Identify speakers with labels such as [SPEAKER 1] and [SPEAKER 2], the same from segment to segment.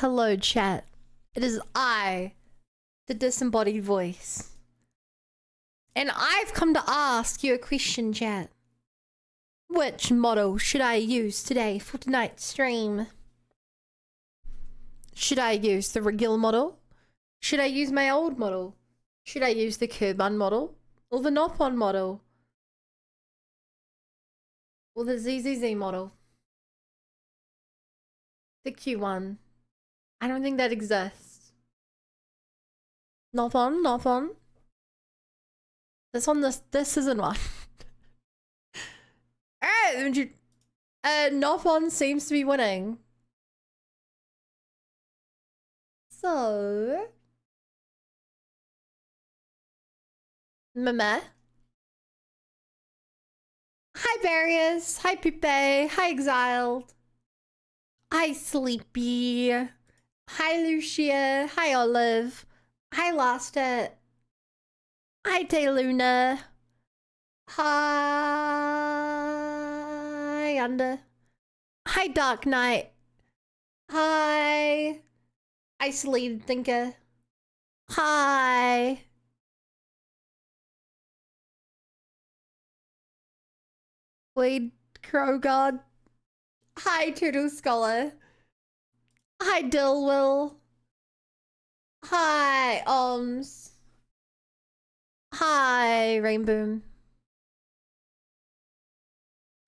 [SPEAKER 1] Hello, chat. It is I, the disembodied voice. And I've come to ask you a question, chat. Which model should I use today for tonight's stream? Should I use the regular model? Should I use my old model? Should I use the Kurbon model? Or the Nopon model? Or the ZZZ model? The Q1. I don't think that exists. Nopon, Nopon. This isn't one. Alright, Nopon seems to be winning. So... Meh. Hi Barriers, hi Pipe, hi Exiled. Hi Sleepy. Hi Lucia, hi Olive. Hi Lastet. Hi Tayluna. Hi Under. Hi Dark Knight. Hi Isolated Thinker. Hi. Wade Crow God. Hi Turtle Scholar. Hi Dilwill. Hi Oms. Hi Rainboom.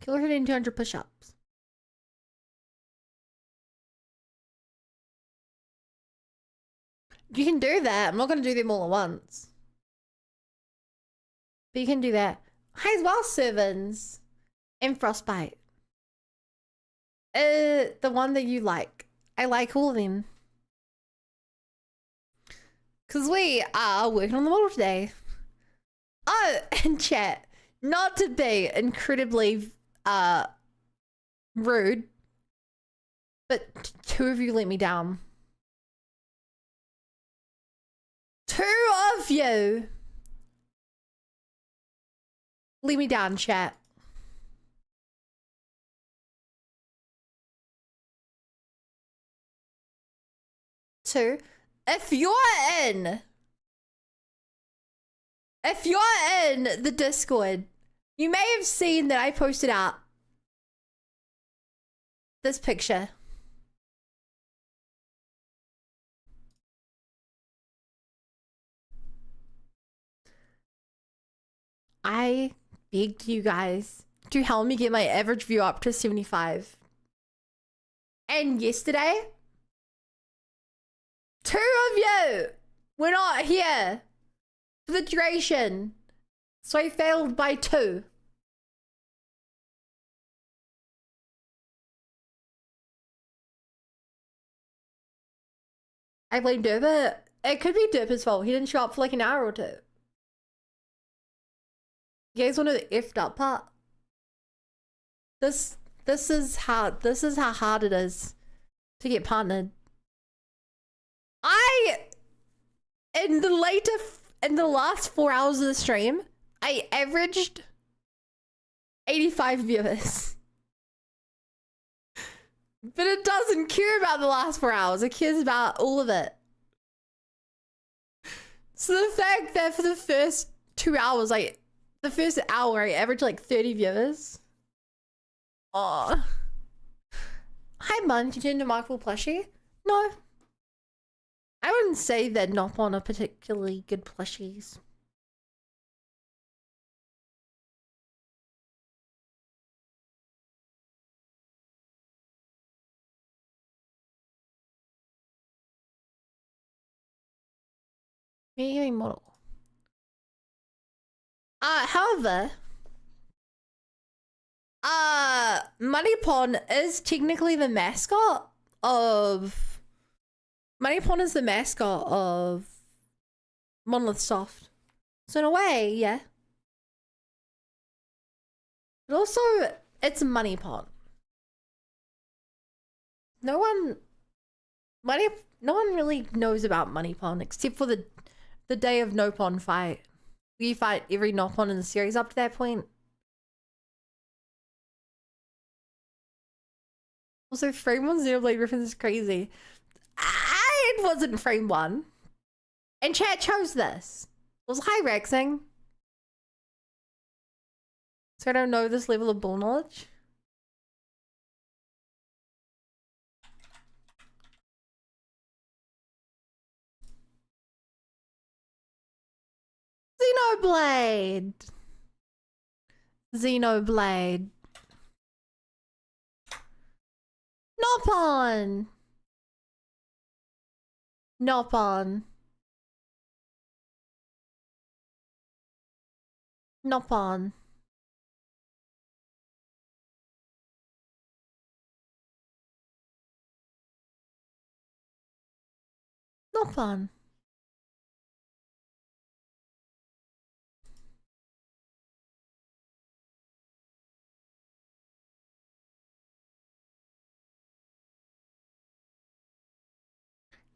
[SPEAKER 1] Kill her in 200 push-ups. You can do that. I'm not going to do them all at once. But you can do that. Hi as well, Servants. And Frostbite. The one that you like. I like all of them. Because we are working on the model today. Oh, and chat. Not to be incredibly rude, but two of you let me down. Two of you let me down, chat. Two. If you're in the Discord, you may have seen that I posted out this picture. I begged you guys to help me get my average view up to 75. And yesterday, two of you were not here for the duration. So I failed by 2. I blame Derpa. It could be Derpa's fault. He didn't show up for like an hour or 2. You guys want to the effed up part? This is how hard it is to get partnered. In the last 4 hours of the stream, I averaged 85 viewers. But it doesn't care about the last 4 hours. It cares about all of it. So the fact that for the first 2 hours, the first hour, I averaged like 30 viewers. Oh. Hi, Mun. You turned to Markable plushie? No. I wouldn't say that Nopon are particularly good plushies. Maybe model. However, Moneypon is technically the mascot of... Moneypon is the mascot of Monolith Soft. So in a way, yeah. But also, it's Moneypon. No one really knows about Moneypon except for the day of Nopon fight. We fight every Nopon in the series up to that point. Also, Framework's Xenoblade reference is crazy. wasn't frame 1. And chat chose this. It was high Rexing. So I don't know this level of bull knowledge. Xenoblade. Xenoblade. Nopon. Nopon. Nopon. Nopon.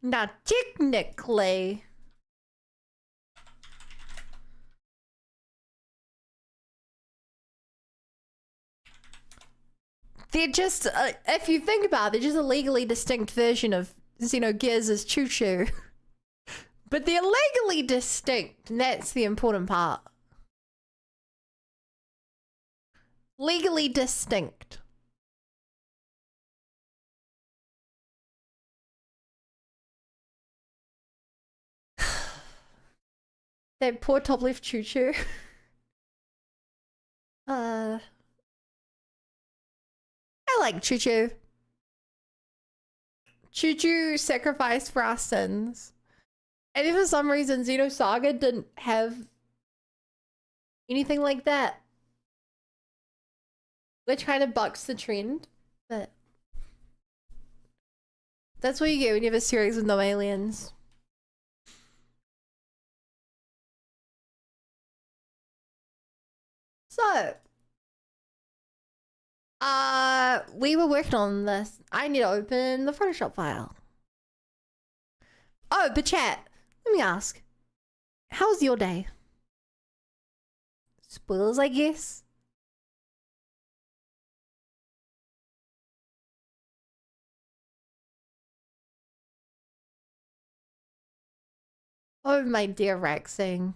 [SPEAKER 1] Now, technically, they're just, if you think about it, they're just a legally distinct version of Xenogears' Choo Choo. But they're legally distinct, and that's the important part. Legally distinct. That poor top left Choo Choo. I like Choo Choo. Choo Choo sacrificed for our sins. And if for some reason Xenosaga didn't have anything like that, which kind of bucks the trend, but that's what you get when you have a series with no aliens. So, we were working on this. I need to open the Photoshop file. Oh, but chat, let me ask, how was your day? Spoilers, I guess. Oh, my dear Rexing.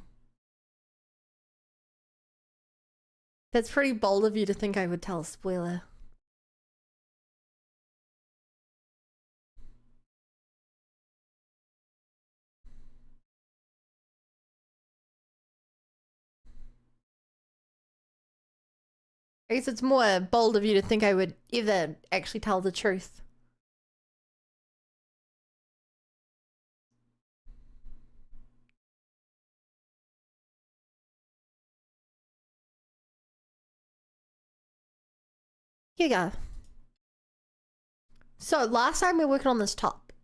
[SPEAKER 1] That's pretty bold of you to think I would tell a spoiler. I guess it's more bold of you to think I would ever actually tell the truth. Here you go. So last time we were working on this top.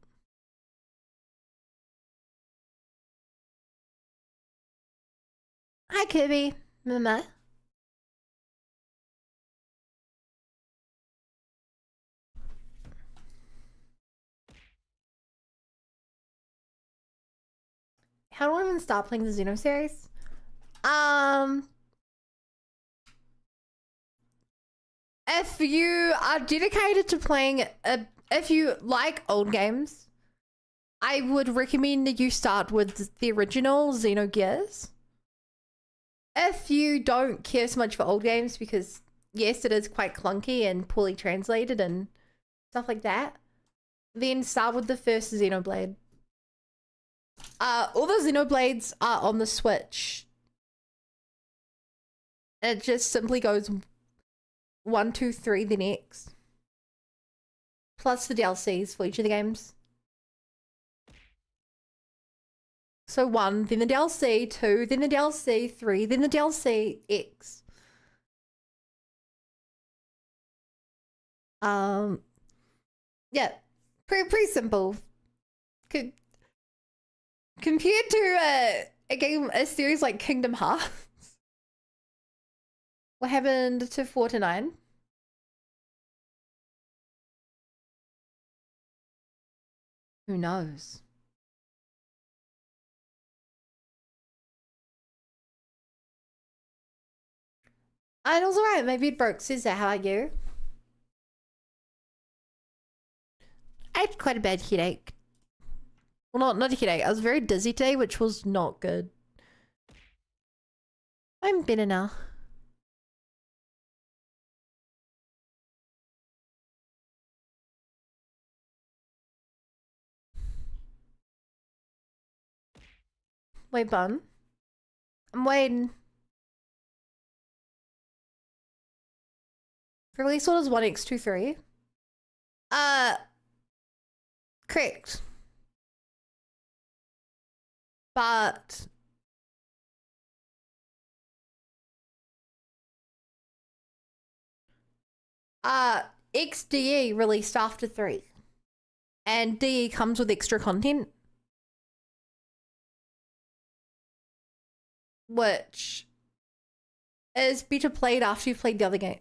[SPEAKER 1] Hi Kirby, Mama. How do I even stop playing the Xeno series? If you are dedicated to playing, if you like old games, I would recommend that you start with the original Xenogears. If you don't care so much for old games, because yes, it is quite clunky and poorly translated and stuff like that, then start with the first Xenoblade. All the Xenoblades are on the Switch. It just simply goes 1, 2, 3, then X. Plus the DLCs for each of the games. So 1, then the DLC, 2, then the DLC, 3, then the DLC, X. Yeah, pretty simple. Compared to a series like Kingdom Hearts. What happened to 4 to 9? Who knows? And it was alright, maybe it broke. Says that, how are you? I had quite a bad headache. Well, not a headache. I was very dizzy today, which was not good. I'm better now. Wait, bun. I'm waiting. Release orders 1x23. Correct. But XDE released after 3. And DE comes with extra content. Which is better played after you've played the other games.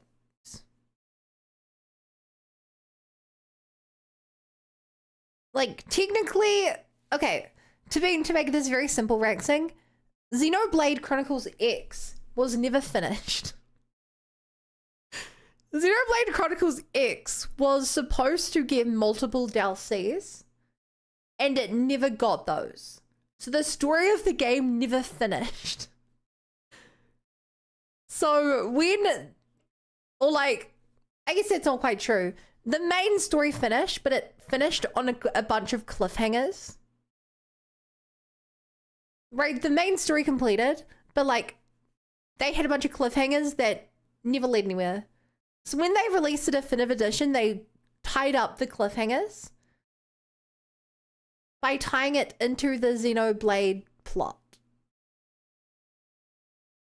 [SPEAKER 1] Like, technically, okay, to make this very simple ranking, Xenoblade Chronicles X was never finished. Xenoblade Chronicles X was supposed to get multiple DLCs, and it never got those. So the story of the game never finished. So when, or like, I guess that's not quite true. The main story finished, but it finished on a bunch of cliffhangers. Right, the main story completed, but like, they had a bunch of cliffhangers that never led anywhere. So when they released the definitive edition, they tied up the cliffhangers by tying it into the Xenoblade plot.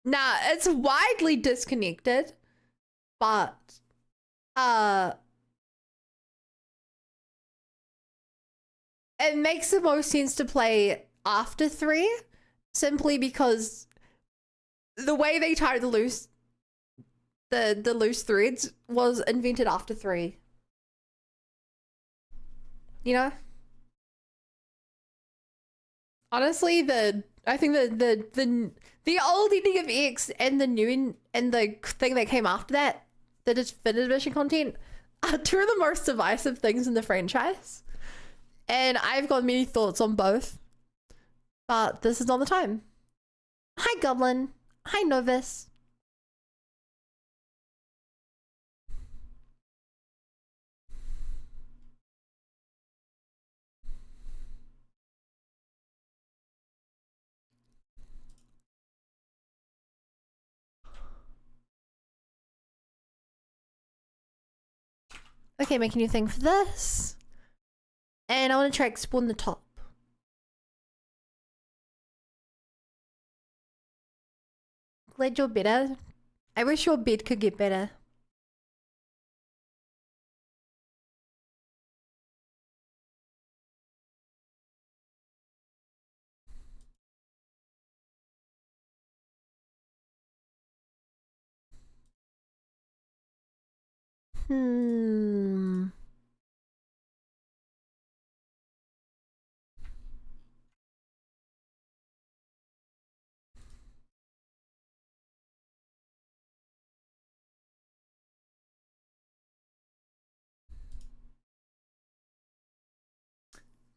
[SPEAKER 1] Nah, it's widely disconnected, but it makes the most sense to play after 3, simply because the way they tied the loose threads was invented after 3. You know? Honestly, I think the old ending of X and the new and the thing that came after that, the definitive edition content, are two of the most divisive things in the franchise. And I've got many thoughts on both. But this is not the time. Hi, Goblin. Hi, Novus. Okay, make a new thing for this. And I want to try explore the top. Glad you're better. I wish your bed could get better.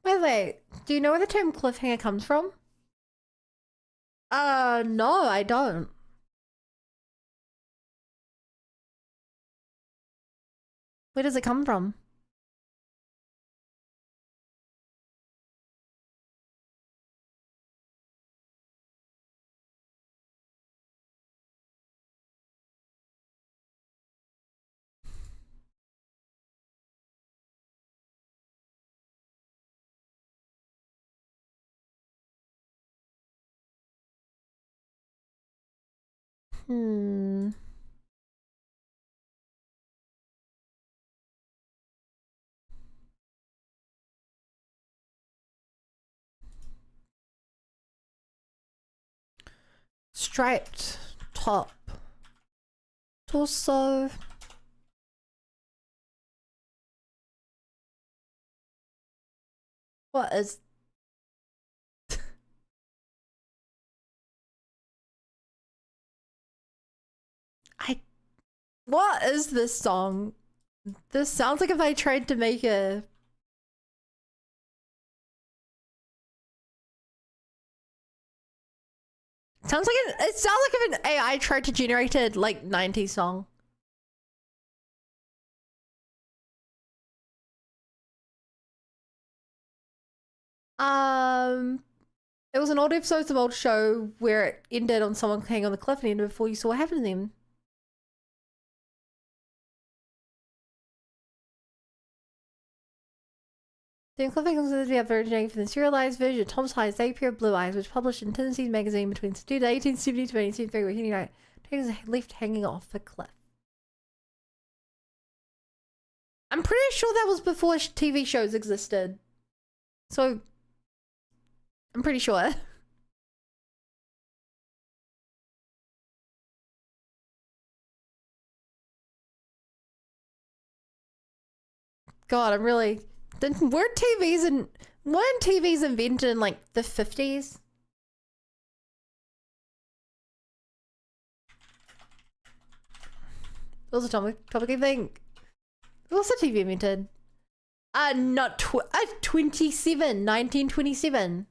[SPEAKER 1] By the way, do you know where the term cliffhanger comes from? No, I don't. Where does it come from? Striped top. Torso. What is... What is this song? This sounds like if I tried to make a... Sounds like it sounds like if an AI tried to generate a like 90s song. It was an old episode of an old show where it ended on someone hanging on the cliff and ended before you saw what happened to them. The cliffhangers is the originating from the serialized version of Tom's High's Zapier Blue Eyes, which published in Tennessee's magazine between 1870 to 1873, where Henry Knight is left hanging off the cliff. I'm pretty sure that was before TV shows existed. So, I'm pretty sure. God, I'm really... Weren't TVs invented in like the 50s? What was the topic I think? What's the TV invented? Not 1927.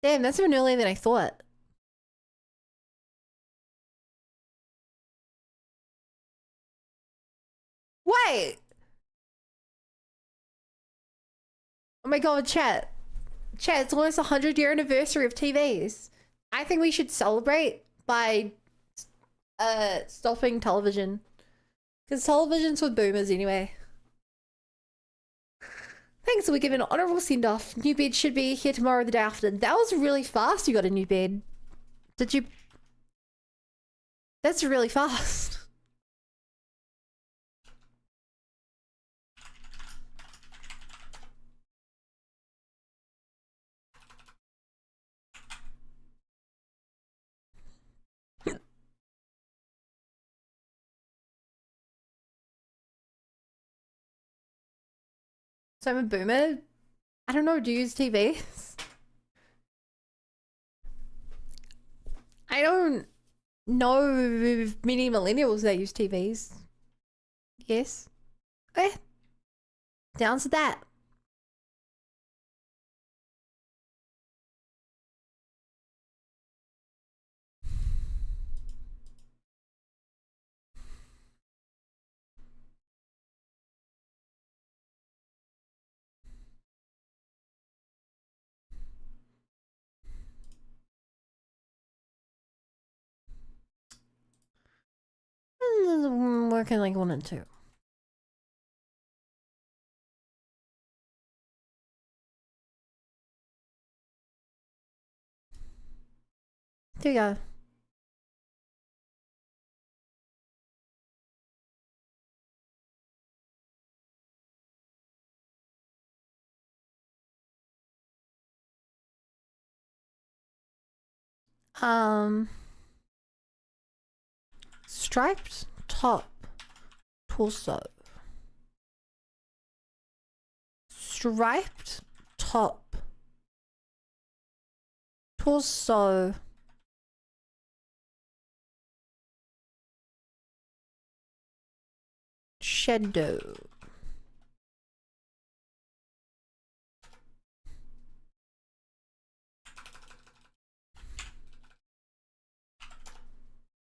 [SPEAKER 1] Damn, that's even earlier than I thought. Wait! Oh my god, chat. Chat, it's almost 100-year anniversary of TVs. I think we should celebrate by stopping television. Because television's for boomers anyway. Thanks, we give an honourable send-off. New bed should be here tomorrow or the day after. That was really fast you got a new bed. Did you... That's really fast. So I'm a boomer. I don't know, do you use TVs? I don't know many millennials that use TVs. Yes. Okay. Down to that. Working like 1 and 2. There you go. Striped top torso. Striped top torso. Shadow.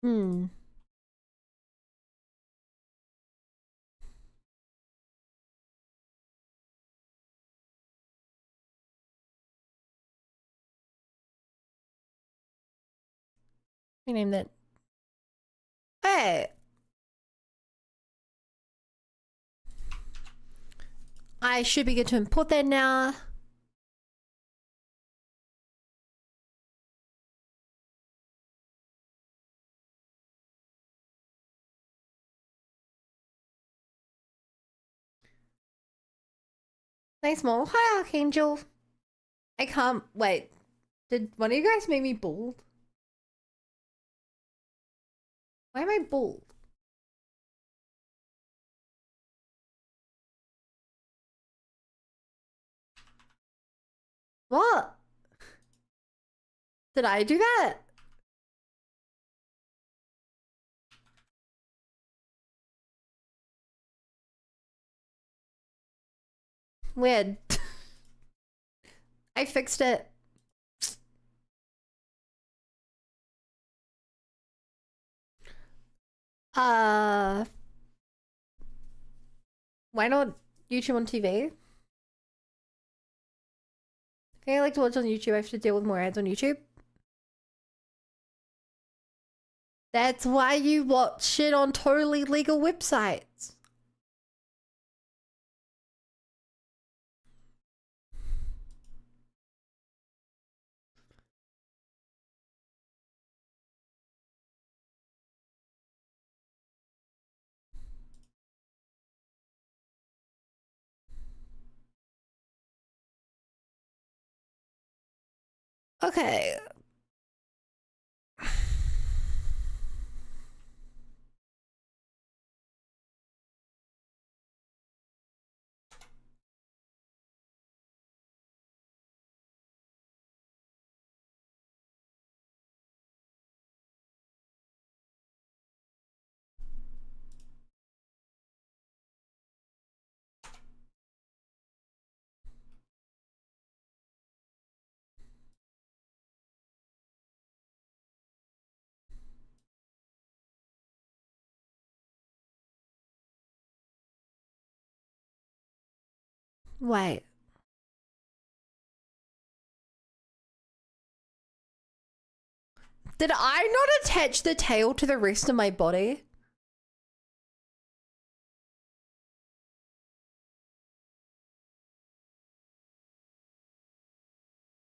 [SPEAKER 1] Hmm. We named it. Hey. I should be good to import that now. Thanks, Mom. Hi, Archangel. I can't wait. Did one of you guys make me bald? Why am I bald? What? Did I do that? Weird. I fixed it. Why not YouTube on TV? Okay, I like to watch on YouTube. I have to deal with more ads on YouTube. That's why you watch shit on totally legal websites. Okay. Wait. Did I not attach the tail to the rest of my body?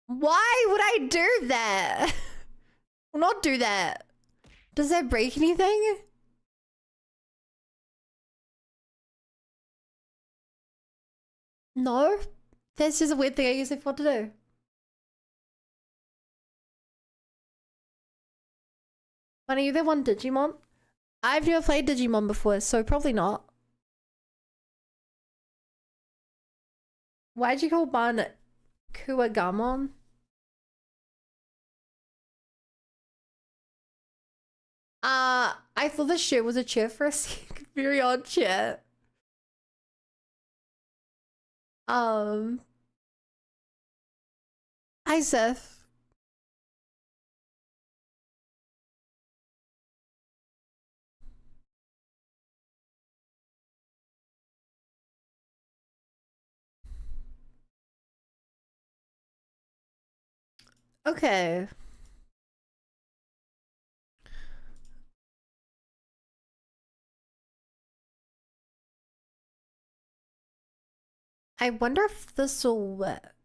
[SPEAKER 1] Why would I do that? Not do that. Does that break anything? No. That's just a weird thing I usually forgot to do. When are you the one Digimon? I've never played Digimon before, so probably not. Why'd you call Ban Kuwagamon? I thought the shit was a chair for a second. Very odd chair. Hi, Seth. Okay. I wonder if this will work.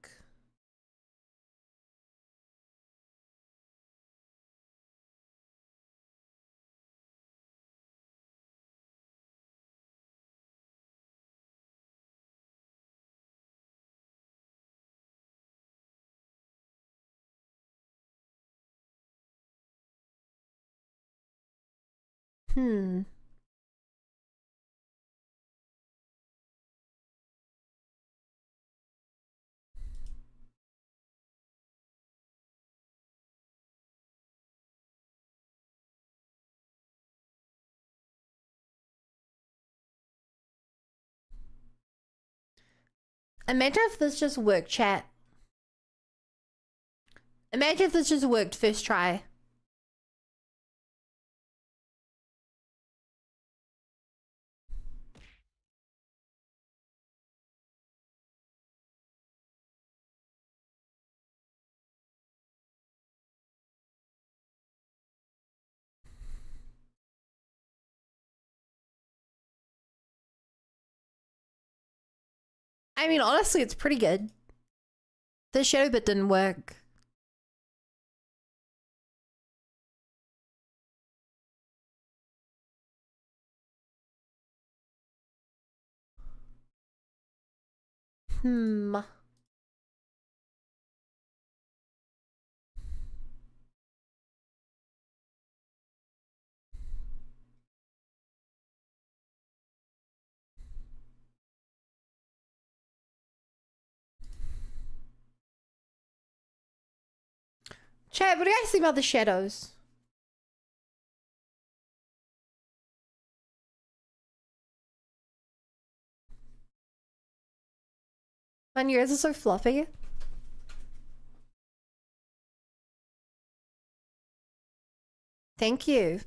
[SPEAKER 1] Hmm. Imagine if this just worked, chat. Imagine if this just worked first try. I mean, honestly, it's pretty good. The shadow bit didn't work. Hmm. Chat, what do you guys think about the shadows? Man, yours are so fluffy. Thank you.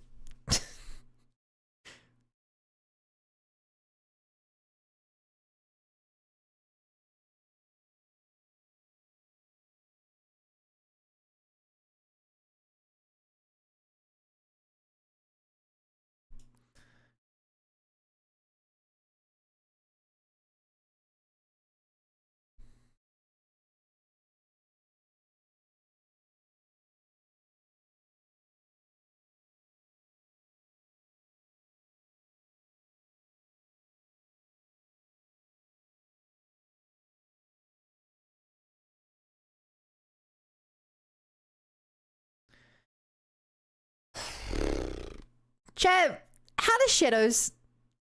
[SPEAKER 1] Chat, how do shadows...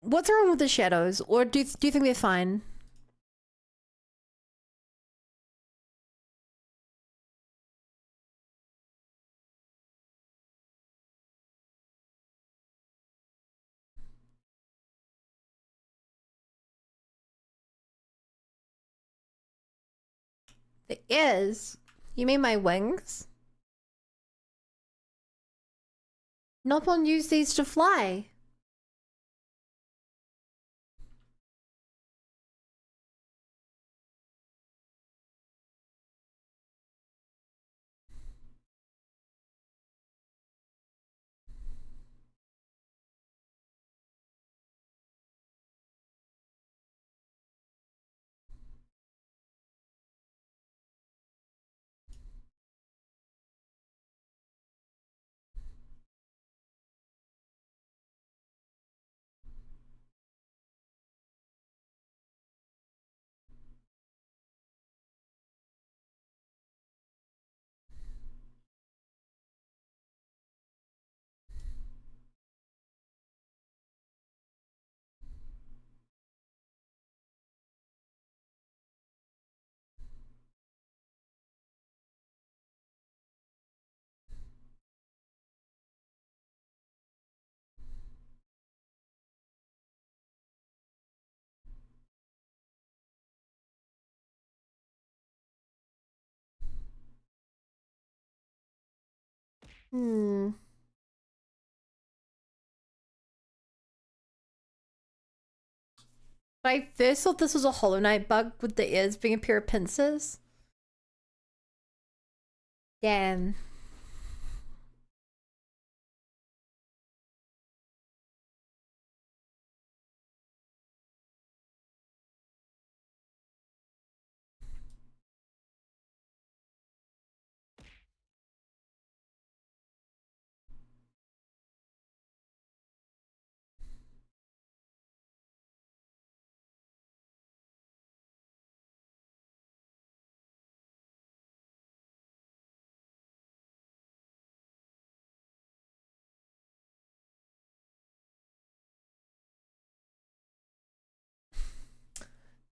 [SPEAKER 1] What's wrong with the shadows? Or do you think they're fine? The ears? You mean my wings? Nopon used these to fly. Hmm. I first thought this was a Hollow Knight bug with the ears being a pair of pincers. Damn.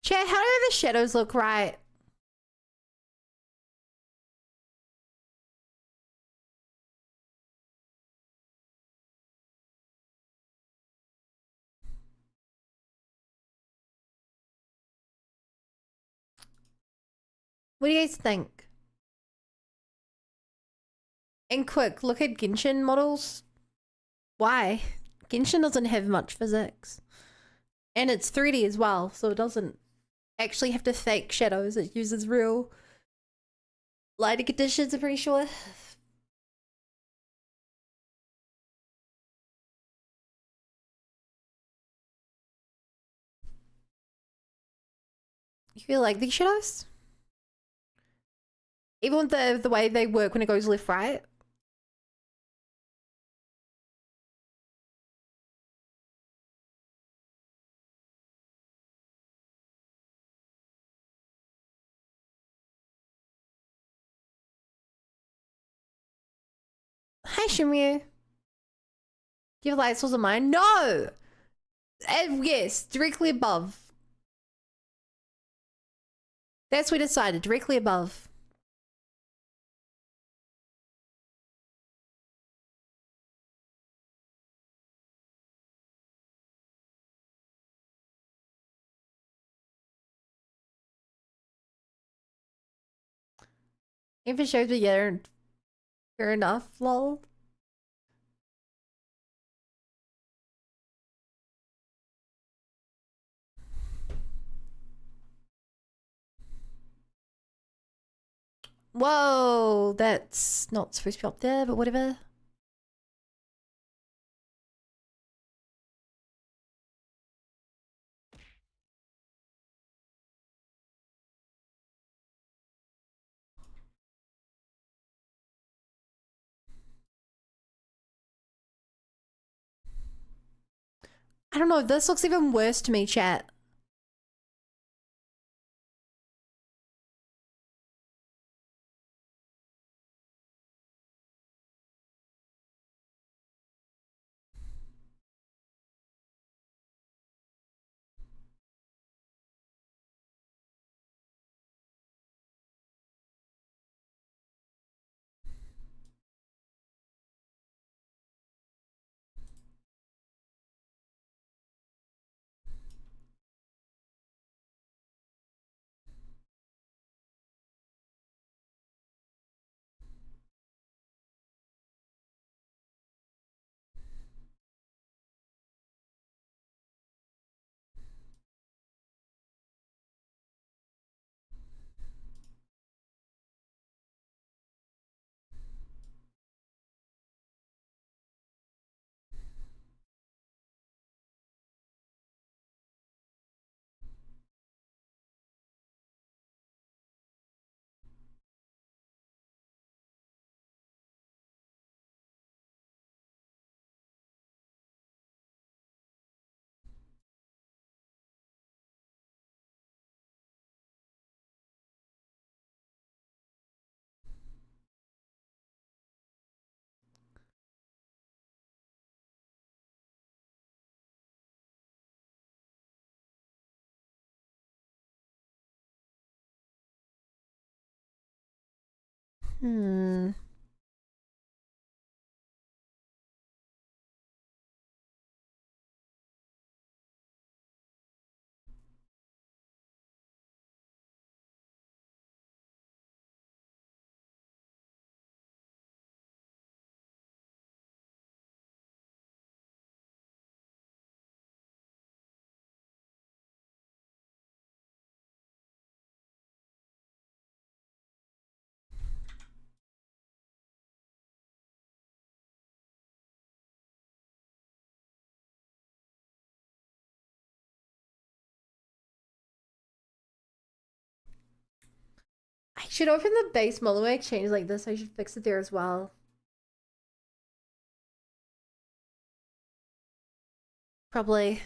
[SPEAKER 1] Chat, how do the shadows look right? What do you guys think? And quick, look at Genshin models. Why? Genshin doesn't have much physics. And it's 3D as well, so it doesn't actually have to fake shadows. It uses real lighting conditions, I'm pretty sure. You feel like these shadows? Even with the way they work when it goes left right. Hi Shimir. Do you have light source of mine? No! Yes, directly above. That's what we decided, directly above. If it shows me, yeah, fair enough, lol. Whoa, that's not supposed to be up there, but whatever. I don't know, this looks even worse to me, chat. Hmm. I should open the base Mollyway exchange like this. I should fix it there as well. Probably.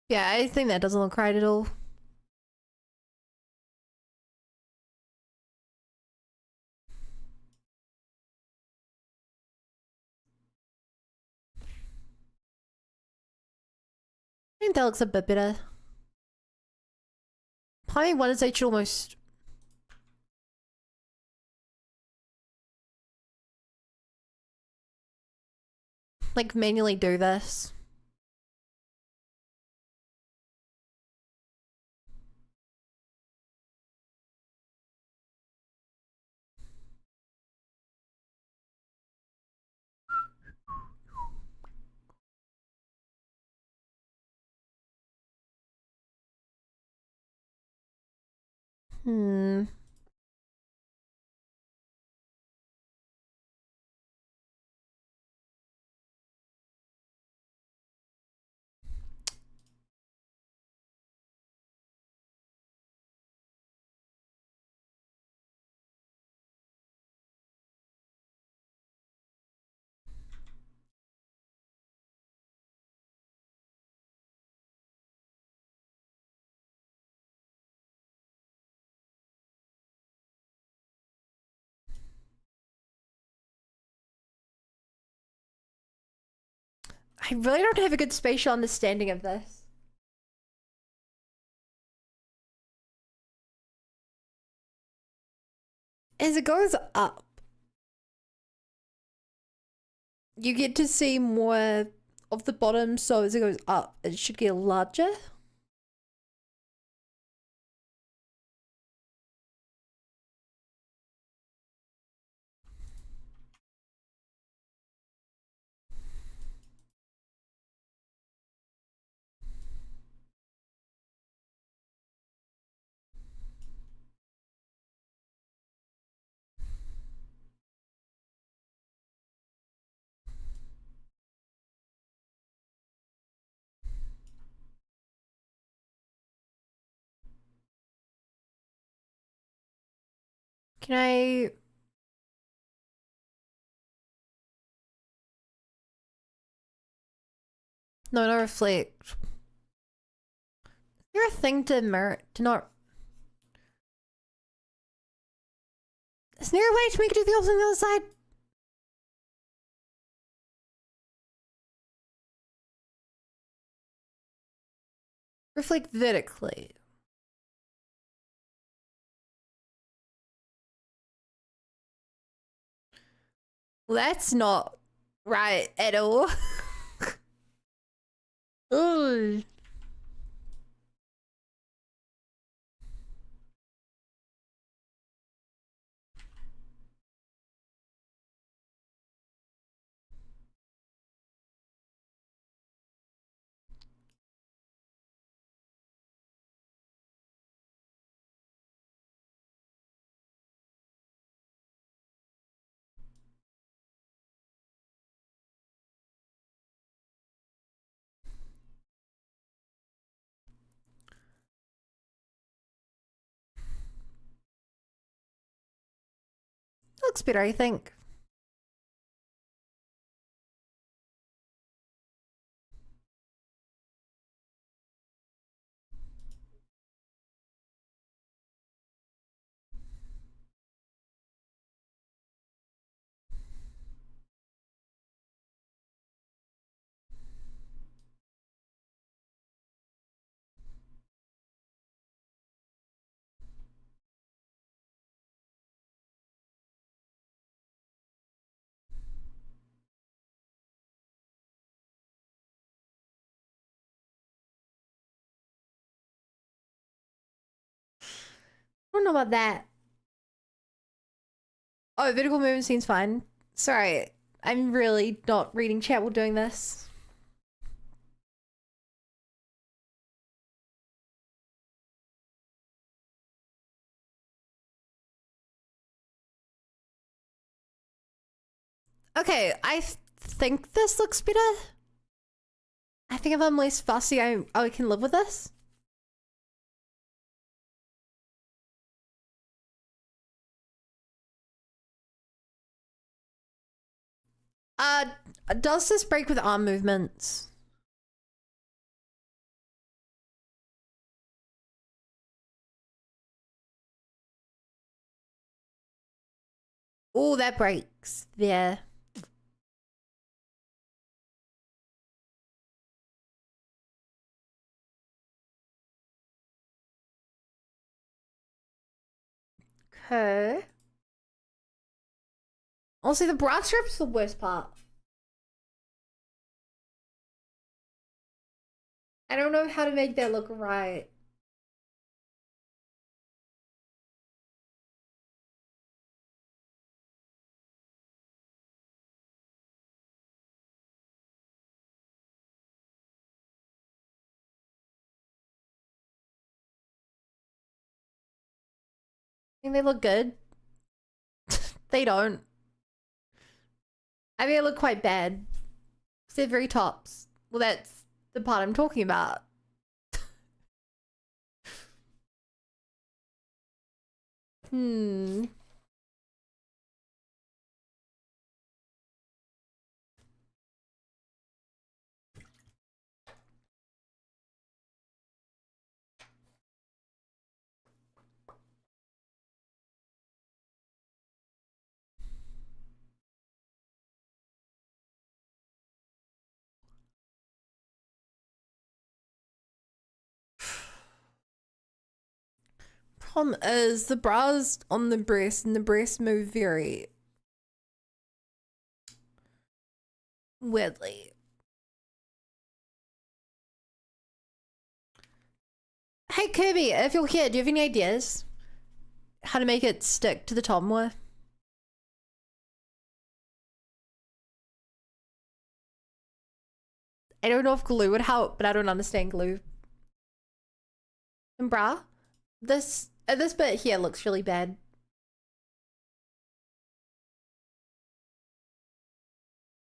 [SPEAKER 1] Yeah, I think that doesn't look right at all. I think that looks a bit better. Probably one is I should almost... like manually do this. Hmm. I really don't have a good spatial understanding of this. As it goes up, you get to see more of the bottom, so as it goes up, it should get larger. Can I... No, not reflect. Is there a thing to mirror, to not... Is there a way to make it do the opposite on the other side? Reflect vertically. Well, that's not right at all. Ugh. Looks better, I think. I don't know about that. Oh, vertical movement seems fine. Sorry, I'm really not reading chat while doing this. Okay, I think this looks better. I think if I'm less fussy, I can live with this. Uh, does this break with arm movements? Oh, that breaks. Yeah. Okay. Also, the bra strip's the worst part. I don't know how to make that look right. I think they look good. They don't. I mean, they look quite bad. They're very tops. Well, that's the part I'm talking about. Hmm. Problem is, the bras on the breast and the breast move very weirdly. Hey Kirby, if you're here, do you have any ideas how to make it stick to the top more? I don't know if glue would help, but I don't understand glue. And bra, this bit here looks really bad.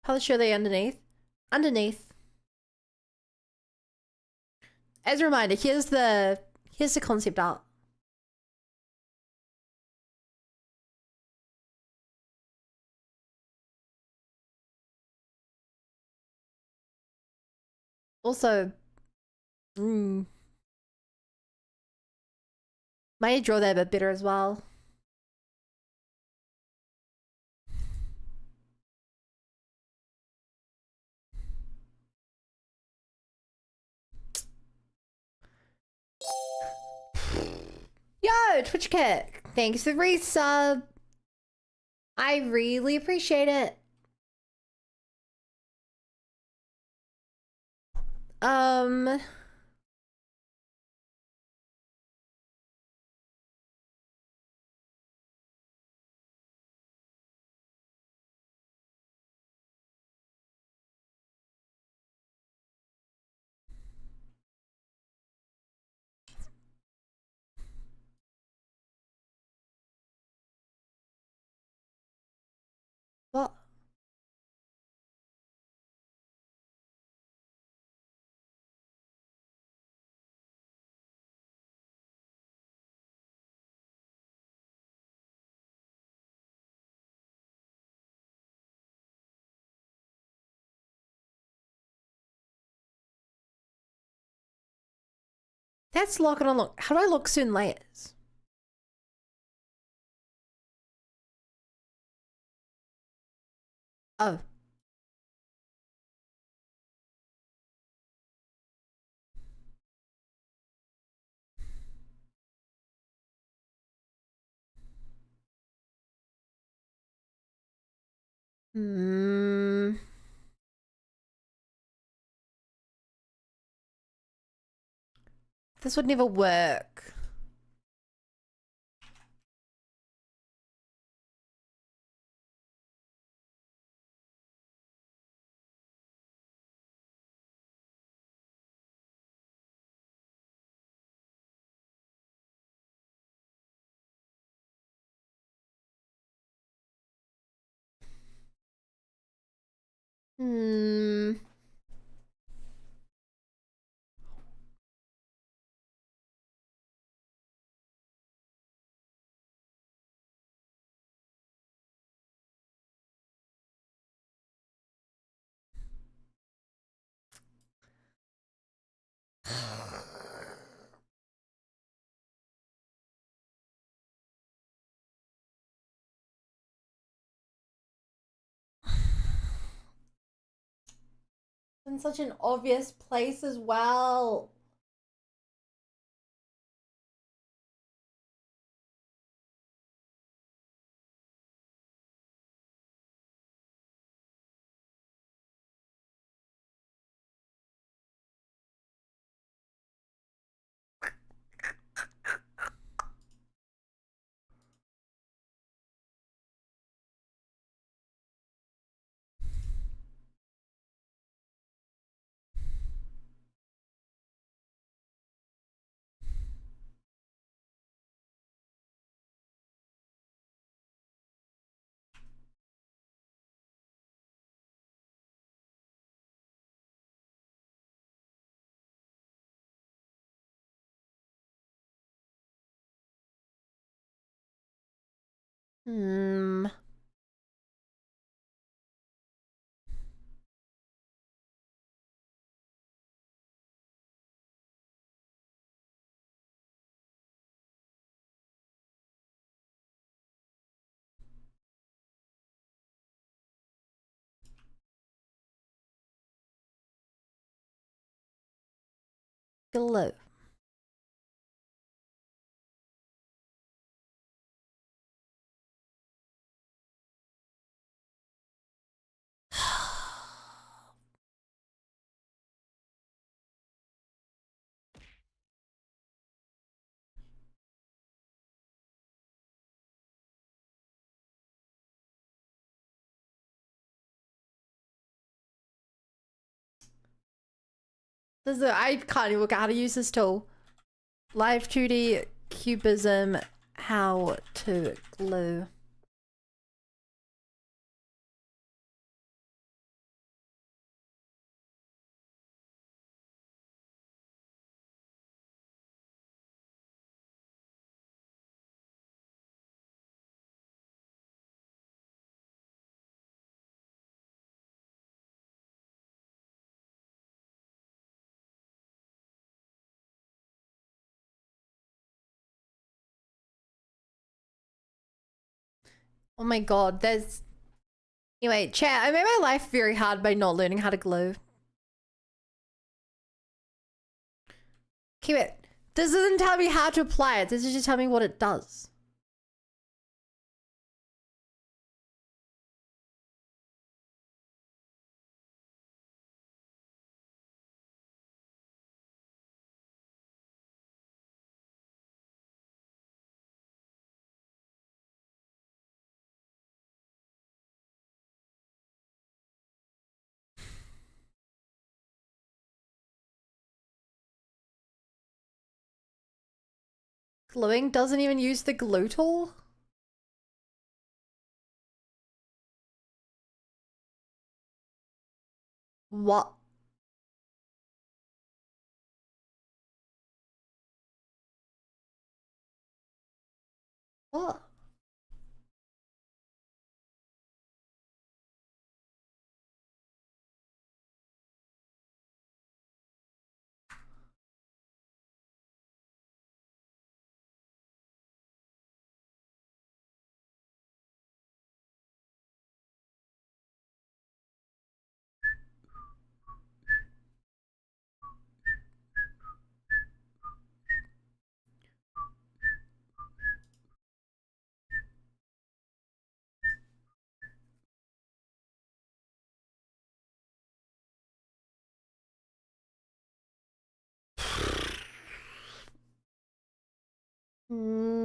[SPEAKER 1] How show they underneath? Underneath. As a reminder, here's the concept art. Also, might draw that a bit bitter as well. Yo, Twitch Cat, thanks for the resub. I really appreciate it. Well, that's lock and unlock. How do I lock soon layers? Oh. Hmm. This would never work. Hmm. In such an obvious place as well. Hmm. Glue. I can't even work out how to use this tool. Live 2D cubism, how to glue. Oh my god, there's... Anyway, chat, I made my life very hard by not learning how to glue. Keep it. This doesn't tell me how to apply it. This is just telling me what it does. Gluing doesn't even use the glue tool? What? What? Mm.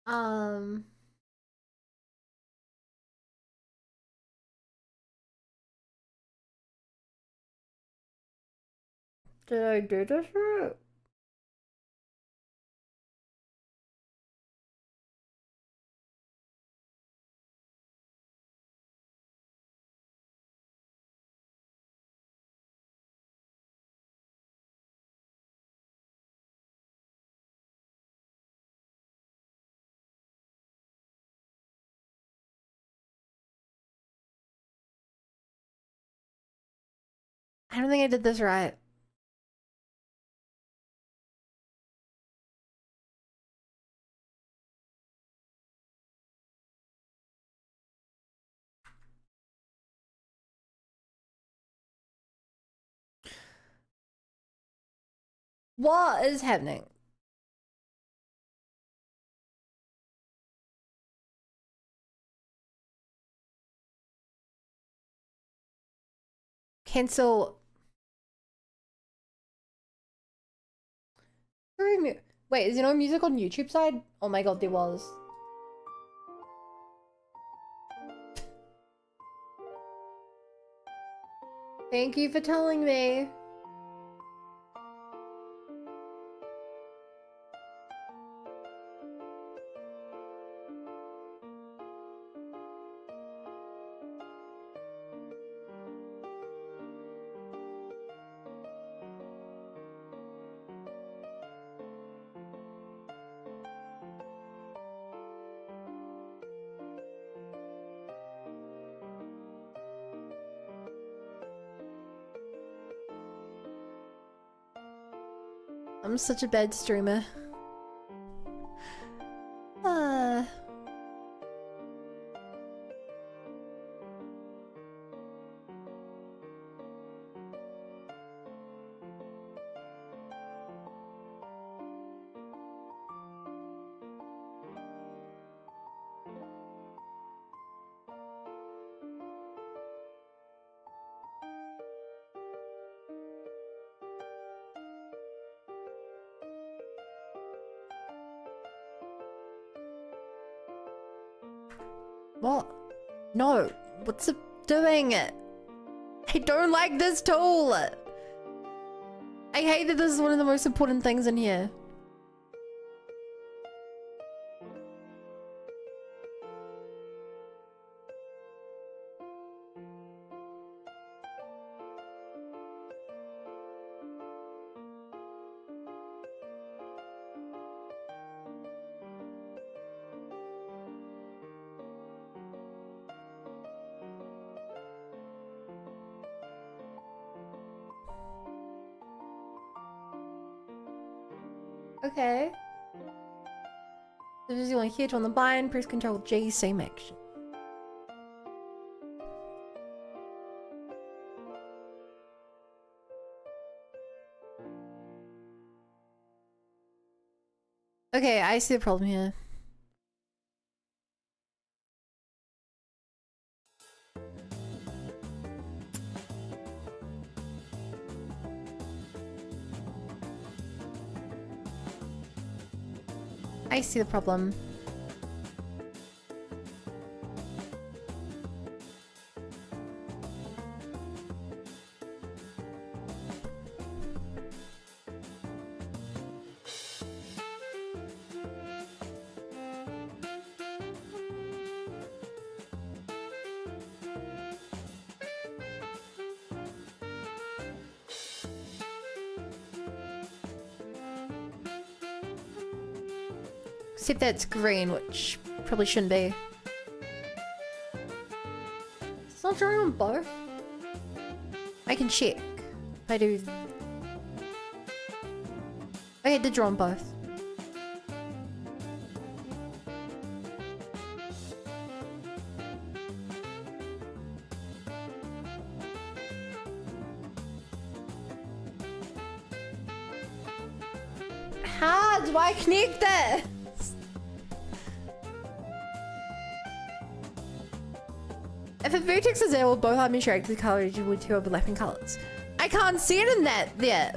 [SPEAKER 1] Um... Did I do this right? I don't think I did this right. What is happening? Cancel. Wait, is there no music on YouTube side? Oh my god, there was. Thank you for telling me. I'm such a bad streamer. Uh... What? No. What's it doing? I don't like this tool. I hate that this is one of the most important things in here. Okay. This is the only here to on the bind, press Control G, same action. Okay, I see the problem here. I see the problem. Except that's green, which probably shouldn't be. It's not drawing on both. I can check if I do. Okay, it did draw on both. How do I connect that? If a vertex is there, will both have interact with the color region with two overlapping colors. I can't see it in that there.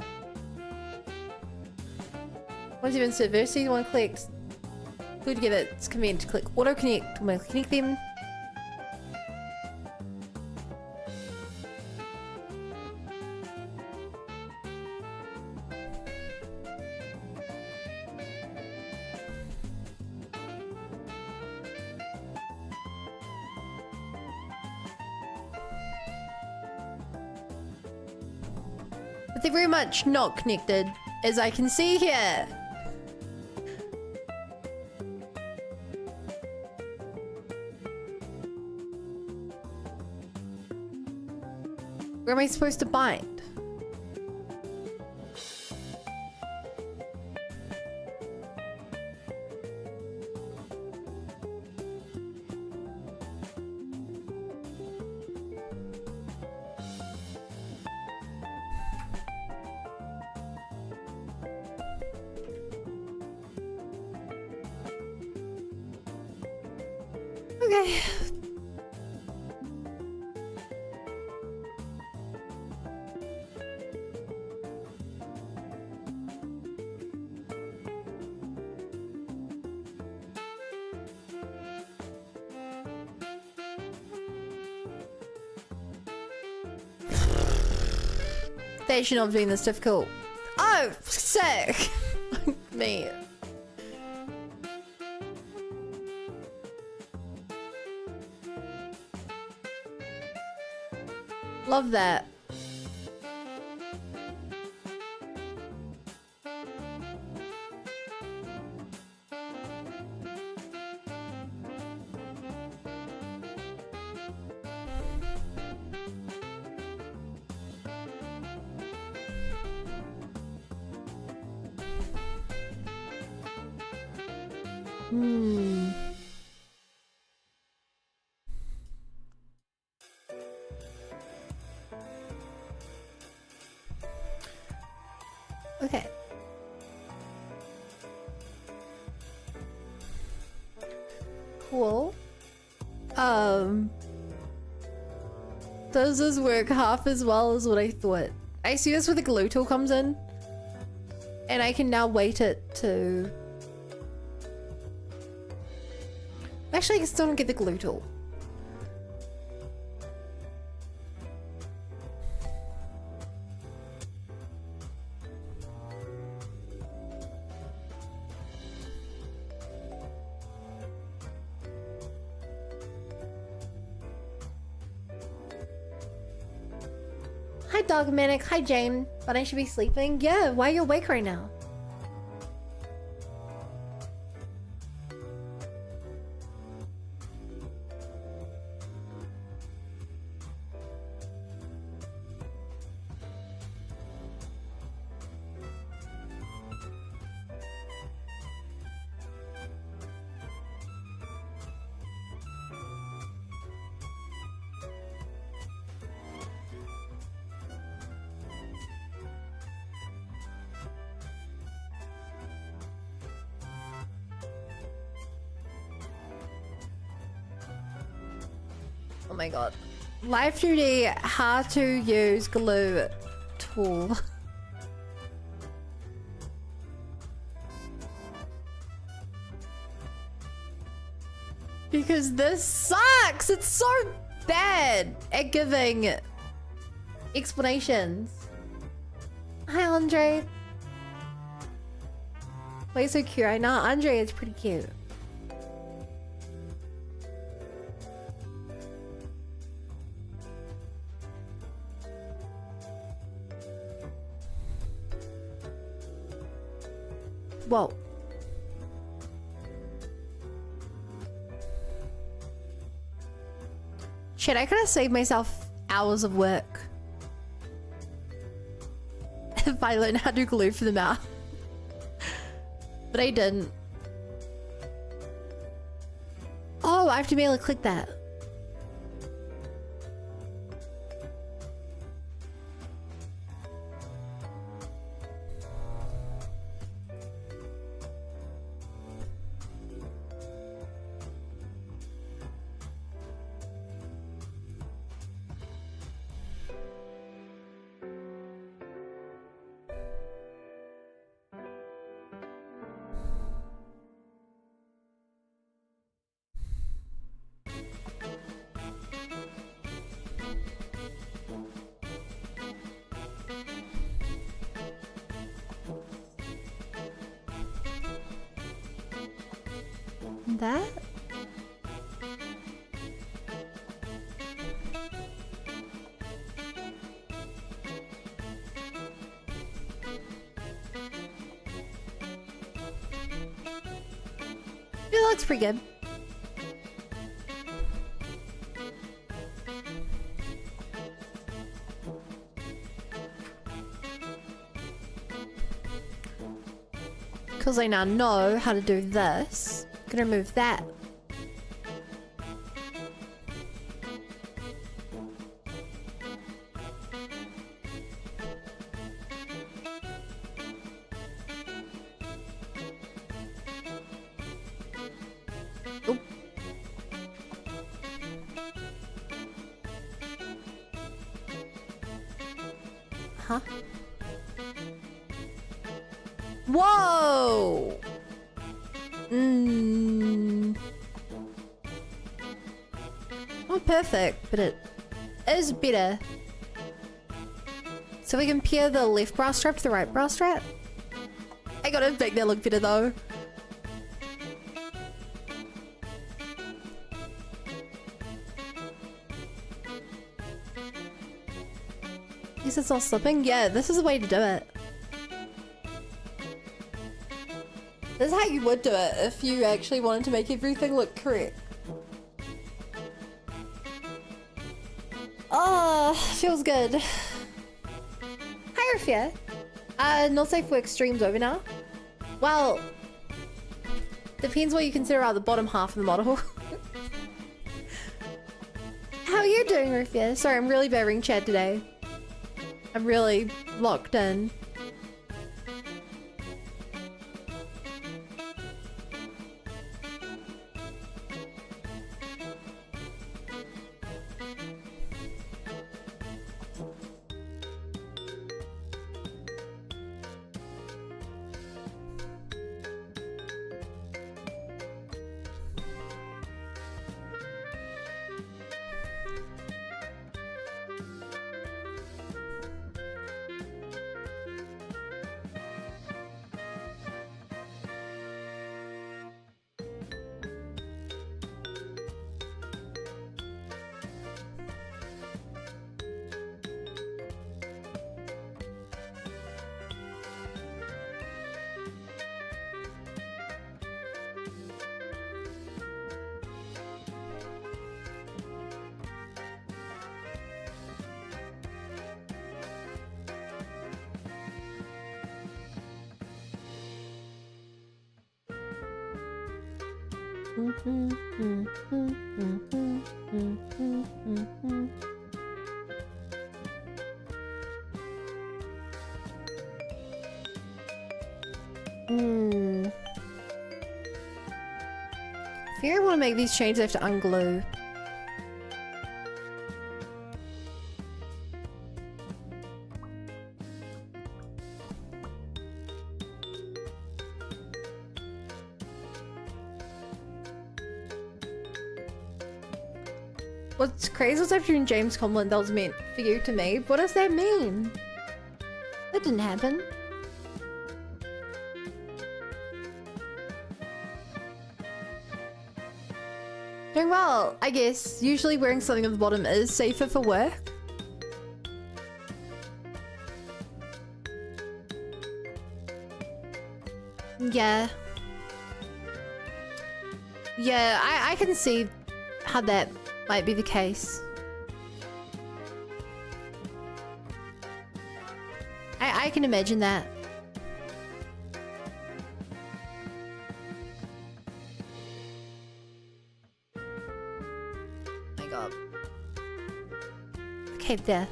[SPEAKER 1] Once you've inserted vertices, you want to click glue together. It's convenient to click auto connect to connect them. But they're very much not connected, as I can see here. Where am I supposed to bind? Okay. They should not be doing this difficult. Oh, sick! Me. Love that. Okay. Cool. Does this work half as well as what I thought? I see this where the glue tool comes in. And I can now weight it to... Actually, I still don't get the glue tool. Hi, Dogmanic. Hi, Jane. But I should be sleeping? Yeah, why are you awake right now? Oh my god. Live 2D, how to use glue tool. Because this sucks! It's so bad at giving explanations. Hi, Andre. Why so cute right now? Andre is pretty cute. Whoa. Shit, I could have saved myself hours of work if I learned how to glue for the mouth. But I didn't. Oh, I have to be able to click that. That? It looks pretty good. Because I now know how to do this. Gonna remove that. Oop. Huh? Whoa! Not perfect, but it is better. So we can pair the left bra strap to the right bra strap. I gotta make that look better though. Is it all slipping? Yeah, this is the way to do it. This is how you would do it if you actually wanted to make everything look correct. Oh, feels good. Hi, Rafia. Not safe work stream's over now. Well, depends what you consider the bottom half of the model. How are you doing, Rafia? Sorry, I'm really bad ring chat today. I'm really locked in. If you want to make these changes, I have to unglue. What's crazy was after doing James compliment that was meant for you to me. What does that mean? That didn't happen. Doing well, I guess. Usually wearing something at the bottom is safer for work. Yeah. Yeah, I can see how that might be the case. I can imagine that. My god. Okay, there.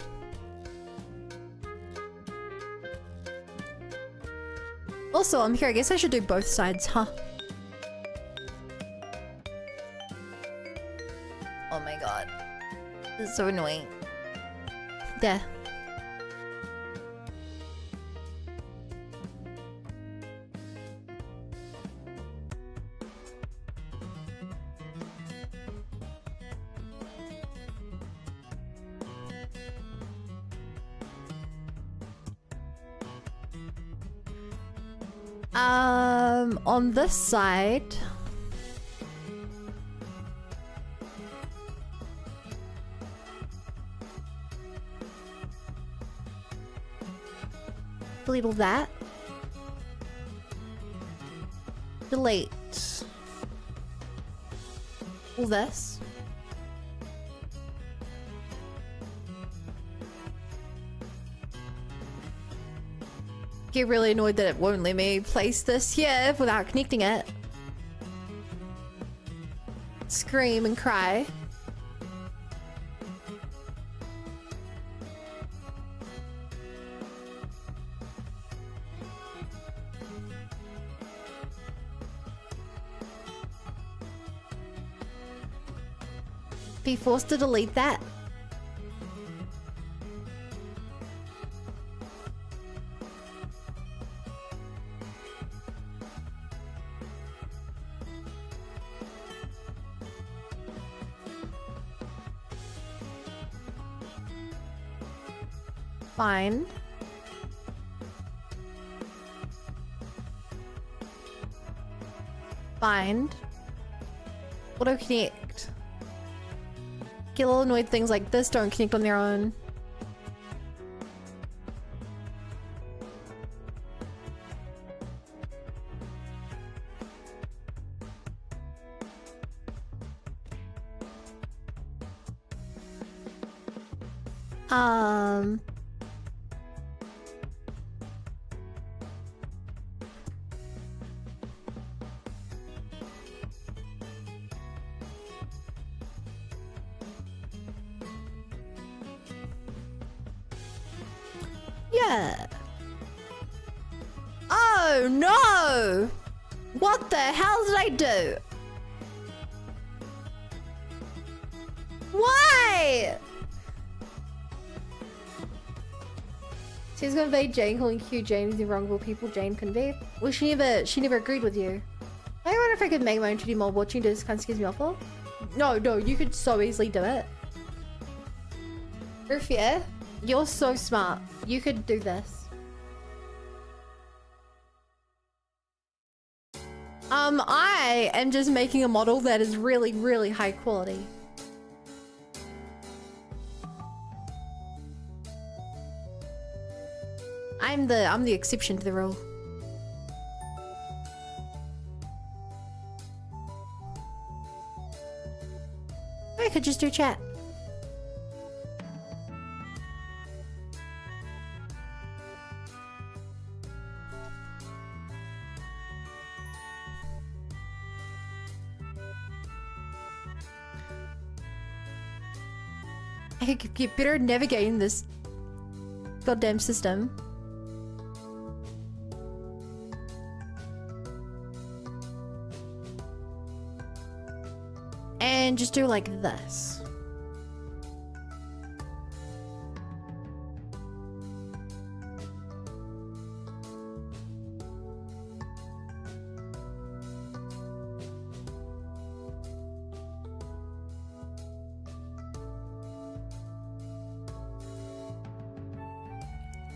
[SPEAKER 1] Also, I'm here. I guess I should do both sides, huh? Oh my god. This is so annoying. There. On this side, delete all that. Delete all this. Get really annoyed that it won't let me place this here without connecting it. Scream and cry. Be forced to delete that. Fine. Find. Auto connect. Get a little annoyed things like this don't connect on their own. Yeah. Oh no! What the hell did I do? Why? She's gonna be Jane calling Q James the wrongful people Jane couldn't be. Well, she never agreed with you. I wonder if I could make my own 2D mob watching this kind of scares me off. No, you could so easily do it. Rufia, you're so smart. You could do this. I am just making a model that is really, really high quality. I'm the exception to the rule. I could just do chat. I could get better at navigating this goddamn system. And just do like this.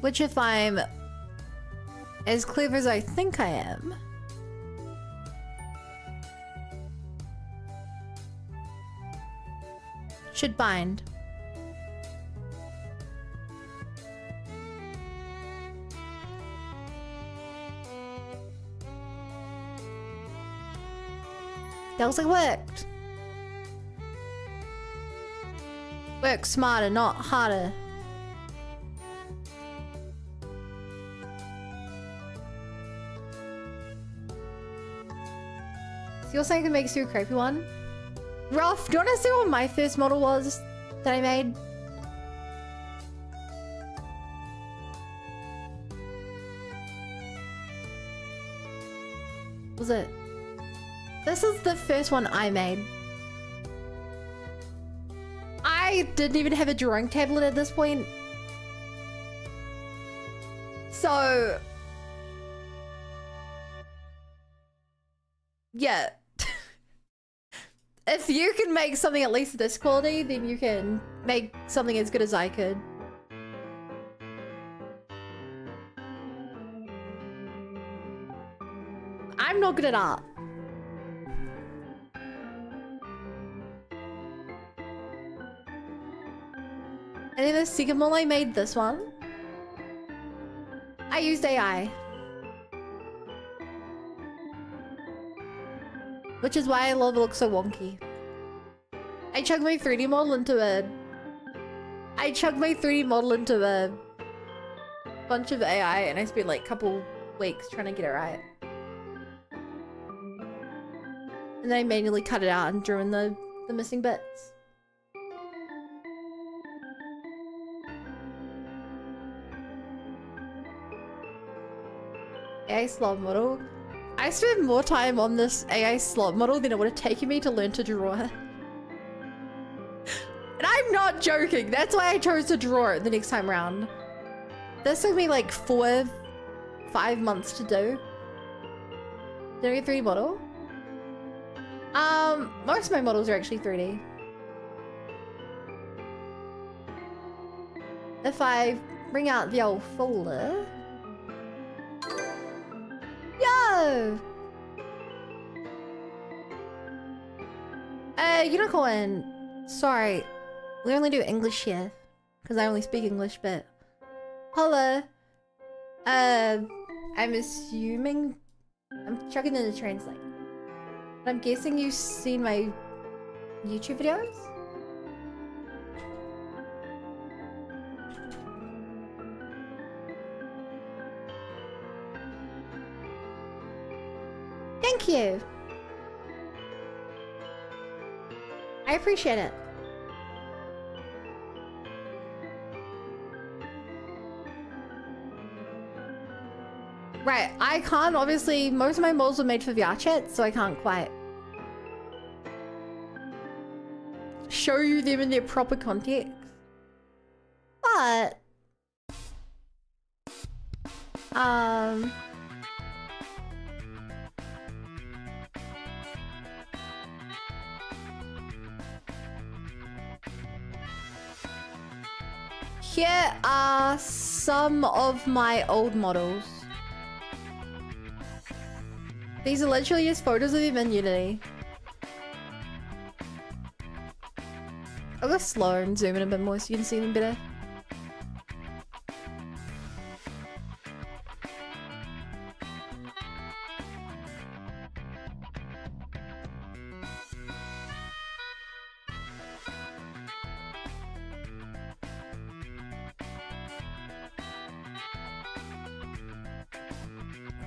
[SPEAKER 1] Which, if I'm as clever as I think I am, should bind. That was like worked. Work smarter, not harder. So you're saying I can make a super creepy one? Ruff, do you want to see what my first model was that I made? Was it? This is the first one I made. I didn't even have a drawing tablet at this point. So... yeah. If you can make something at least this quality, then you can make something as good as I could. I'm not good at art. And then the second one I made this one. I used AI. Which is why I love it looks so wonky. I chugged my 3D model into a bunch of AI and I spent like a couple weeks trying to get it right. And then I manually cut it out and drew in the missing bits. AI slot model. I spent more time on this AI slot model than it would have taken me to learn to draw. And I'm not joking. That's why I chose to draw it the next time around. This took me like 4-5 months to do. Did I get 3D model? Most of my models are actually 3D. If I bring out the old folder. Yo! Unicorn. Sorry. We only do English here. Because I only speak English, but... Holla. I'm assuming... I'm chugging in to translate. But I'm guessing you've seen my YouTube videos? Thank you. I appreciate it. Right, I can't obviously, most of my models were made for VR chat, so I can't quite show you them in their proper context. But here are some of my old models. These are literally just photos of them in Unity. I'll go slower and zoom in a bit more so you can see them better.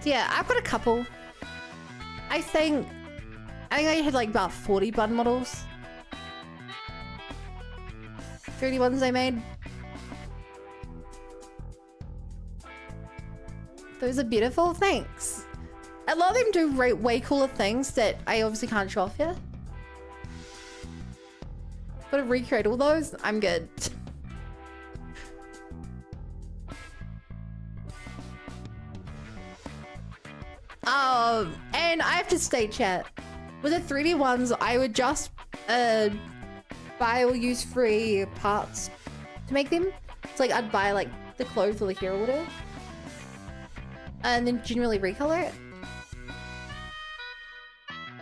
[SPEAKER 1] So yeah, I've got a couple. I think I had like about 40 bud models. 3D ones I made. Those are beautiful, thanks. A lot of them do way cooler things that I obviously can't show off here. Gotta recreate all those, I'm good. And I have to state, chat, with the 3D ones, I would just buy or use free parts to make them. So like I'd buy like the clothes or the hair or whatever, and then generally recolor it.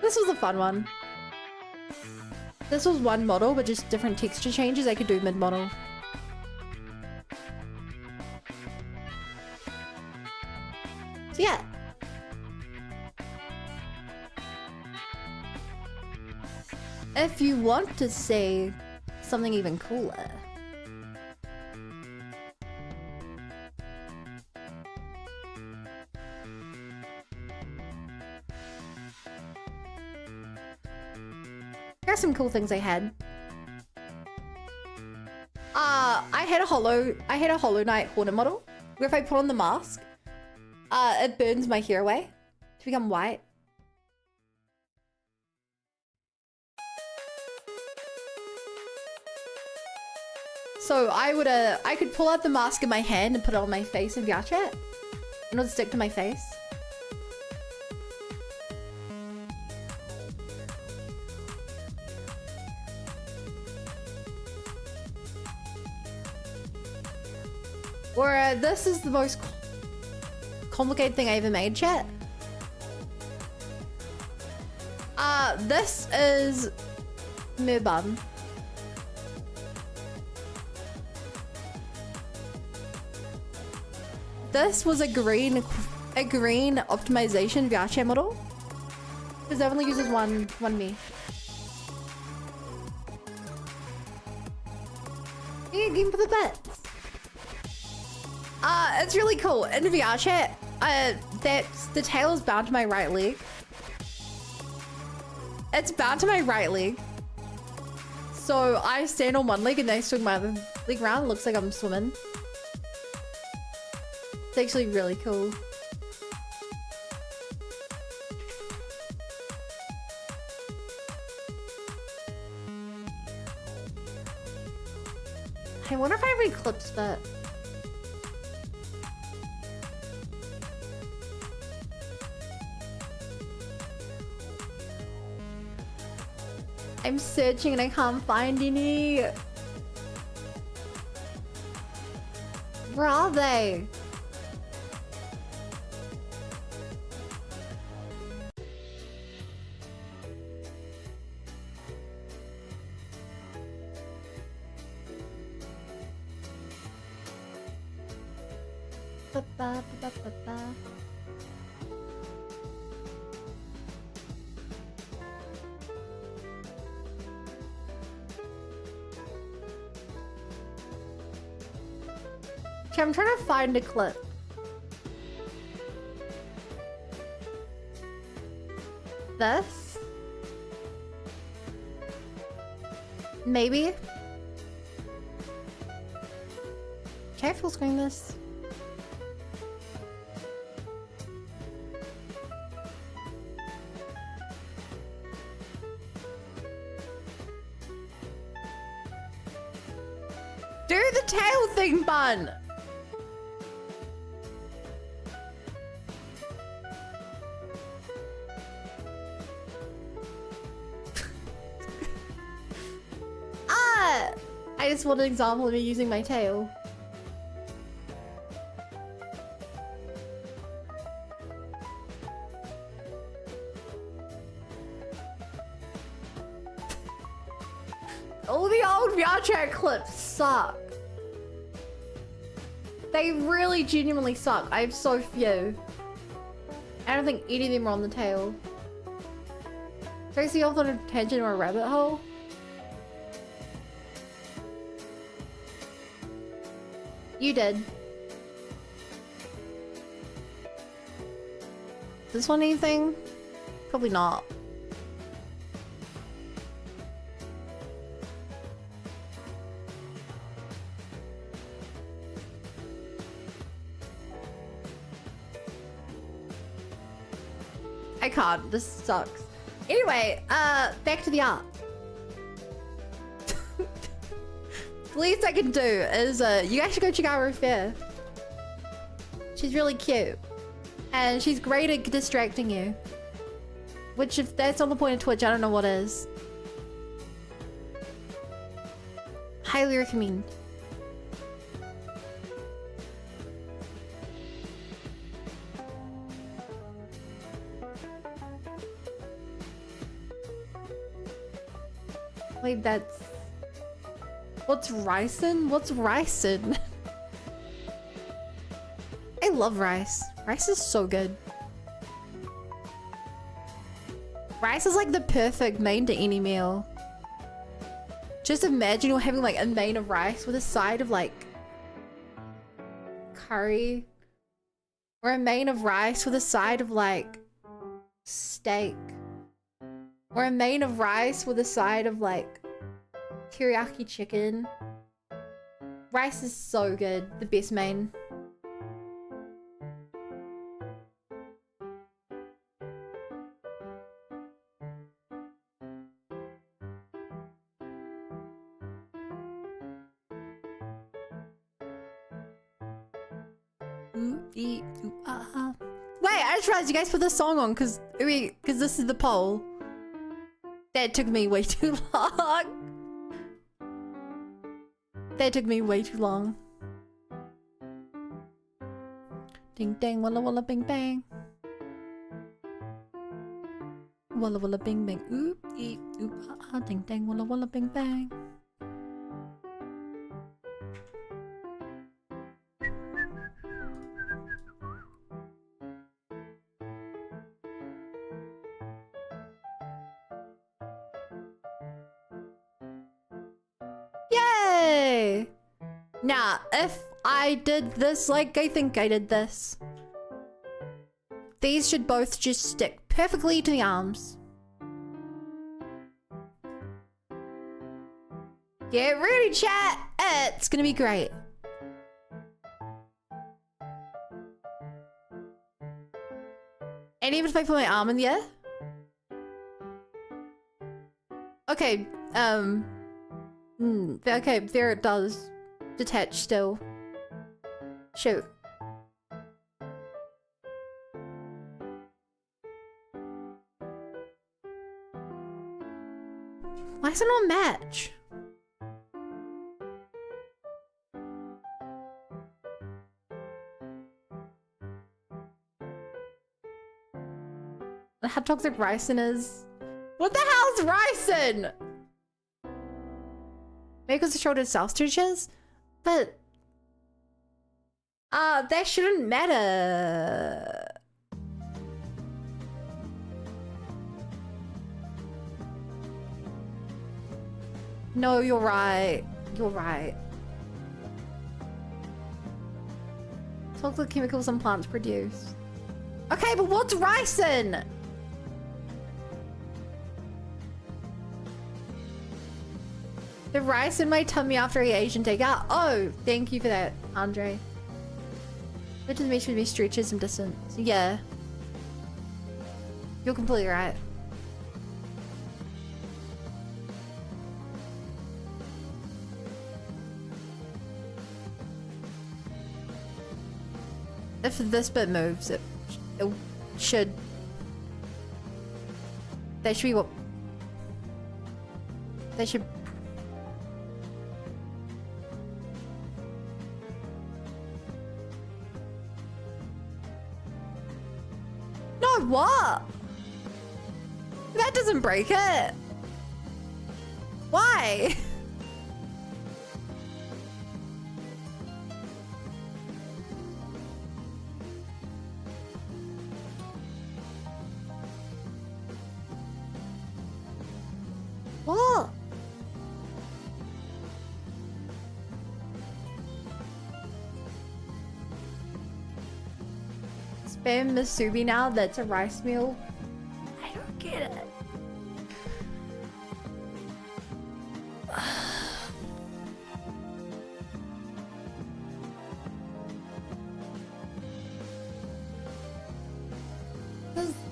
[SPEAKER 1] This was a fun one. This was one model, but just different texture changes I could do mid-model. So yeah. If you want to say something even cooler, here are some cool things I had. I had a Hollow Knight Hornet model where if I put on the mask, it burns my hair away to become white. So I could pull out the mask in my hand and put it on my face in VRChat, and it would stick to my face. Or this is the most complicated thing I ever made, chat. This is Merbun. This was a green optimization VRChat model. Because it only uses one mesh. Yeah, game for the bits. It's really cool. In VRChat, the tail is bound to my right leg. It's bound to my right leg. So I stand on one leg and then I swing my other leg around. It looks like I'm swimming. It's actually really cool. I wonder if I have any clips that... I'm searching and I can't find any. Where are they? Okay, I'm trying to find a clip. This? Maybe? Can I full screen this? Do the tail thing, Bun! I just want an example of me using my tail. All the old VRChat clips suck. They really genuinely suck. I have so few. I don't think any of them are on the tail. Tracy off on a tangent or a rabbit hole? You did. This one anything? Probably not. I can't. This sucks. Anyway, back to the art. The least I can do is, you guys should go check out her fair. She's really cute. And she's great at distracting you. Which, if that's not the point of Twitch, I don't know what is. Highly recommend. Wait, that's... What's ricin'? What's ricin'? I love rice. Rice is so good. Rice is like the perfect main to any meal. Just imagine you're having like a main of rice with a side of like curry. Or a main of rice with a side of like steak. Or a main of rice with a side of like teriyaki chicken. Rice is so good. The best main. Wait, I just realized you guys put this song on because this is the poll. That took me way too long. That took me way too long. Ding dang walla walla bing bang. Walla walla bing bang. Oop eep oop ah ding dang walla walla bing bang. Yay! Now, if I did this like I think I did this, these should both just stick perfectly to the arms. Get ready, chat! It's gonna be great. And even if I put my arm in the air? Okay, okay, there it does. Detach still. Shoot. Why is it not match? How toxic ricin is? What the hell's ricin? Maybe because the shoulder self stitches? But that shouldn't matter. No, you're right. You're right. Toxic chemicals some plants produce. Okay, but what's ricin? The rice in my tummy after I Asian takeout. Oh, thank you for that, Andre. Which just makes me stretch some distance. Yeah. You're completely right. If this bit moves, it should. That should be what. That should. No, what? That doesn't break it. Why? What? Spam musubi now? That's a rice meal? I don't get it.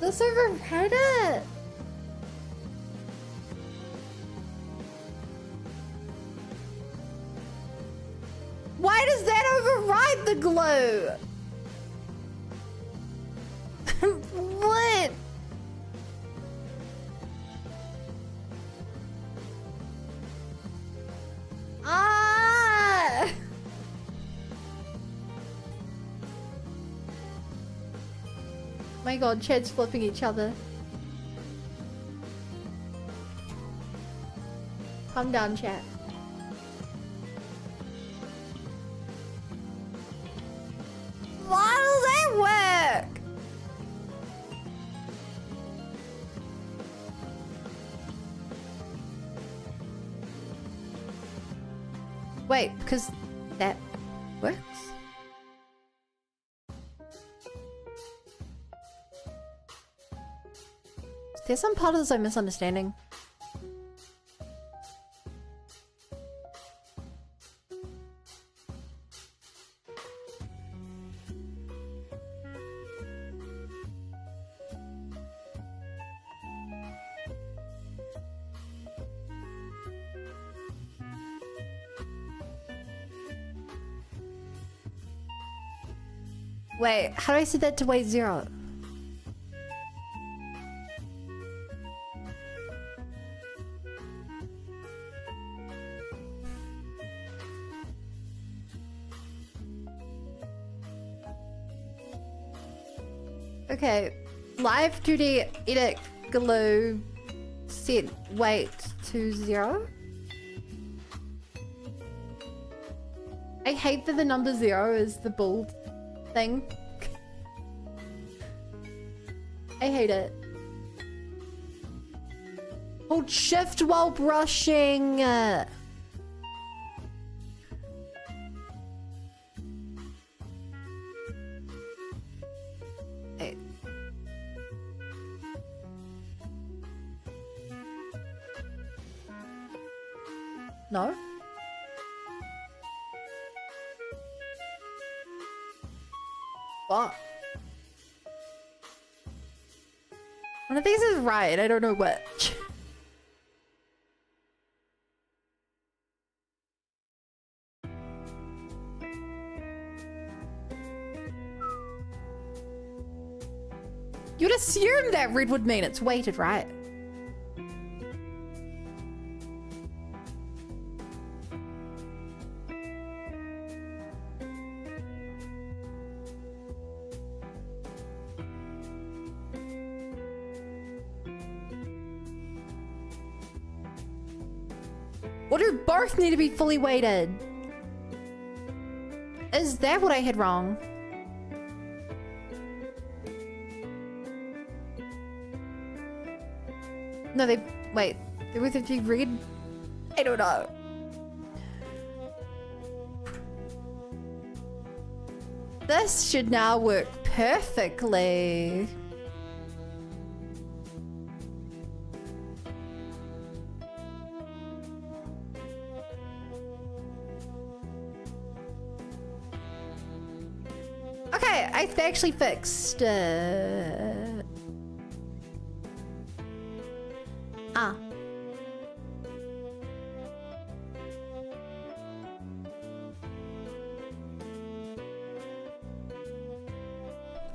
[SPEAKER 1] This override it. Why does that override the glue? What? Ah! My god, Chad's flipping each other. Calm down, chat. Why does that work? Wait, because that works? There's some part of this I'm misunderstanding. Wait, how do I set that to weight 0? Okay, live 2D edit glue set weight to 0. I hate that the number 0 is the bold thing. I hate it. Hold shift while brushing. Wait. No? What? One of these is right, I don't know which. You'd assume that red would mean it's weighted, right? Or do both need to be fully weighted? Is that what I had wrong? No, they... Wait. They both have to be red? I don't know. This should now work perfectly. Okay, I actually fixed Ah.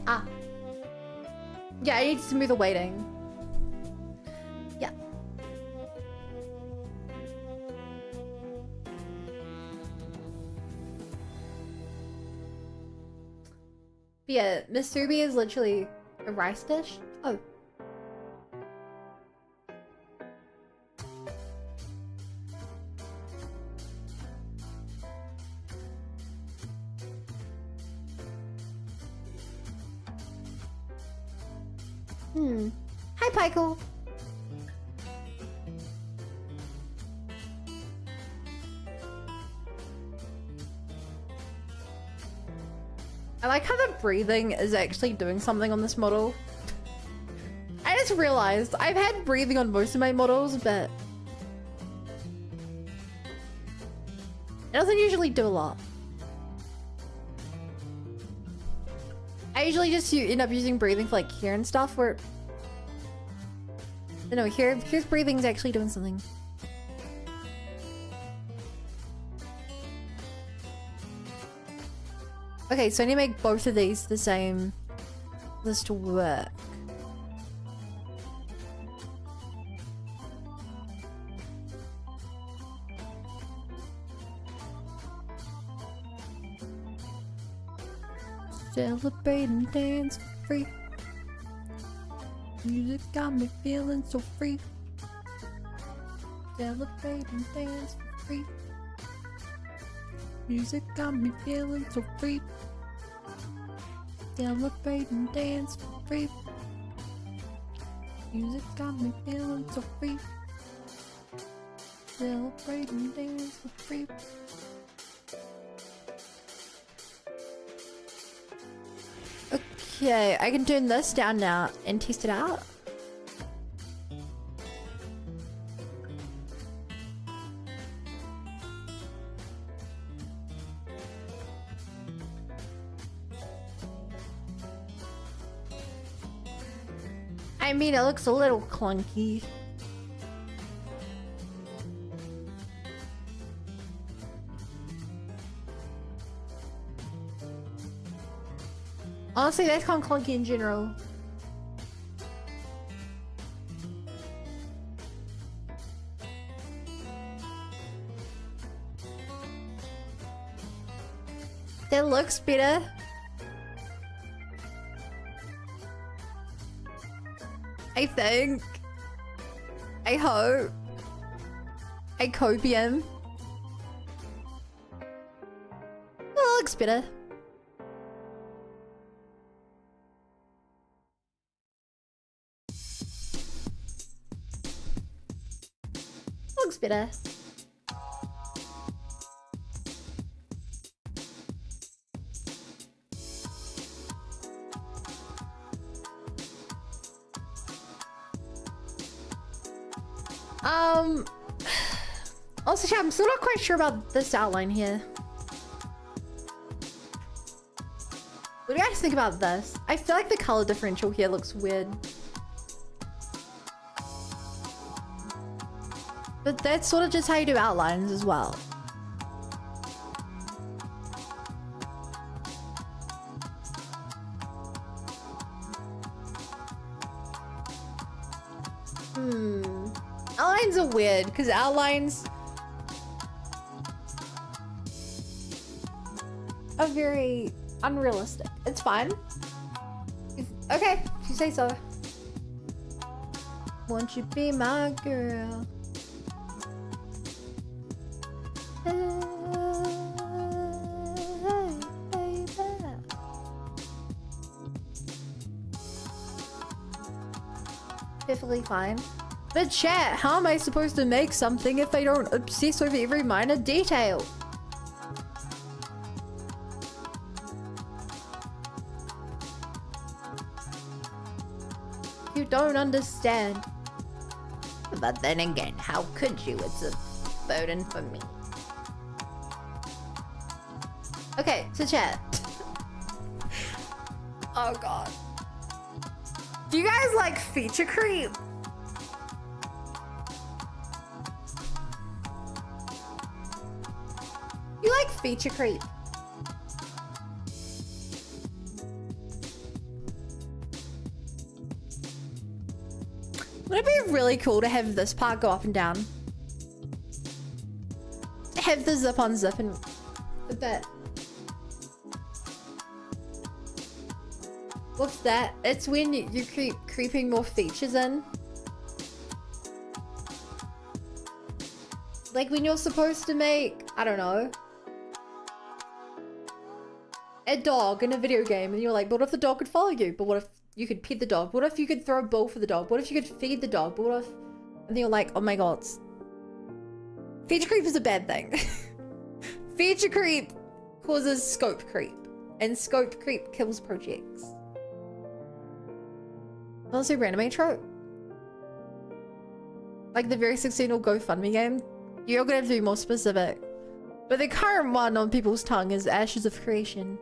[SPEAKER 1] Ah. Yeah, I need to smooth the weighting. Yeah. But yeah, Masubi is literally a rice dish. Oh. Hi, Pykel. I like how the breathing is actually doing something on this model. I just realized I've had breathing on most of my models, but it doesn't usually do a lot. I usually just end up using breathing for like here and stuff where No, here's breathing's actually doing something. Okay, so I need to make both of these the same for this to work. Celebrate and dance for free. Music got me feeling so free. Celebrate and dance for free. Music got me feeling so free. Celebrate and dance for free. Music got me feeling so free. Celebrate and dance for free. Okay, I can turn this down now and test it out. I mean, it looks a little clunky. Honestly, that's kind of clunky in general. That looks better. I think. I hope. I copium. That looks better. Looks better. Also, I'm still not quite sure about this outline here. What do you guys think about this? I feel like the color differential here looks weird. But that's sort of just how you do outlines as well. Outlines are weird because outlines are very unrealistic. It's fine. Okay, if you say so. Won't you be my girl? Perfectly fine. But chat, how am I supposed to make something if I don't obsess over every minor detail? You don't understand. But then again, how could you? It's a burden for me. Okay, so chat. Oh god. Do you guys like feature creep? You like feature creep? Wouldn't it be really cool to have this part go up and down? Have the zip on zip and with that. What's that? It's when you keep creeping more features in. Like when you're supposed to make, I don't know, a dog in a video game and you're like, but what if the dog could follow you? But what if you could pet the dog? What if you could throw a ball for the dog? What if you could feed the dog? But what if... And then you're like, oh my god. Feature creep is a bad thing. Feature creep causes scope creep. And scope creep kills projects. Also, random trope. Like the very successful GoFundMe game. You're gonna have to be more specific. But the current one on people's tongue is Ashes of Creation.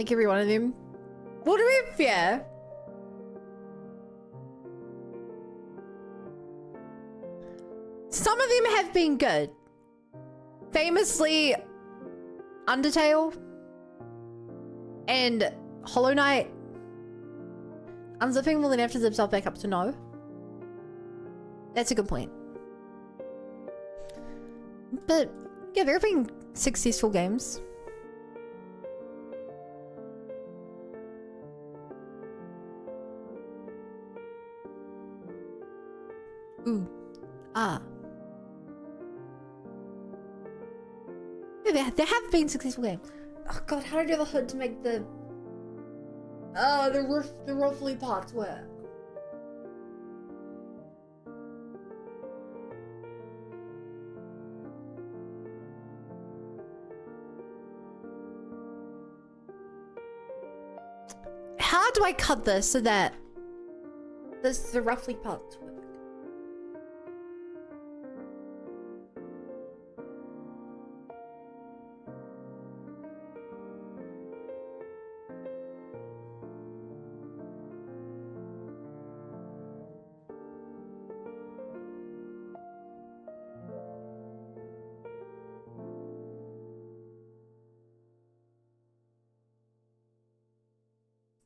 [SPEAKER 1] Like every one of them. Well, to be fair, some of them have been good. Famously, Undertale and Hollow Knight. Unzipping will then have to zip stuff back up to no. That's a good point. But yeah, there have been successful games. Ooh. Ah. Yeah, there have been successful games. Oh god, how do I do the hood to make the ruffly parts work? How do I cut this so that the roughly parts work?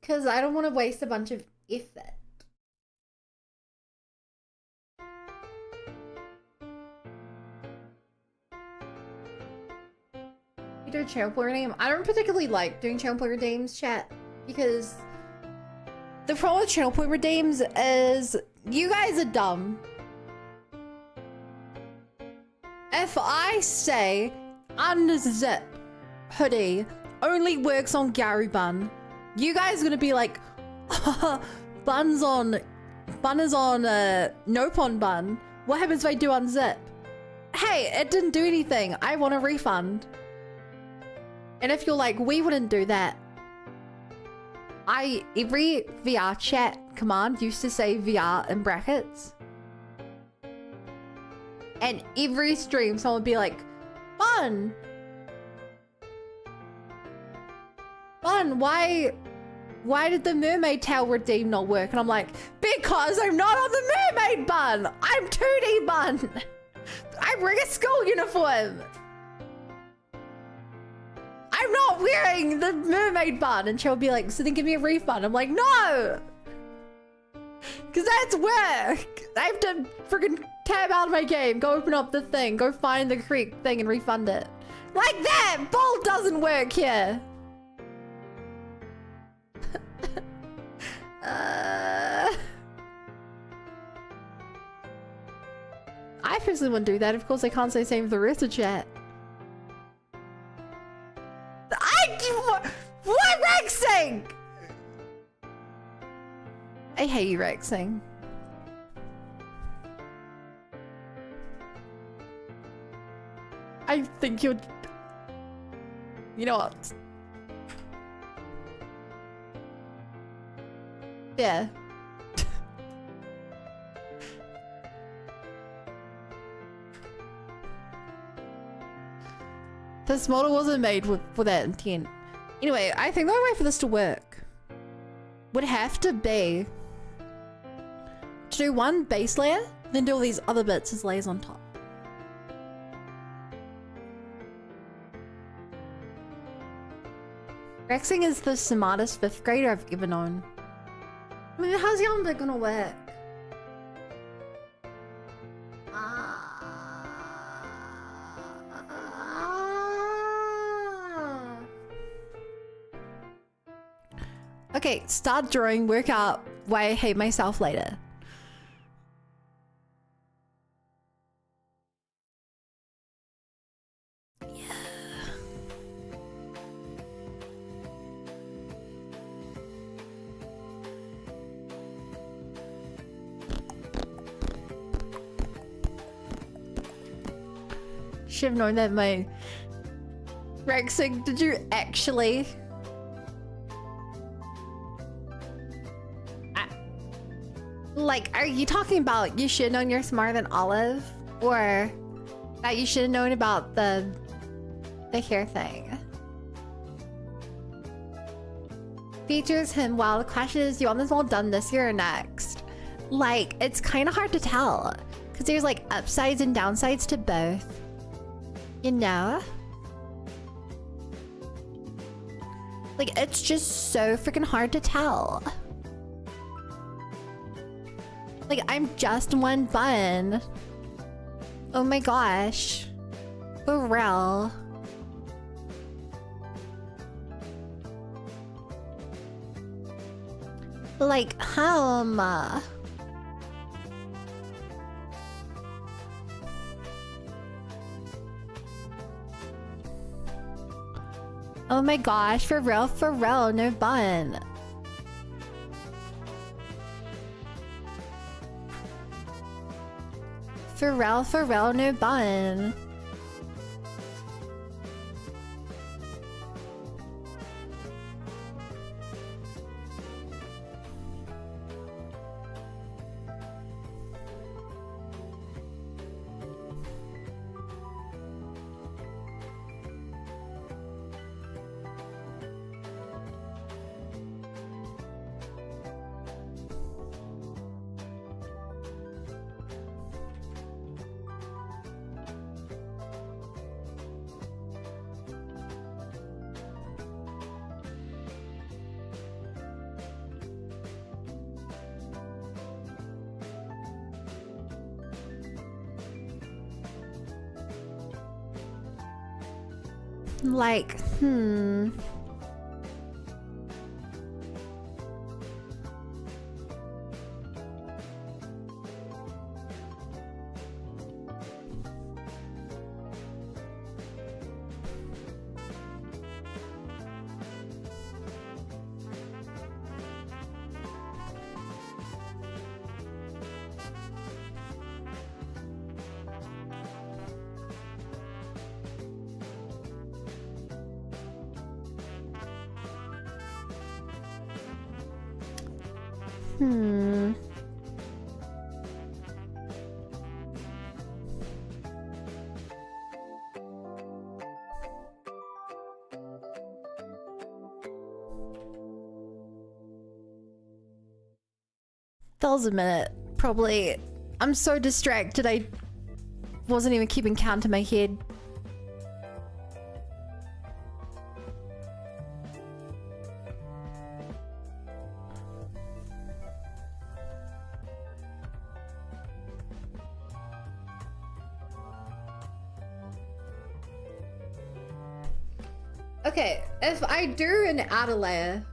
[SPEAKER 1] Because I don't want to waste a bunch of effort. You do a channel player name? I don't particularly like doing channel player names, chat, because the problem with channel player names is you guys are dumb. If I say unzip hoodie only works on Gary Bun, you guys are gonna be like, bun is on nope on bun. What happens if I do unzip? Hey, it didn't do anything. I want a refund. And if you're like, we wouldn't do that. Every VR chat command used to say VR in brackets. And every stream someone would be like, Bun, why did the mermaid tail redeem not work? And I'm like, because I'm not on the mermaid bun. I'm 2D bun. I'm wearing a school uniform. I'm not wearing the mermaid bun. And she'll be like, so then give me a refund. I'm like, no. Because that's work. I have to freaking tab out of my game, go open up the thing, go find the correct thing and refund it. Like that. Bolt doesn't work here. I personally wouldn't do that. Of course, I can't say the same for the rest of chat. What Rexing? I hate you, Rexing. I think you're... You know what? Yeah. This model wasn't made for that intent. Anyway, I think the only way for this to work would have to be to do one base layer, then do all these other bits as layers on top. Rexing is the smartest 5th grader I've ever known. I mean, how's Yamba gonna work? Okay, start drawing, work out why I hate myself later. Should have known that my Rexing, did you actually? Like, are you talking about you should have known you're smarter than Olive? Or that you should have known about the hair thing? Features him. Wow, the question is, do you want this all done this year or next? Like, it's kind of hard to tell. Because there's like upsides and downsides to both. You know? Like, it's just so freaking hard to tell. Like, I'm just one bun. Oh my gosh. For real. Like, oh my gosh, for real, no bun. For real, no bun. Like, that was a minute, probably. I'm so distracted, I wasn't even keeping count in my head. Okay, if I do an outer layer,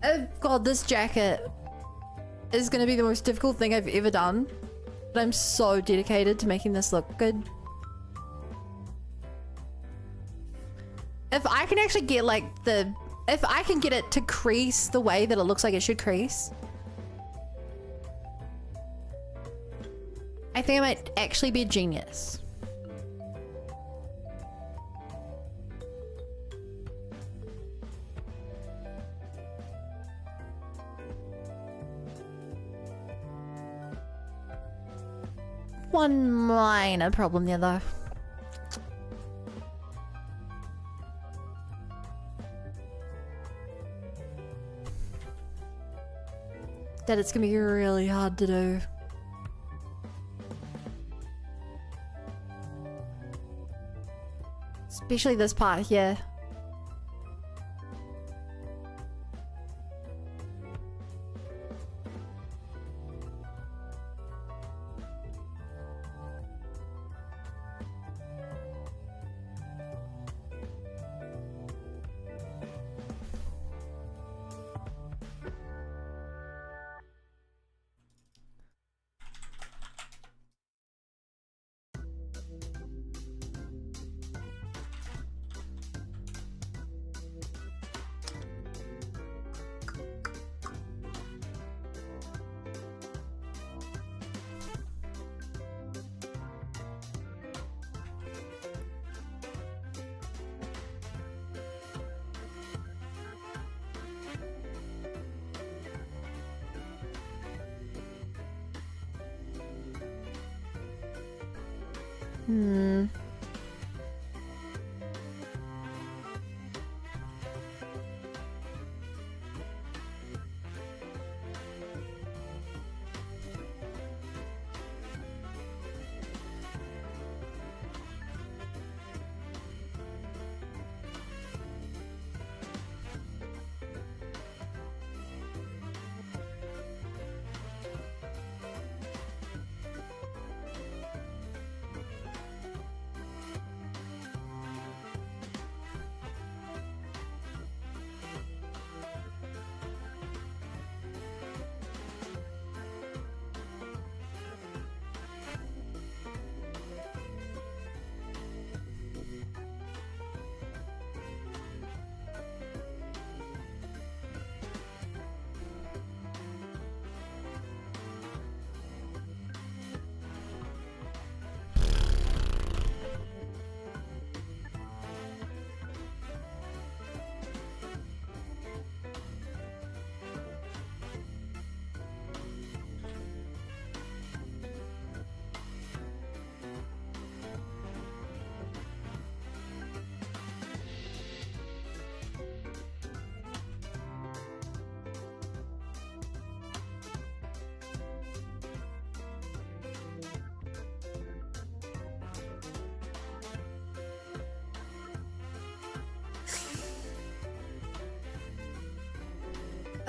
[SPEAKER 1] oh god, this jacket is gonna be the most difficult thing I've ever done. But I'm so dedicated to making this look good. If I can actually get like if I can get it to crease the way that it looks like it should crease, I think I might actually be a genius. One minor problem there though. That it's gonna be really hard to do. Especially this part, yeah.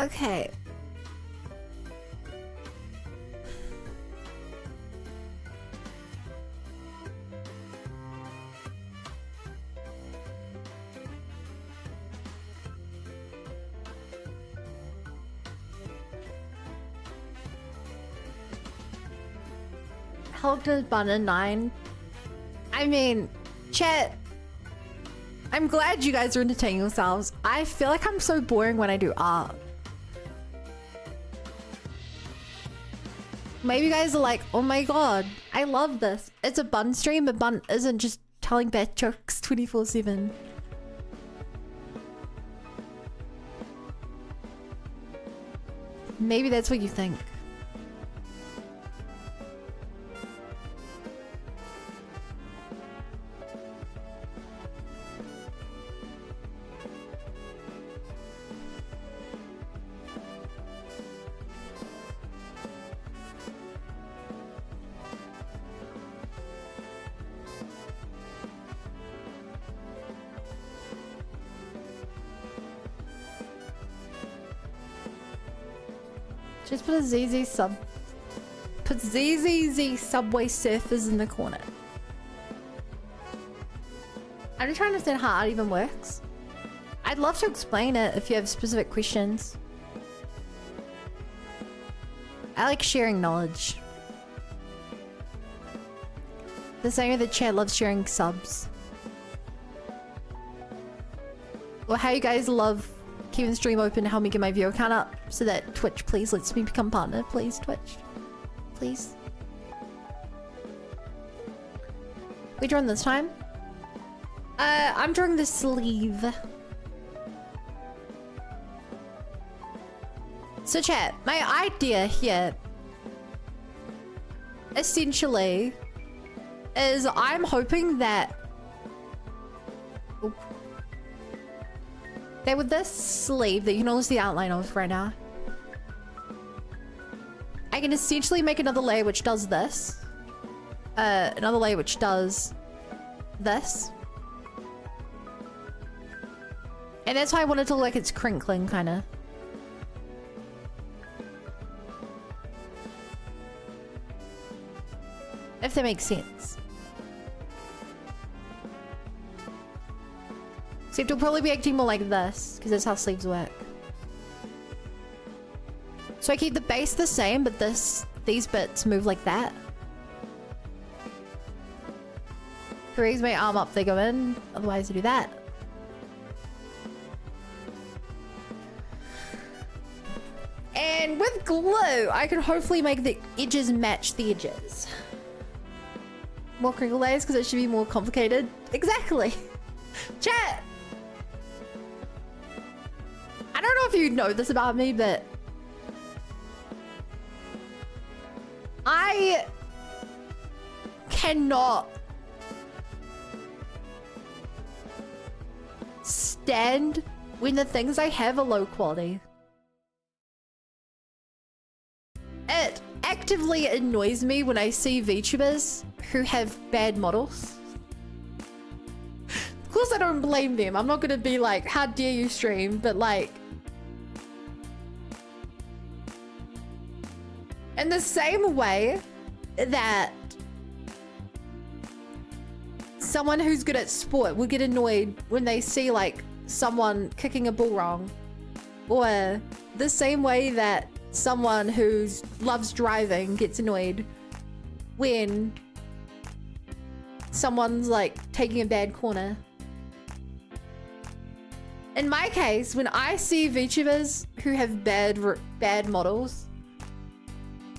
[SPEAKER 1] Okay. Hulk does Banner 9. I mean, chat. I'm glad you guys are entertaining yourselves. I feel like I'm so boring when I do art. Maybe you guys are like, oh my god, I love this. It's a Bun stream, but Bun isn't just telling bad jokes 24/7. Maybe that's what you think. Just put a ZZ sub. Put ZZZ Subway Surfers in the corner. I'm just trying to understand how art even works. I'd love to explain it if you have specific questions. I like sharing knowledge. The same way the chat loves sharing subs. Or how you guys love keeping the stream open to help me get my viewer count up so that Twitch please lets me become partner. Please, Twitch. Please. We drawing this time? I'm drawing the sleeve. So chat, my idea here essentially is I'm hoping that with this sleeve that you can only see the outline of right now, I can essentially make another layer which does this. Another layer which does this. And that's why I wanted to look like it's crinkling, kind of. If that makes sense. Except it'll probably be acting more like this, because that's how sleeves work. So I keep the base the same, but these bits move like that. To raise my arm up, they go in. Otherwise, I do that. And with glue, I can hopefully make the edges match the edges. More crinkle layers, because it should be more complicated. Exactly. Chat! I don't know if you know this about me, but I cannot understand when the things I have are low quality. It actively annoys me when I see VTubers who have bad models. Of course I don't blame them. I'm not gonna be like, how dare you stream, but like, in the same way that someone who's good at sport will get annoyed when they see like someone kicking a ball wrong, or the same way that someone who loves driving gets annoyed when someone's like taking a bad corner. In my case, when I see VTubers who have bad models,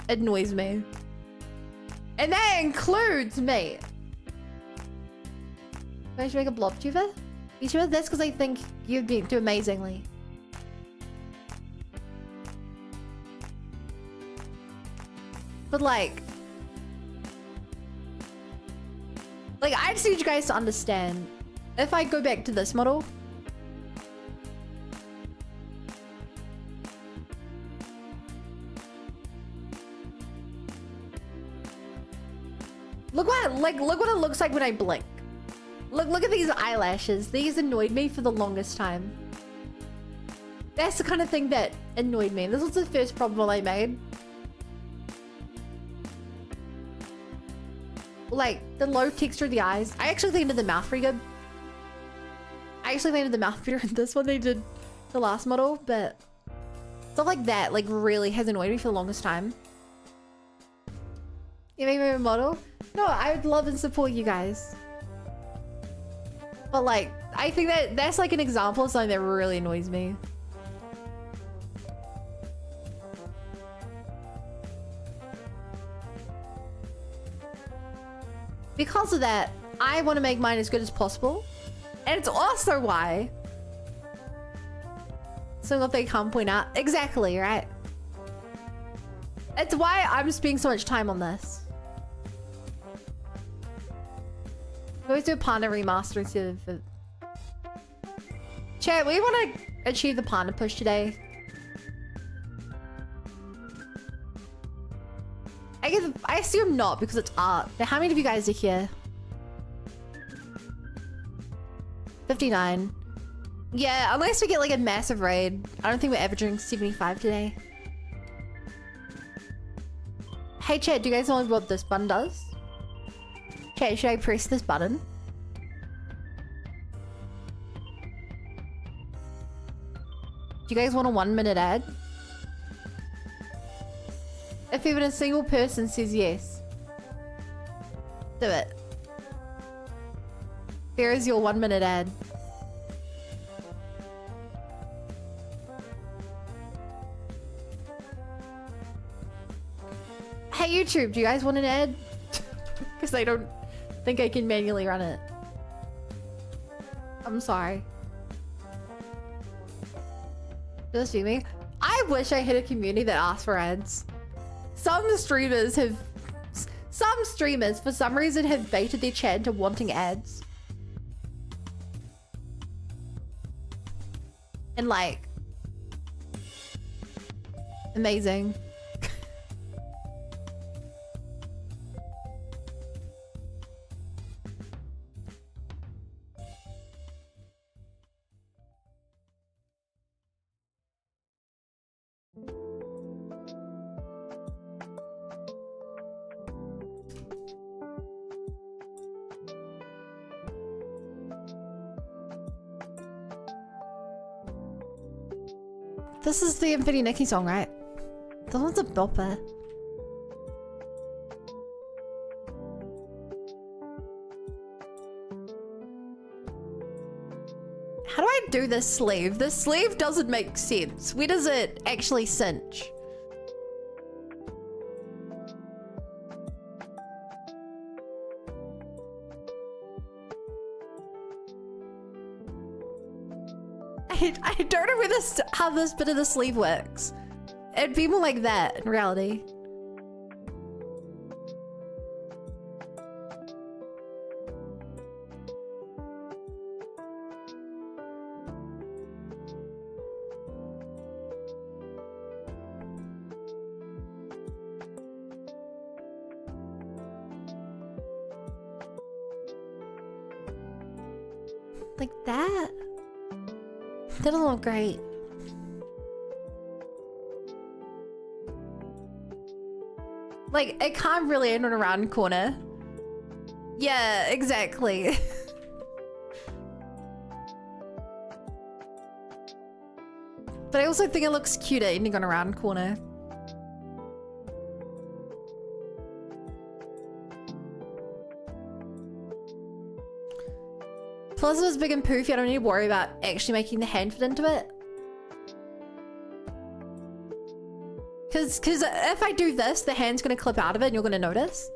[SPEAKER 1] it annoys me. And that includes me. I should make a blob tuber? VTuber? That's because I think you'd do amazingly. But like I just need you guys to understand. If I go back to this model, look what it looks like when I blink. Look at these eyelashes. These annoyed me for the longest time. That's the kind of thing that annoyed me. This was the first problem I made. Like the low texture of the eyes. I actually painted the mouth pretty good. I actually painted the mouth better in this one than I did the last model, but stuff like that like really has annoyed me for the longest time. You make me a model? No, I would love and support you guys. But like, I think that's like an example of something that really annoys me. Because of that, I want to make mine as good as possible. And it's also why something that they can't point out. Exactly, right? It's why I'm spending so much time on this. Always do a Panda remaster instead of... Chat, we want to achieve the Panda push today. I assume not because it's art. But how many of you guys are here? 59. Yeah, unless we get like a massive raid. I don't think we're averaging 75 today. Hey chat, do you guys know what this button does? Chat, should I press this button? Do you guys want a 1 minute ad? If even a single person says yes, do it. There is your 1 minute ad. Hey YouTube, do you guys want an ad? Because I don't think I can manually run it. I'm sorry. Does this do me? I wish I had a community that asked for ads. Some streamers, for some reason, have baited their chat into wanting ads. And like... amazing. This is the Infinity Nikki song, right? This one's a bopper. How do I do this sleeve? This sleeve doesn't make sense. Where does it actually cinch? I don't know where how this bit of the sleeve works. It'd be more like that in reality. Like that? That doesn't look great. Like, it can't really end on a round corner. Yeah, exactly. But I also think it looks cuter ending on a round corner. Plus it was big and poofy, I don't need to worry about actually making the hand fit into it. Cause if I do this, the hand's gonna clip out of it and you're gonna notice.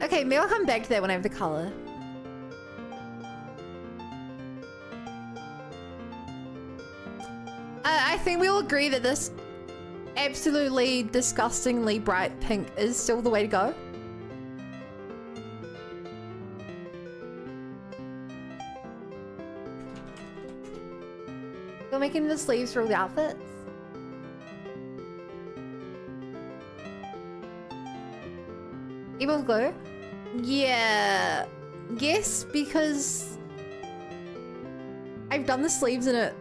[SPEAKER 1] Okay, maybe I'll come back to that when I have the color. I think we all agree that this absolutely disgustingly bright pink is still the way to go. You're making the sleeves for all the outfits? Evil glue? Yeah, yes, because I've done the sleeves in a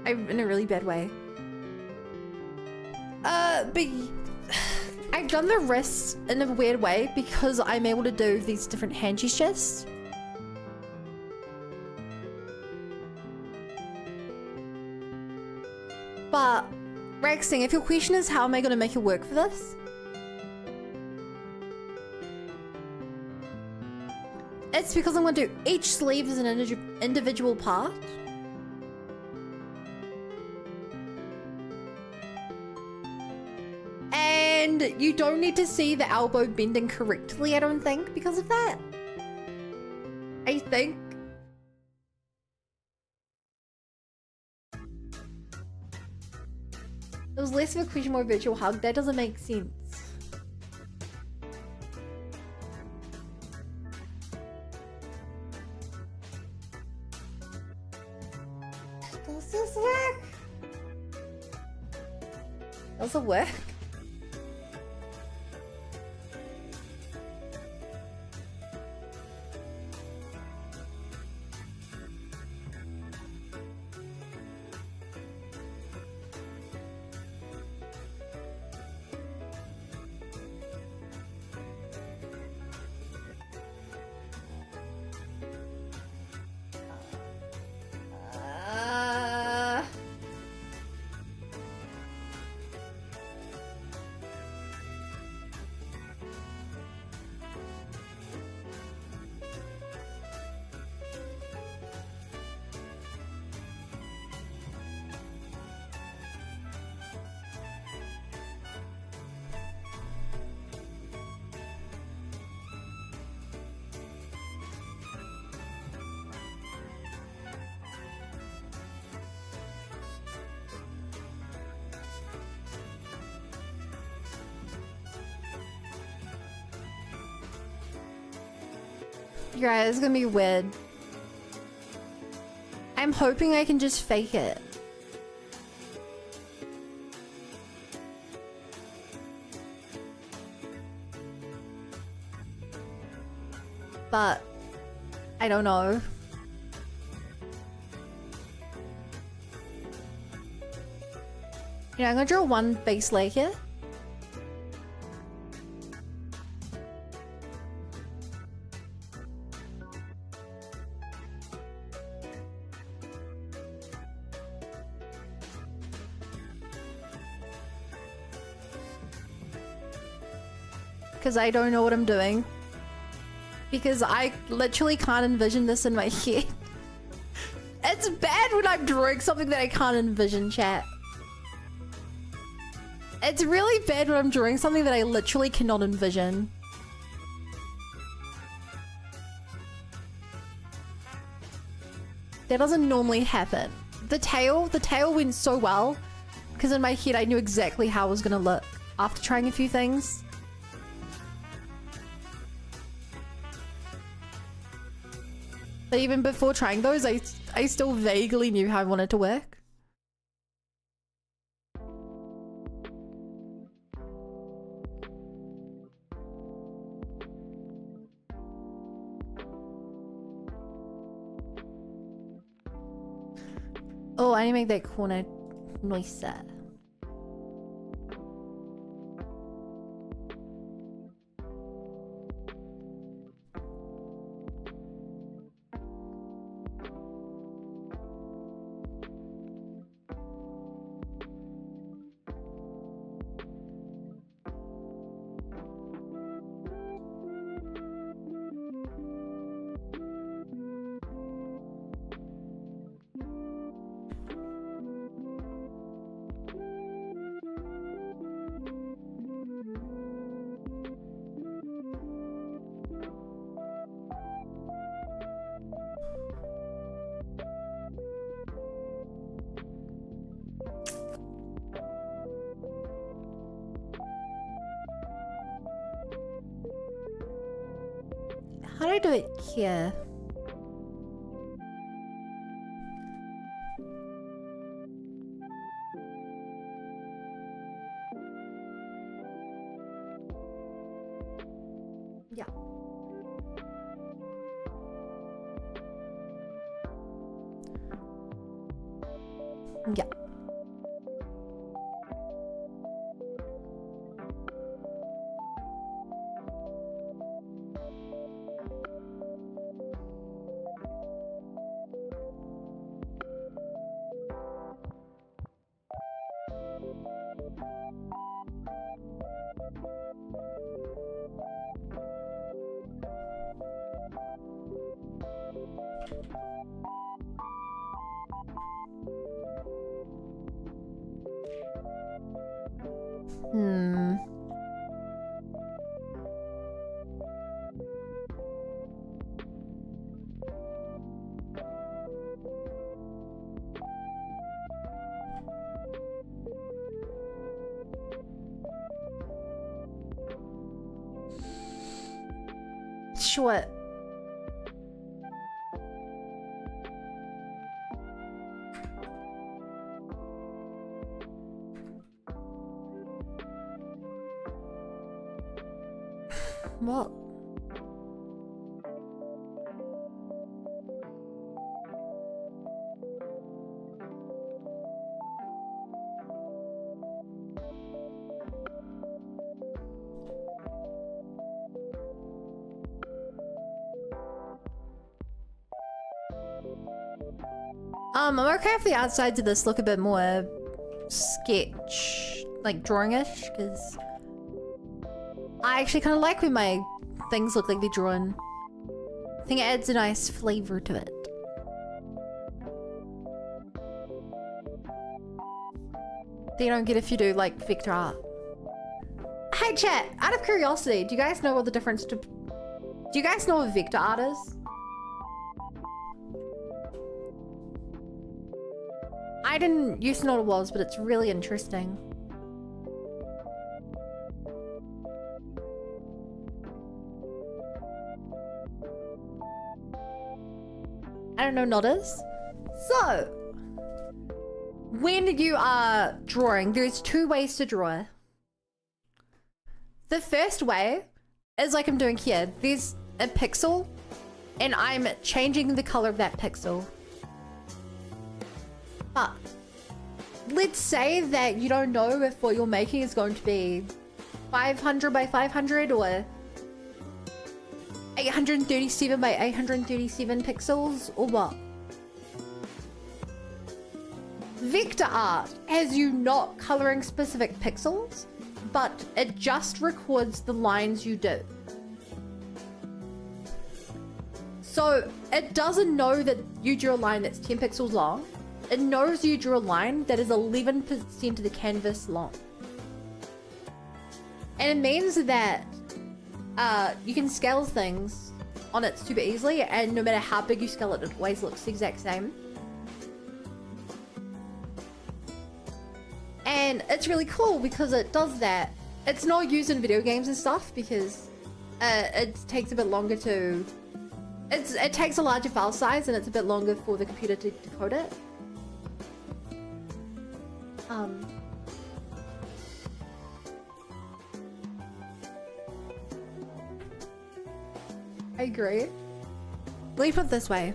[SPEAKER 1] really bad way. But I've done the wrists in a weird way because I'm able to do these different hand gestures. But Rexing, if your question is how am I going to make it work for this? It's because I'm going to do each sleeve as an individual part. And you don't need to see the elbow bending correctly, I don't think, because of that. I think. It was less of a question, more virtual hug. That doesn't make sense. Does this work? Does it work? Yeah, it's gonna be weird. I'm hoping I can just fake it. But I don't know. Yeah, I'm gonna draw one base layer here. Because I don't know what I'm doing. Because I literally can't envision this in my head. It's bad when I'm drawing something that I can't envision, chat. It's really bad when I'm drawing something that I literally cannot envision. That doesn't normally happen. The tail went so well because in my head I knew exactly how it was gonna look after trying a few things. But even before trying those, I still vaguely knew how I wanted to work. Oh, I need to make that corner nicer. How do I do it here? Yeah. Yeah. Hmm. Sure. What? I'm okay if the outsides of this look a bit more sketch, like drawing-ish, because I actually kind of like when my things look like they're drawn. I think it adds a nice flavor to it. That you don't get if you do like vector art. Hey chat, out of curiosity, do you guys know what the difference to... Do you guys know what vector art is? I didn't used to know what it was, but it's really interesting. I don't know nodders. So, when you are drawing, there's two ways to draw. The first way is like I'm doing here. There's a pixel, and I'm changing the color of that pixel. But let's say that you don't know if what you're making is going to be 500 by 500 or 837 by 837 pixels or what. Vector art has you not coloring specific pixels, but it just records the lines you do. So it doesn't know that you drew a line that's 10 pixels long. It knows you drew a line that is 11% of the canvas long. And it means that you can scale things on it super easily, and no matter how big you scale it, it always looks the exact same. And it's really cool because it does that. It's not used in video games and stuff because it takes a bit longer to... It takes a larger file size and it's a bit longer for the computer to decode it. I agree. Let me put it this way.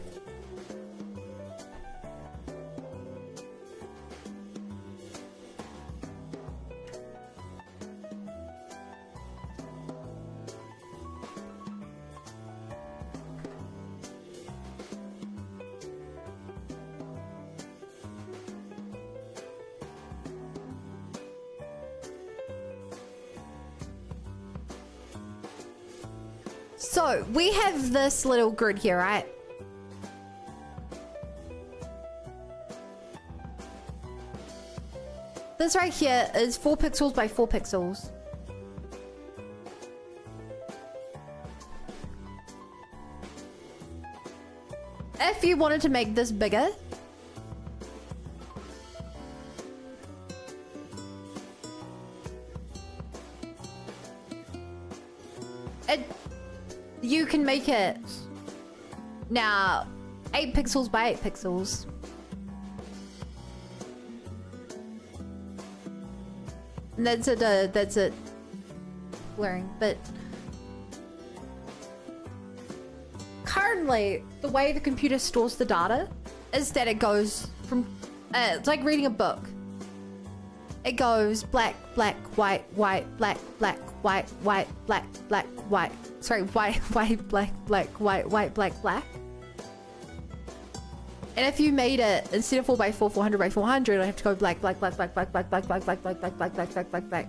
[SPEAKER 1] So we have this little grid here, right? This right here is 4 pixels by 4 pixels. If you wanted to make this bigger, you can make it now 8 pixels by 8 pixels. And that's it blurring, but currently the way the computer stores the data is that it goes from it's like reading a book. It goes black, black, white, white, black, black, white, white, black, black, white. Sorry, white, white, black, black, white, white, black, black. And if you made it instead of 4 by 4, 400 by 400, I have to go black, black, black, black, black, black, black, black, black, black, black, black, black, black, black, black.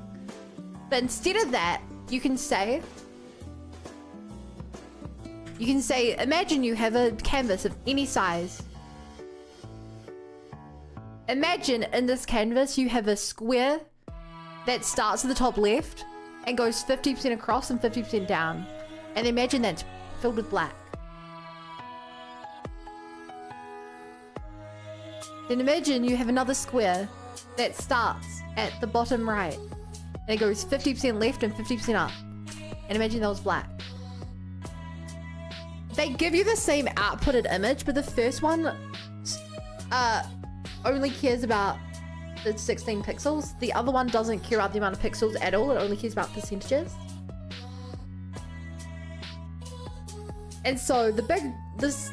[SPEAKER 1] But instead of that, you can say, imagine you have a canvas of any size. Imagine in this canvas you have a square that starts at the top left and goes 50% across and 50% down. And imagine that's filled with black. Then imagine you have another square that starts at the bottom right and it goes 50% left and 50% up. And imagine that was black. They give you the same outputted image, but the first one only cares about the 16 pixels. The other one doesn't care about the amount of pixels at all. It only cares about percentages. And so this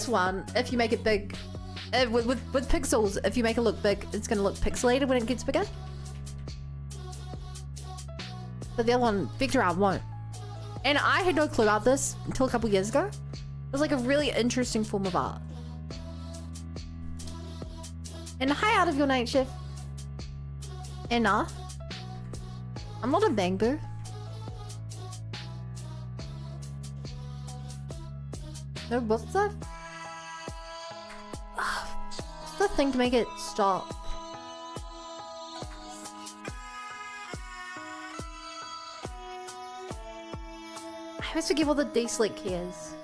[SPEAKER 1] one, if you make it big, with pixels, if you make it look big, it's gonna look pixelated when it gets bigger. But the other one, vector art, won't. And I had no clue about this until a couple years ago. It was like a really interesting form of art. And hi out of your night shift. And I'm not a bangbu. No, what's that? What's the thing to make it stop? I always forget what the deselect key is.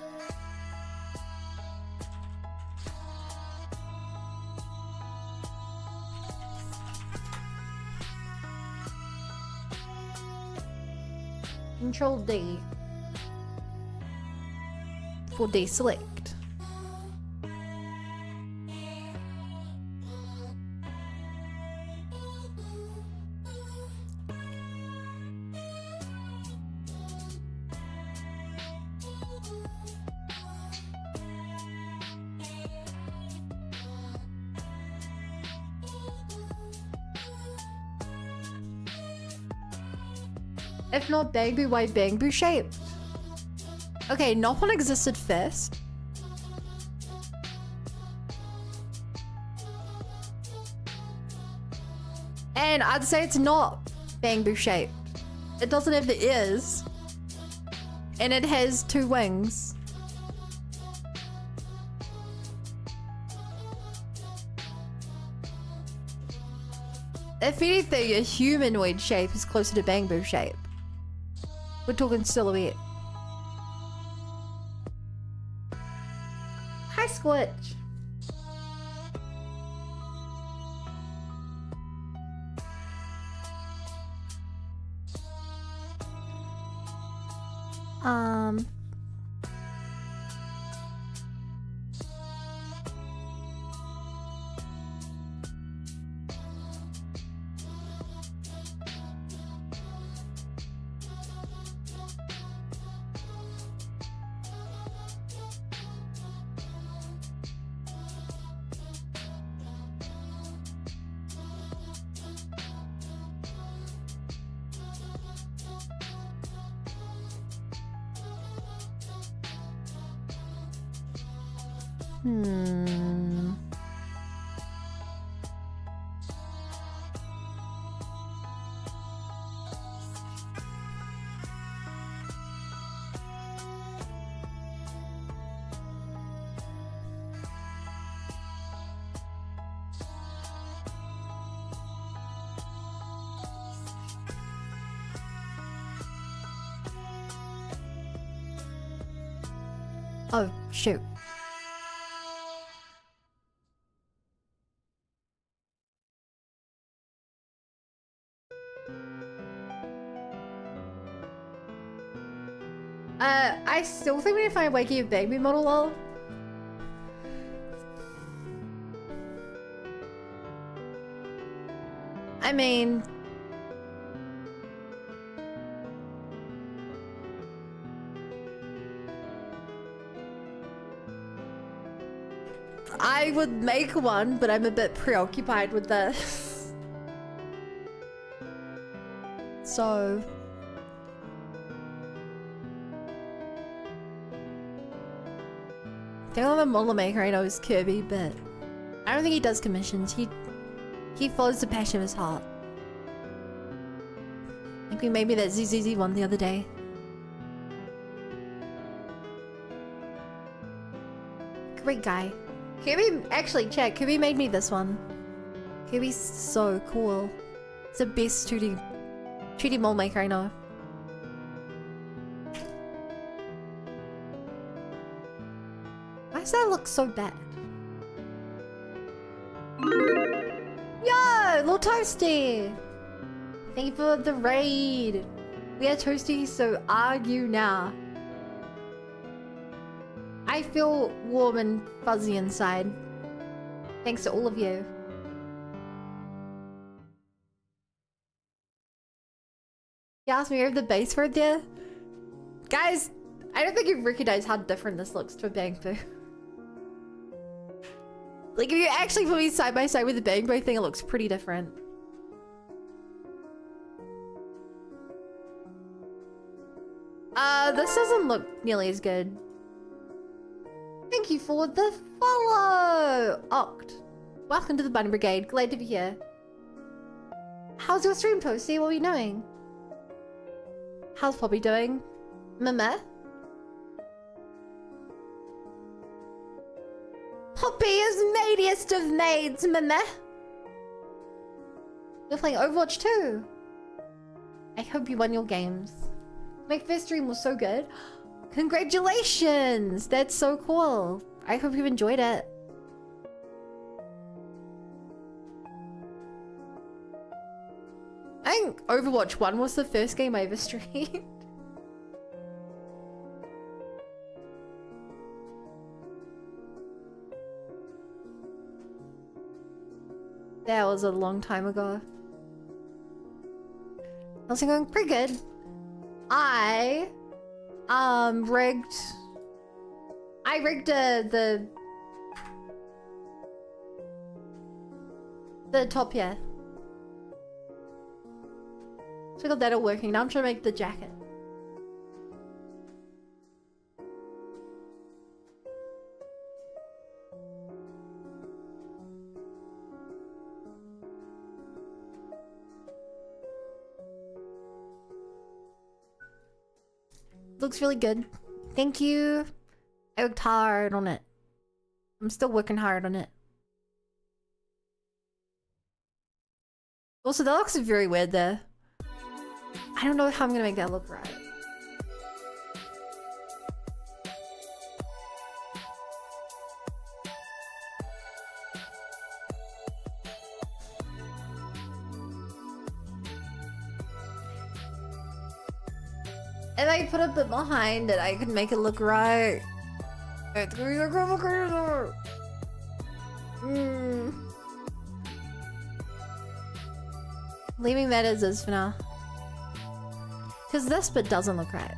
[SPEAKER 1] Control D for deselect. If not Bangbu, why Bangbu shape? Okay, Nopon existed first. And I'd say it's not Bangbu shaped. It doesn't have the ears. And it has 2 wings. If anything, a humanoid shape is closer to Bangbu shape. We're talking silhouette. Hi, Squitch. Oh, shoot. I still think we need to find a Wakey of Baby model lol. I mean... I would make one, but I'm a bit preoccupied with this. So... The only model maker I know is Kirby, but I don't think he does commissions. He follows the passion of his heart. Like we made me that ZZZ one the other day. Great guy. Kirby, actually, check. Kirby made me this one. Kirby's so cool. It's the best 2D mold maker I know. Why does that look so bad? Yo, little Toasty! Thank you for the raid. We are Toasty, so argue now. I feel warm and fuzzy inside. Thanks to all of you. You asked me over the base for it there? Guys, I don't think you recognize how different this looks to a Bangbu. Like, if you actually put me side by side with the Bangbu thing, it looks pretty different. This doesn't look nearly as good. Thank you for the follow! Oct. Welcome to the Bunny Brigade. Glad to be here. How's your stream, Toasty? What are you doing? How's Poppy doing? Mama? Poppy is maidiest of maids, Mama. You're playing Overwatch too. I hope you won your games. My first stream was so good. Congratulations! That's so cool. I hope you enjoyed it. I think Overwatch 1 was the first game I ever streamed. That was a long time ago. I was going pretty good. I rigged the top here. So I got that all working. Now I'm trying to make the jacket. Looks really good. Thank you. I worked hard on it. I'm still working hard on it. Also, that looks very weird there. I don't know how I'm gonna make that look right. If I put a bit behind it, I could make it look right. Leaving that as is for now. Because this bit doesn't look right.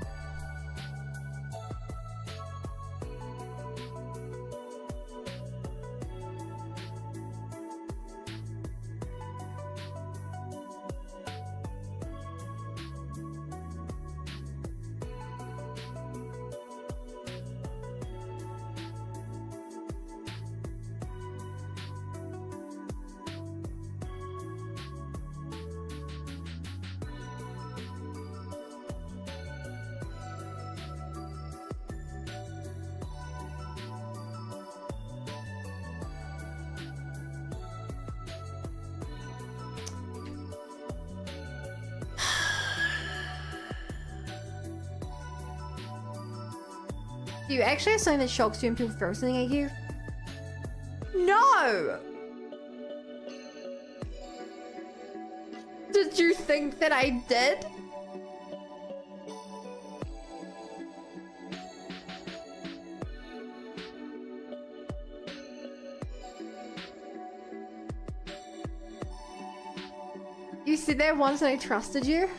[SPEAKER 1] Do you actually have something that shocks you and people throw something at you? No! Did you think that I did? You said that once and I trusted you?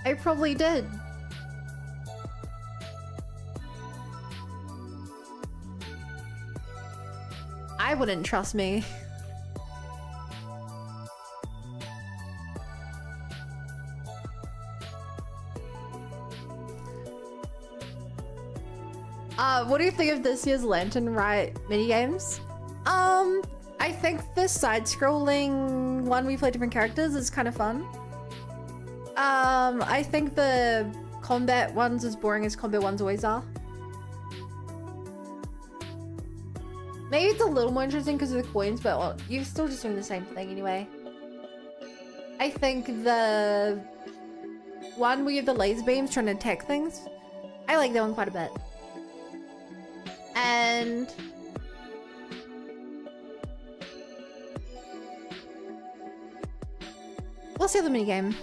[SPEAKER 1] I probably did. I wouldn't trust me. What do you think of this year's Lantern Rite minigames? I think the side-scrolling one we play different characters is kind of fun. I think the combat ones as boring as combat ones always are. Maybe it's a little more interesting because of the coins, but well, you're still just doing the same thing anyway. I think the one where you have the laser beams trying to attack things, I like that one quite a bit. And what's the other minigame?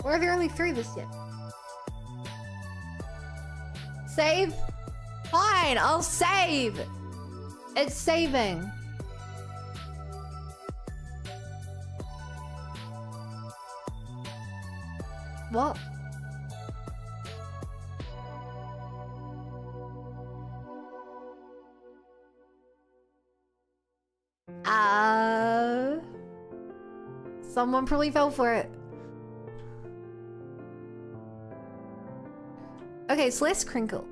[SPEAKER 1] Or are there only 3 this year? Save? Fine, I'll save! It's saving. What? Someone probably fell for it. Okay, so let's crinkle.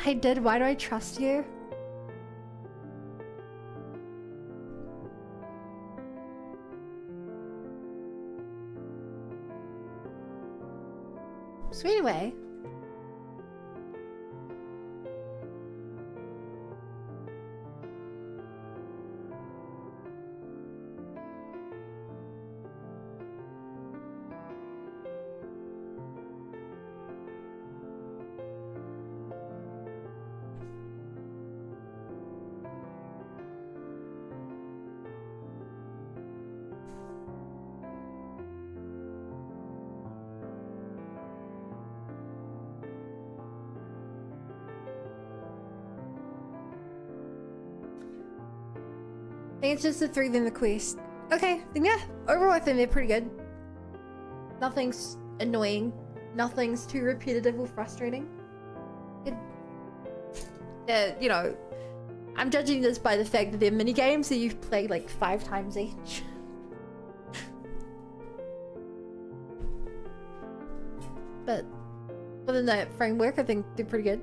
[SPEAKER 1] I did. Why do I trust you? So anyway. think it's just the 3 then the quest. Okay, then yeah, overall I think they're pretty good. Nothing's annoying. Nothing's too repetitive or frustrating. You know, I'm judging this by the fact that they're mini games that you've played like 5 times each. But within that framework, I think they're pretty good.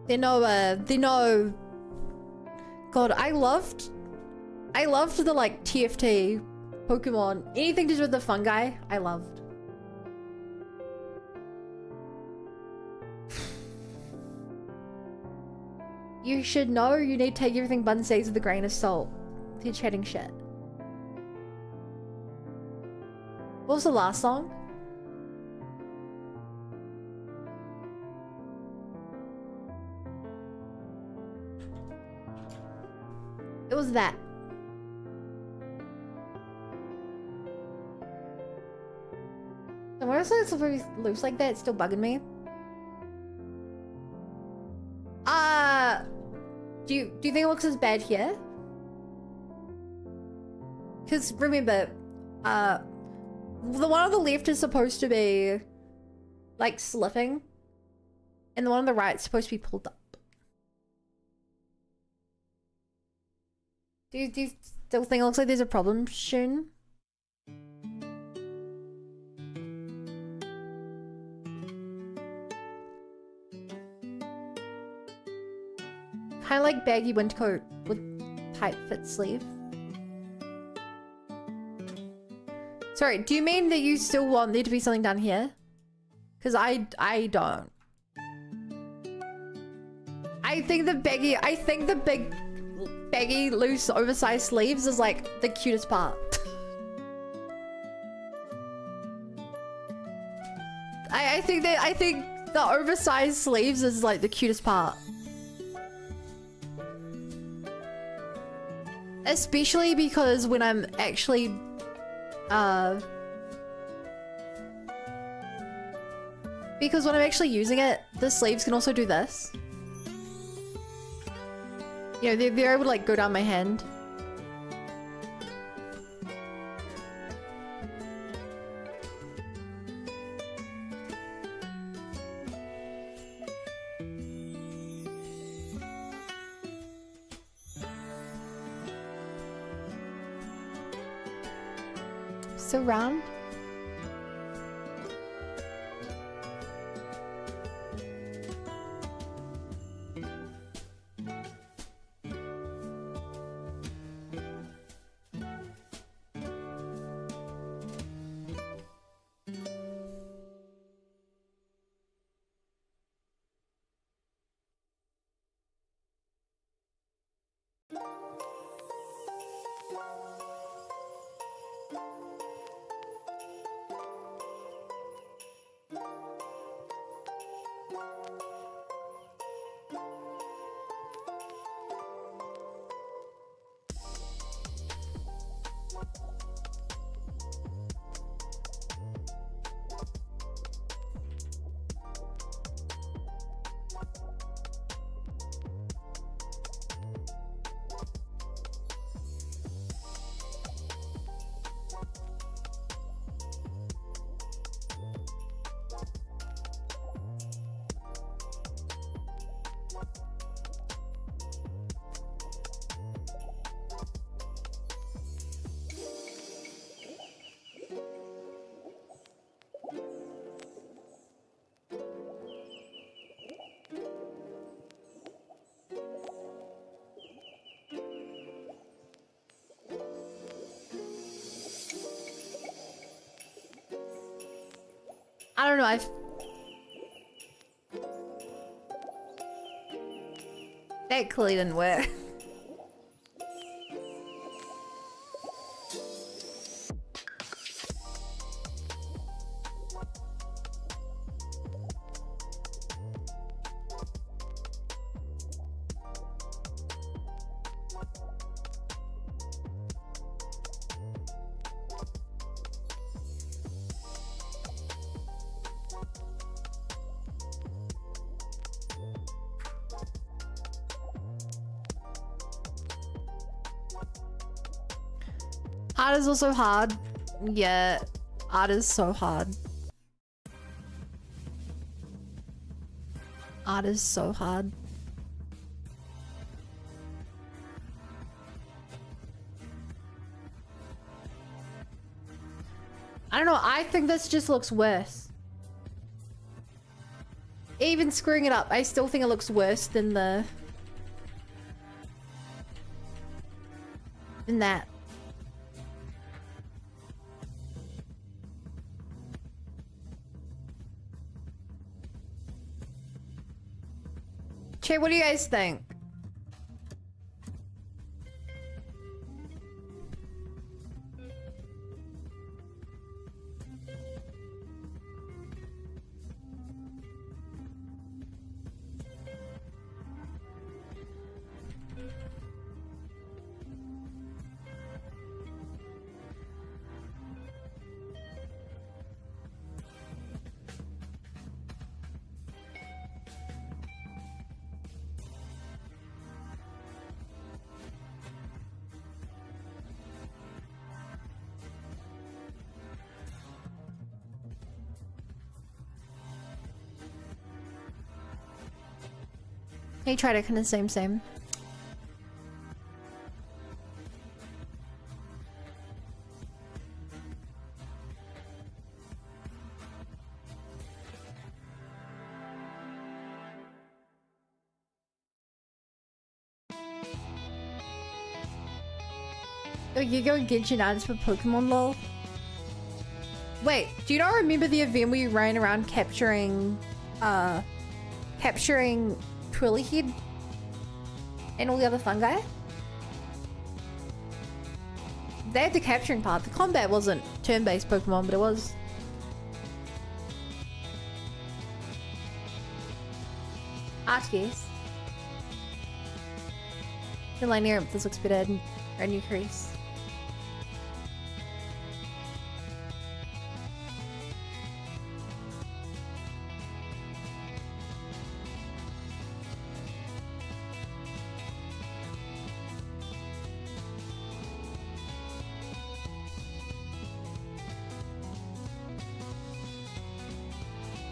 [SPEAKER 1] They're no. God, I loved the like TFT, Pokemon, anything to do with the fungi. I loved. You should know you need to take everything Bun says with a grain of salt. They're chatting shit. What was the last song? It was that. And why is it supposed to be loose like that? It's still bugging me. Do you think it looks as bad here? Because remember, the one on the left is supposed to be like slipping, and the one on the right is supposed to be pulled up. Do you still think it looks like there's a problem, Shun? Kind of like baggy winter coat with tight fit sleeve. Sorry, do you mean that you still want there to be something down here? Because I don't. I think the big baggy loose oversized sleeves is like the cutest part. I think the oversized sleeves is like the cutest part. Especially because when I'm actually using it, the sleeves can also do this. You know, they're able to like go down my hand. So round. I don't know, that clearly didn't work. Art is also hard. Yeah, art is so hard. Art is so hard. I don't know, I think this just looks worse. Even screwing it up, I still think it looks worse than the... than that. Che, what do you guys think? He tried it kind of same. Oh, you go Genshin ads for Pokemon lol? Wait, do you not remember the event where you ran around capturing Twillyhead and all the other fungi? They had the capturing part. The combat wasn't turn-based Pokemon, but it was. Arceus. The linear, this looks better in our new crease.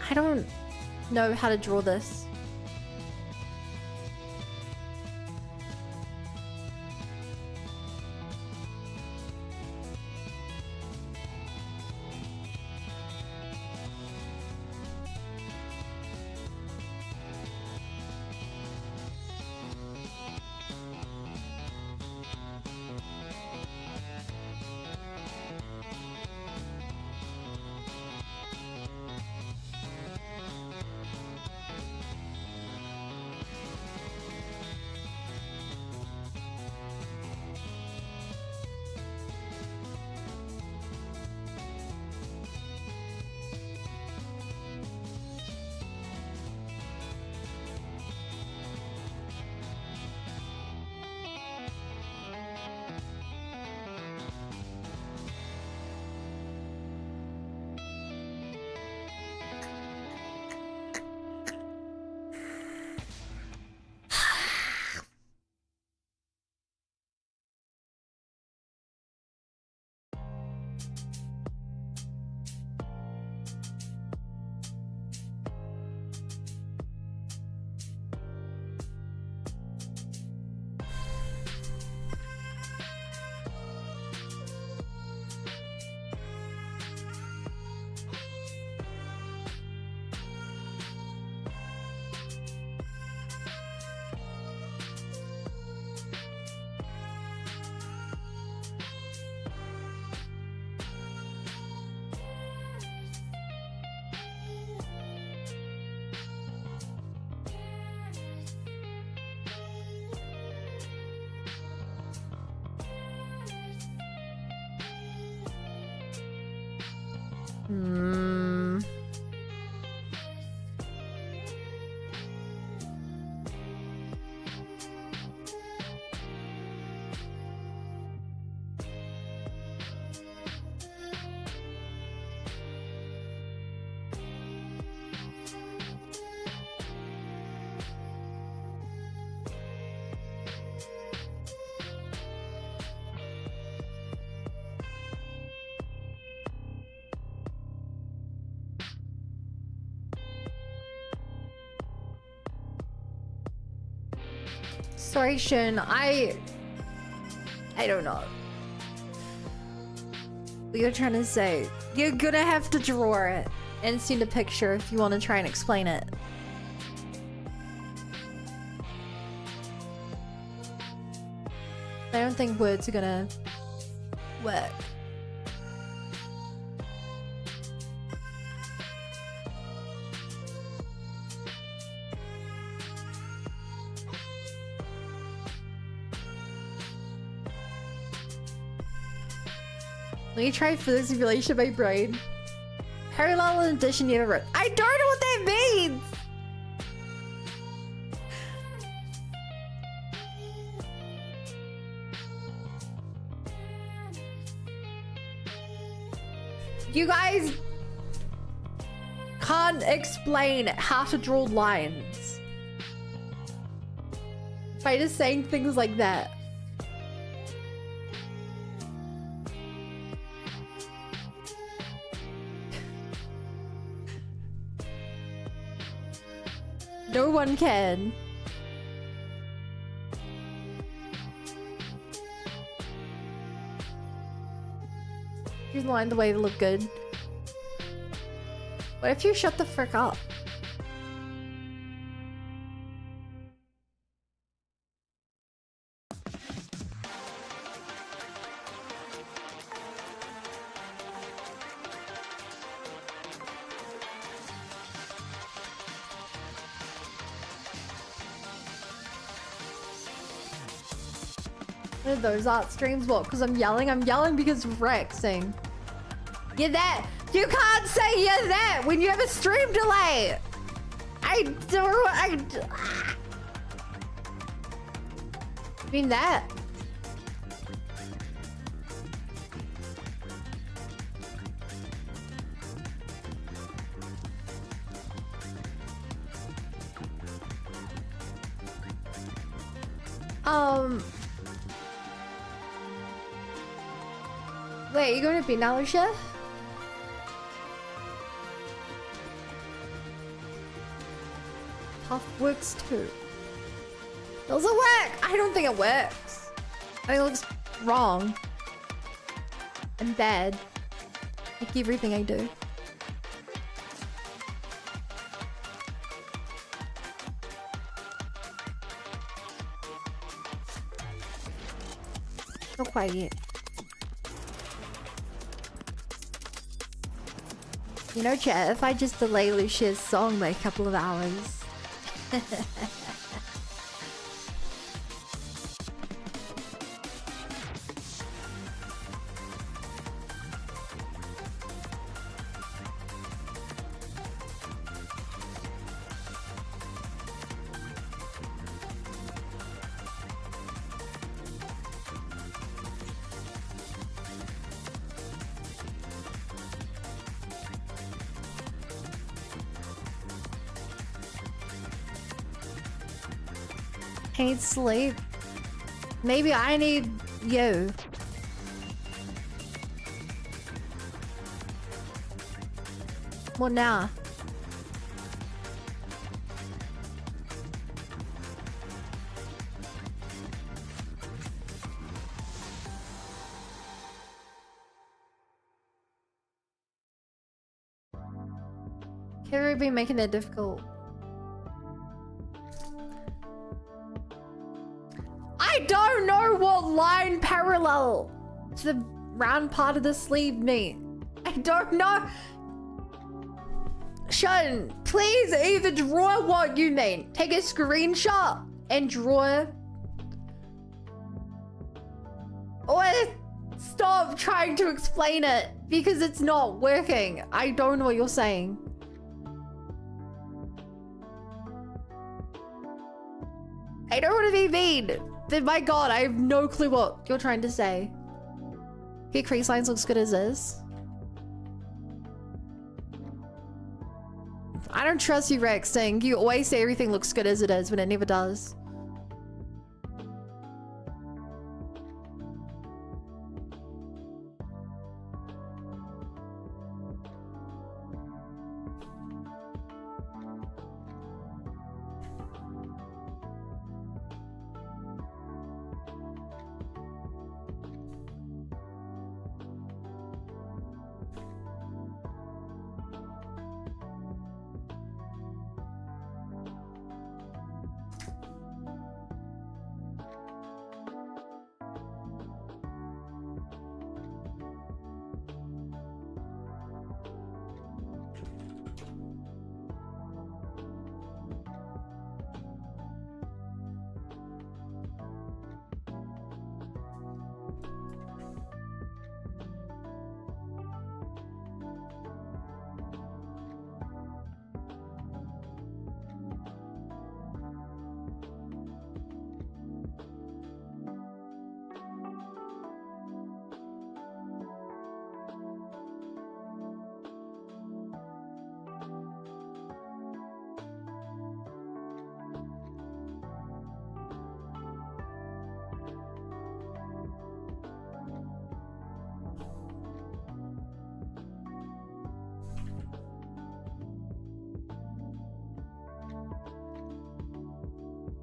[SPEAKER 1] I don't know how to draw this. Sorry, Shun. I don't know what you're trying to say. You're gonna have to draw it and send a picture if you want to try and explain it. I don't think words are gonna work. Let me try further simulation of my brain. Parallel and addition universe. I don't know what that means! You guys can't explain how to draw lines by just saying things like that. No one can. Here's the line the way to look good. What if you shut the frick up? What are those art streams? What? Because I'm yelling? I'm yelling because of Rexing. You're that. You can't say you're that when you have a stream delay. I mean that. Wait, you going to be now, Chef? Tough works too. Does it work? I don't think it works. I think it looks wrong. And bad. Like everything I do. Not quite yet. You know, chat, if I just delay Lucia's song by a couple of hours. I need sleep. Maybe I need you. Well, now. Can't be making it difficult. I don't know what line parallel to the round part of the sleeve mean. I don't know. Shun, please either draw what you mean. Take a screenshot and draw. Or stop trying to explain it because it's not working. I don't know what you're saying. I don't want to be mean. But my god, I have no clue what you're trying to say. Your crease lines looks good as is. I don't trust you, Rexing. You always say everything looks good as it is when it never does.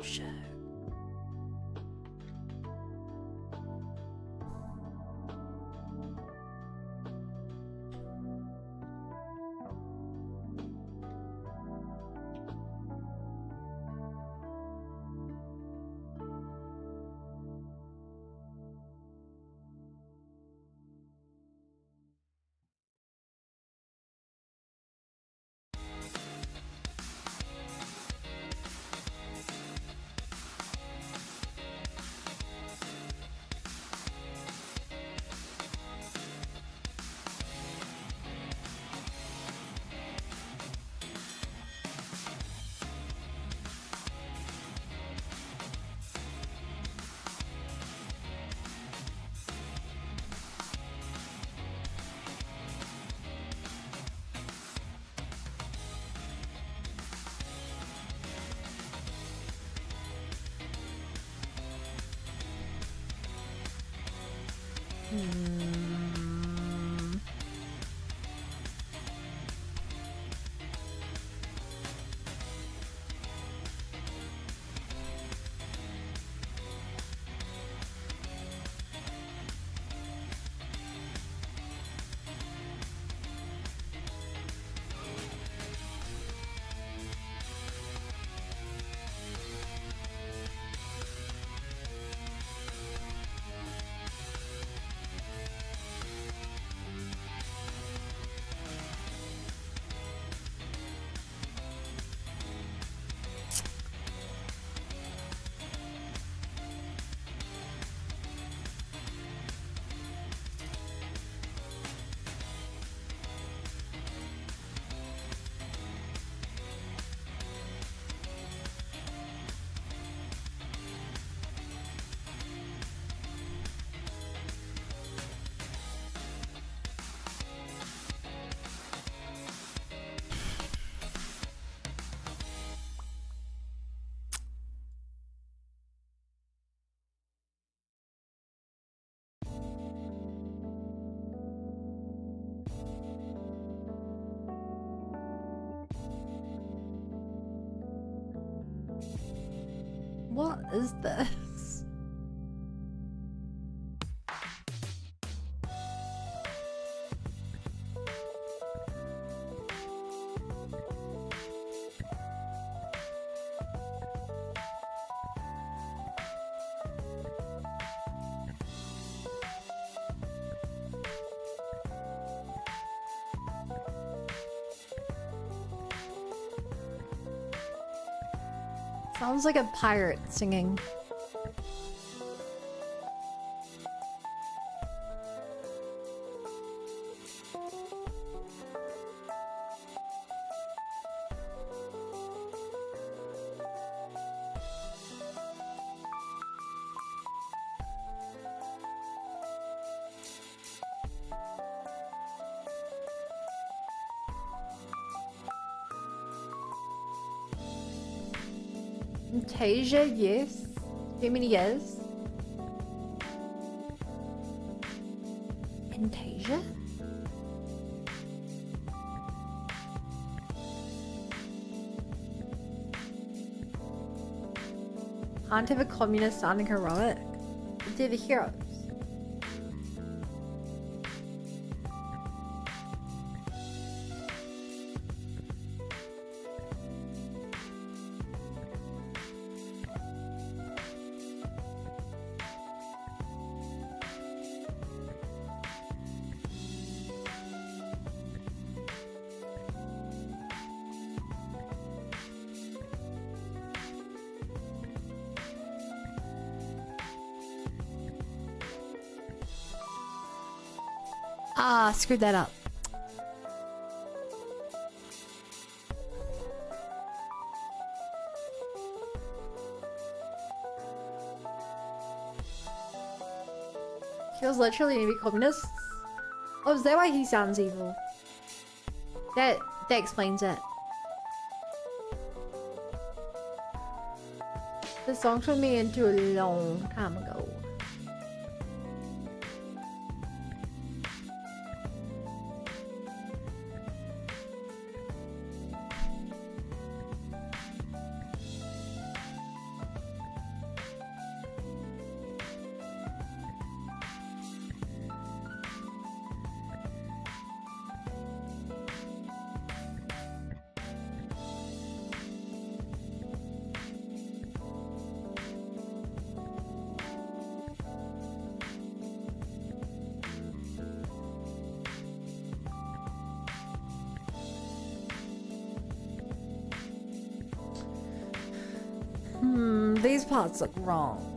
[SPEAKER 1] Shit. What is this? Sounds like a pirate singing. Fantasia, yes. Too many yes. Fantasia? Can't have a communist sounding heroic. They're the heroes. Ah, screwed that up. He was literally gonna be communist. Oh, is that why he sounds evil? That explains it. The song took me into a long time ago. parts look wrong.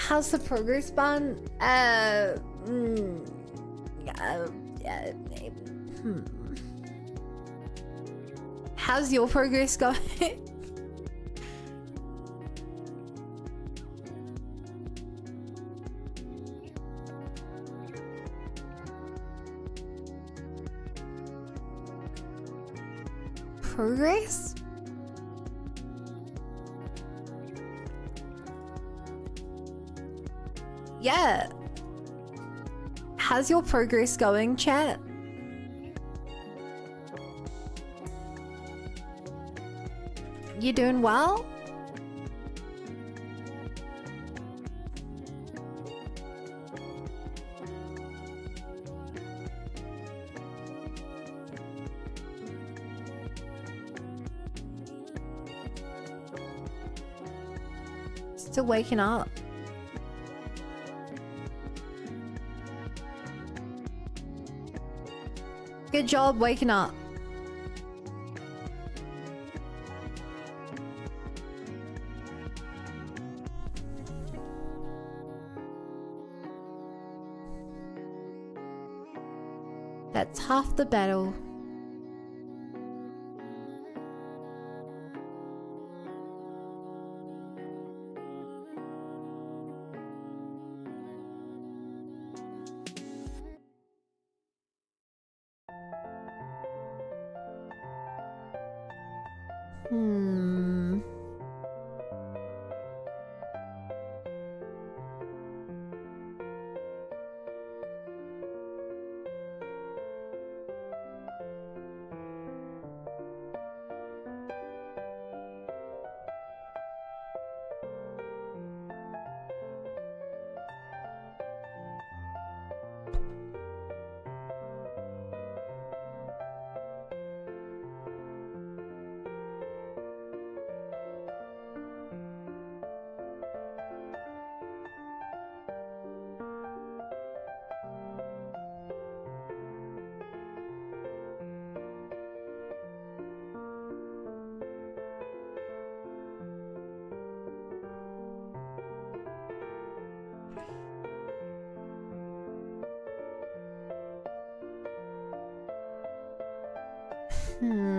[SPEAKER 1] How's the progress bar? Yeah, maybe. How's your progress going? Progress? Yeah. How's your progress going, chat? You doing well? Still waking up. Good job waking up. That's half the battle. Hmm.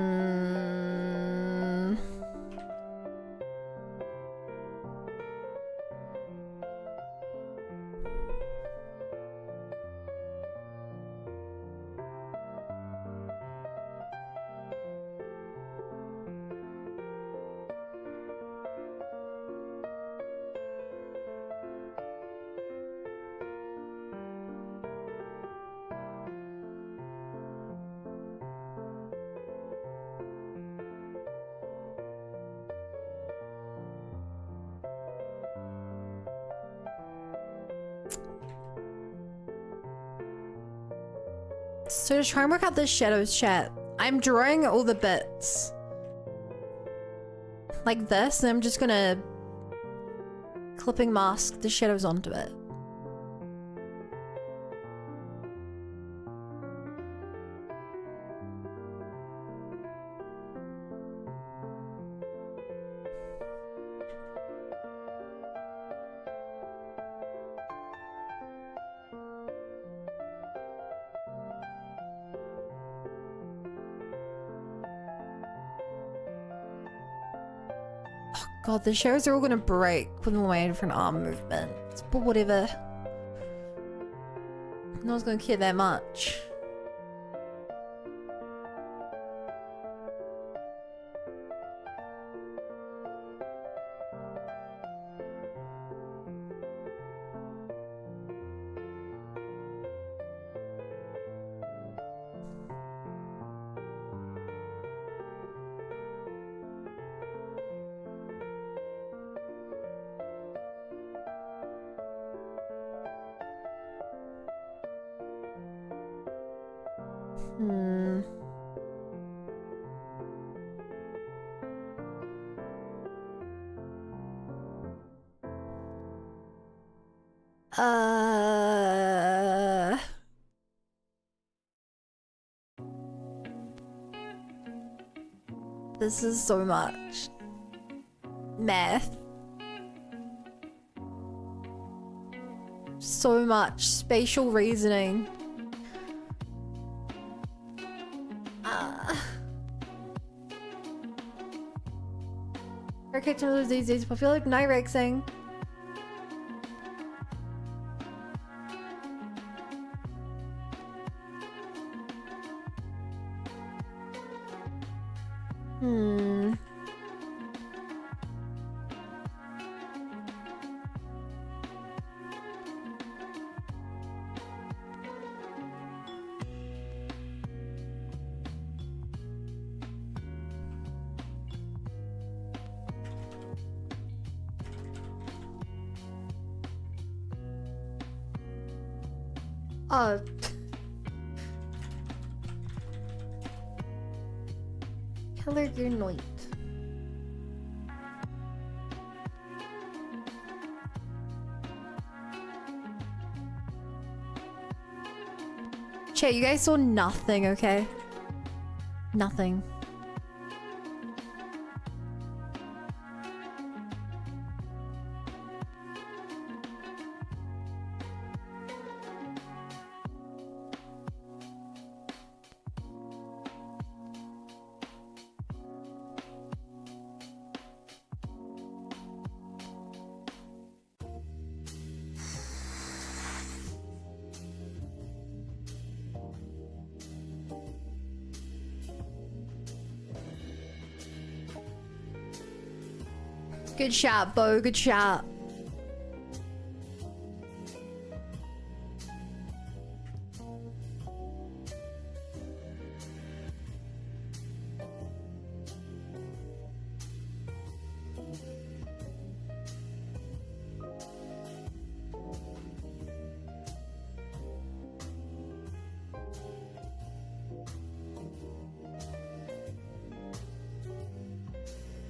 [SPEAKER 1] So to try and work out the shadows, chat, I'm drawing all the bits like this, and I'm just gonna clipping mask the shadows onto it. God, the shadows are all gonna break when we're waiting for an arm movement. But whatever. No one's gonna care that much. Hmm. This is so much math. So much spatial reasoning. Okay, some of those these popular night rexing. Hmm. Oh. Color your night. Chat, you guys saw nothing, okay? Nothing. Good shot, Bo. Good shot.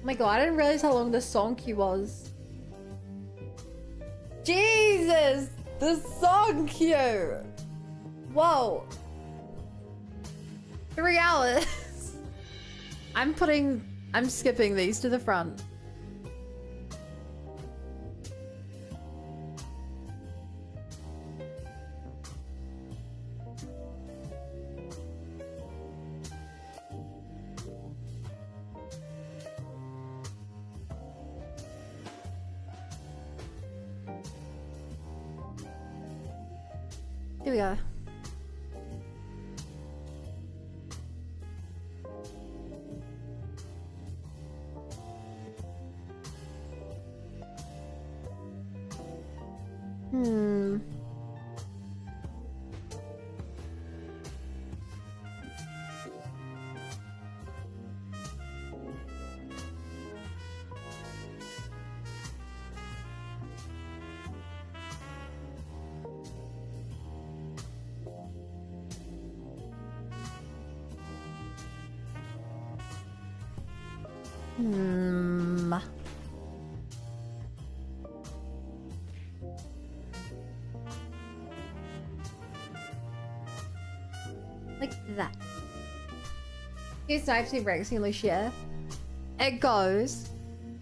[SPEAKER 1] Oh my god, I didn't realize how long the song queue was. Jesus! The song queue! Whoa. 3 hours. I'm skipping these to the front. Here we go. Like that. Here's Knifey Rexing Lucia. It goes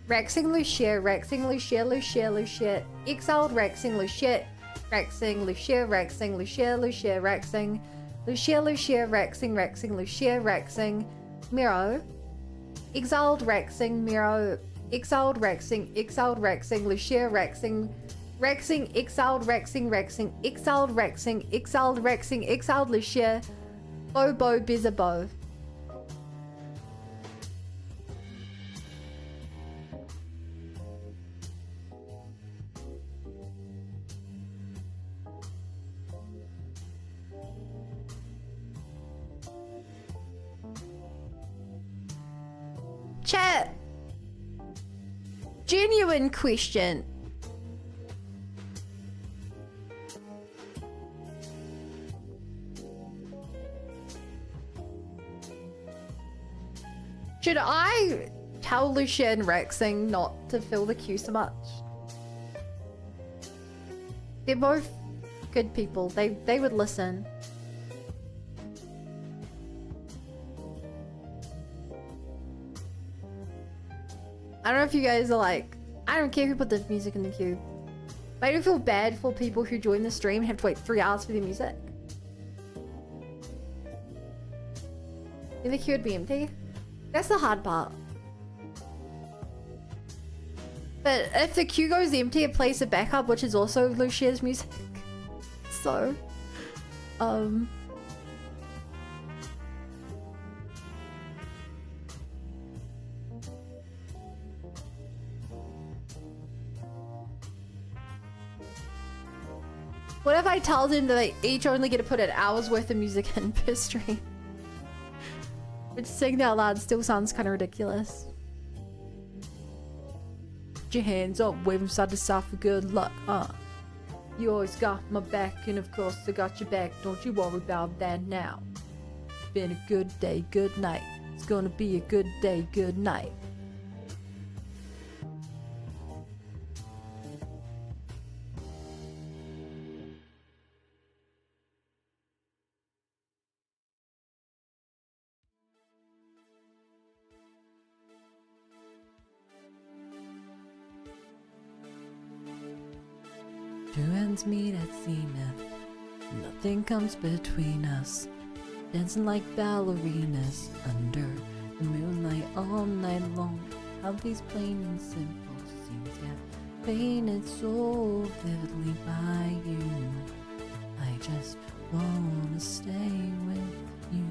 [SPEAKER 1] Rexing Lucia, Rexing Lucia, Lucia, Lucia, exiled Rexing Lucia, Rexing Lucia, Rexing Lucia, Lucia, Rexing Lucia, Lucia, Rexing, Rexing, Lucia, Rexing, Miro, exiled Rexing, Miro, exiled Rexing, exiled Rexing, Lucia, Rexing, Rexing, exiled Rexing, Rexing, exiled Rexing, exiled Rexing, exiled Lucia, Bobo Bizabo. Chat. Genuine question. Should I tell Lucia and Rexing not to fill the queue so much? They're both good people. They would listen. I don't know if you guys are like, I don't care who put the music in the queue. But I do feel bad for people who join the stream and have to wait 3 hours for their music. Then the queue would be empty. That's the hard part. But if the queue goes empty, it plays a backup, which is also Lucia's music. So, what if I tell them that they each only get to put an hour's worth of music in per stream? Which, saying that out loud still sounds kind of ridiculous. Put your hands up, wave them side to side for good luck, You always got my back, and of course I got your back. Don't you worry about that now. Been a good day, good night. It's gonna be a good day, good night. Two ends meet at zenith. Nothing comes between us. Dancing like ballerinas under the moonlight all night long. How these plain and simple scenes get painted so vividly by you. I just wanna stay with you.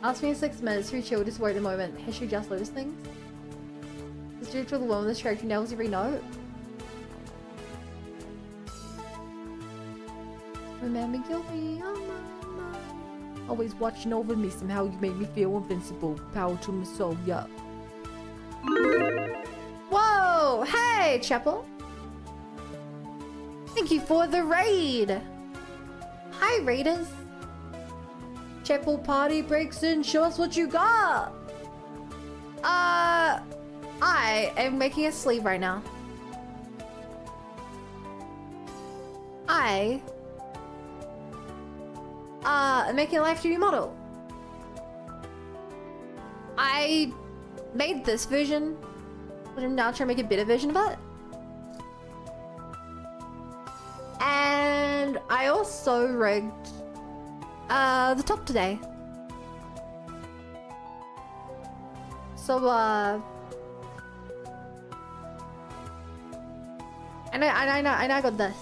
[SPEAKER 1] Ask me in 6 minutes, who chill, just worry at the moment. History just lose things? Is due to the woman this character nails every note? Remember you'll be on my mind. Always watching over me, somehow you make me feel invincible. Power to my soul, yup. Whoa! Hey, Chapel! Thank you for the raid! Hi, raiders! Chapel party breaks in, show us what you got! I am making a sleeve right now. I'm making a live 3D model. I made this version, but I'm now trying to make a better version of it. And I also rigged the top today. So I know I got this.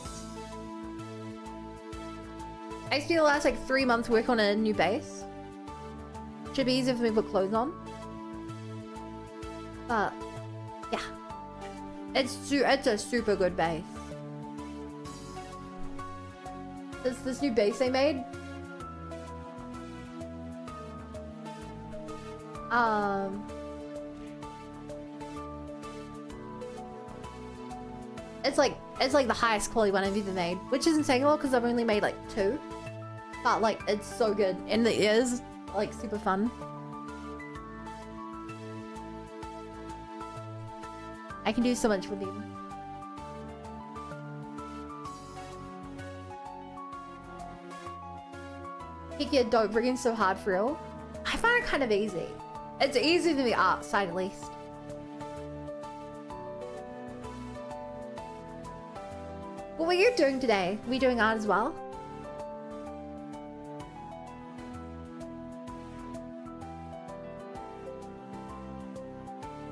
[SPEAKER 1] I spent the last like 3 months working on a new base. Should be easier for me to put clothes on. But yeah. It's a super good base. This new base they made. It's like the highest quality one I've ever made, which isn't saying a lot because I've only made like 2. But like it's so good and the ears like super fun. I can do so much with them. Kiki, don't bring in so hard for real. I find it kind of easy. It's easier than the art side at least. What were you doing today? Were you doing art as well?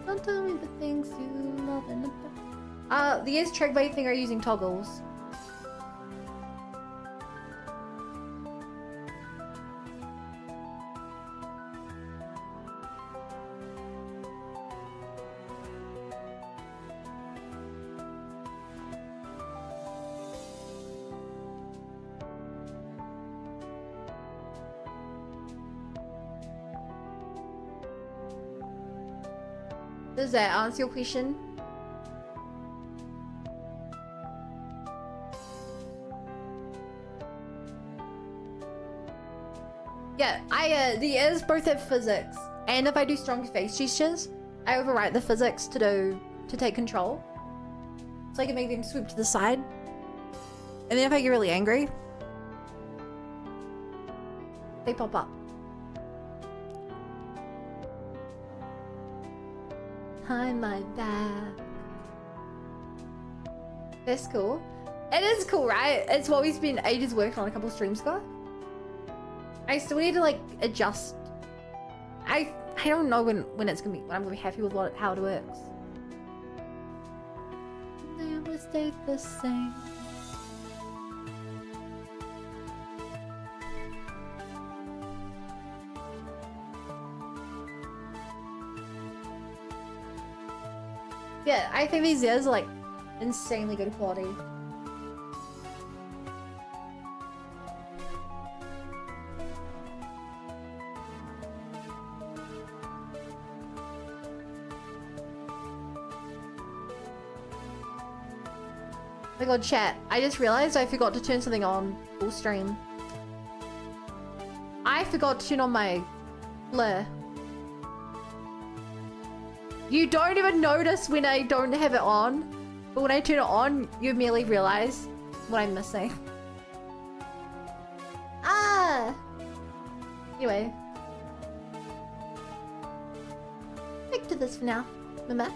[SPEAKER 1] Don't tell me the things you love and the ears trick by thing are using toggles. Does that answer your question? Yeah, the ears both have physics, and if I do strong face gestures, I overwrite the physics to take control. So I can make them swoop to the side. And then if I get really angry, they pop up. Behind my back. That's cool. It is cool, right? It's what we spent ages working on a couple streams ago. I still need to like adjust. I don't know when it's gonna be when I'm gonna be happy with how it works. Never stay the same. Yeah, I think these ears are like insanely good quality. Oh my god, chat. I just realized I forgot to turn something on full stream. I forgot to turn on my blur. You don't even notice when I don't have it on, but when I turn it on, you immediately realize what I'm missing. Ah! Anyway. Stick to this for now, remember?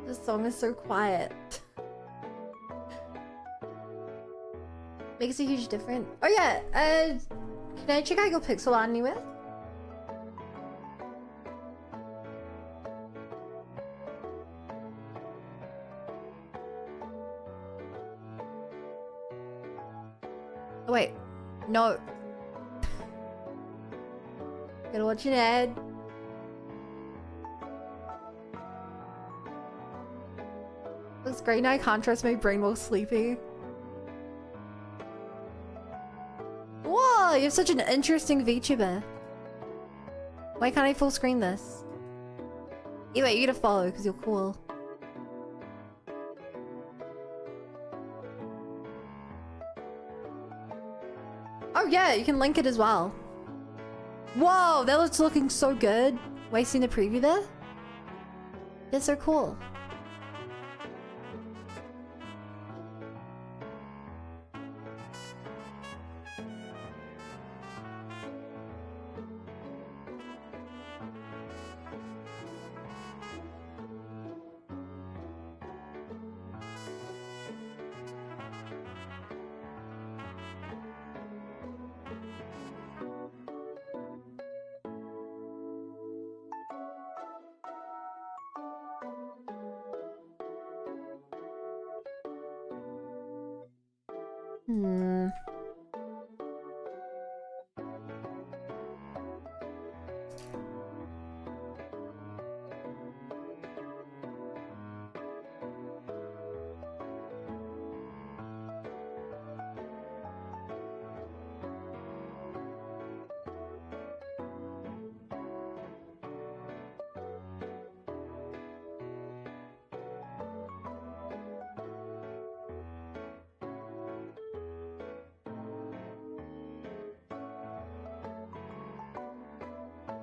[SPEAKER 1] This song is so quiet. Makes a huge difference. Oh yeah, can I check out your pixel art anywhere? Oh wait, no. Gotta watch an ad. Looks great now. I can't trust my brain while sleepy. Whoa, you have such an interesting VTuber. Why can't I full screen this? Anyway, you gotta follow because you're cool. Oh yeah, you can link it as well. Whoa, that looks looking so good. Wasting the preview there? That's so cool. Hmm.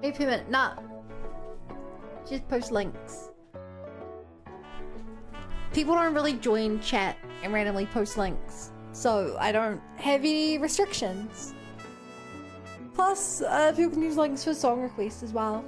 [SPEAKER 1] Hey Payment, nah. Just post links. People don't really join chat and randomly post links, so I don't have any restrictions. Plus, people can use links for song requests as well.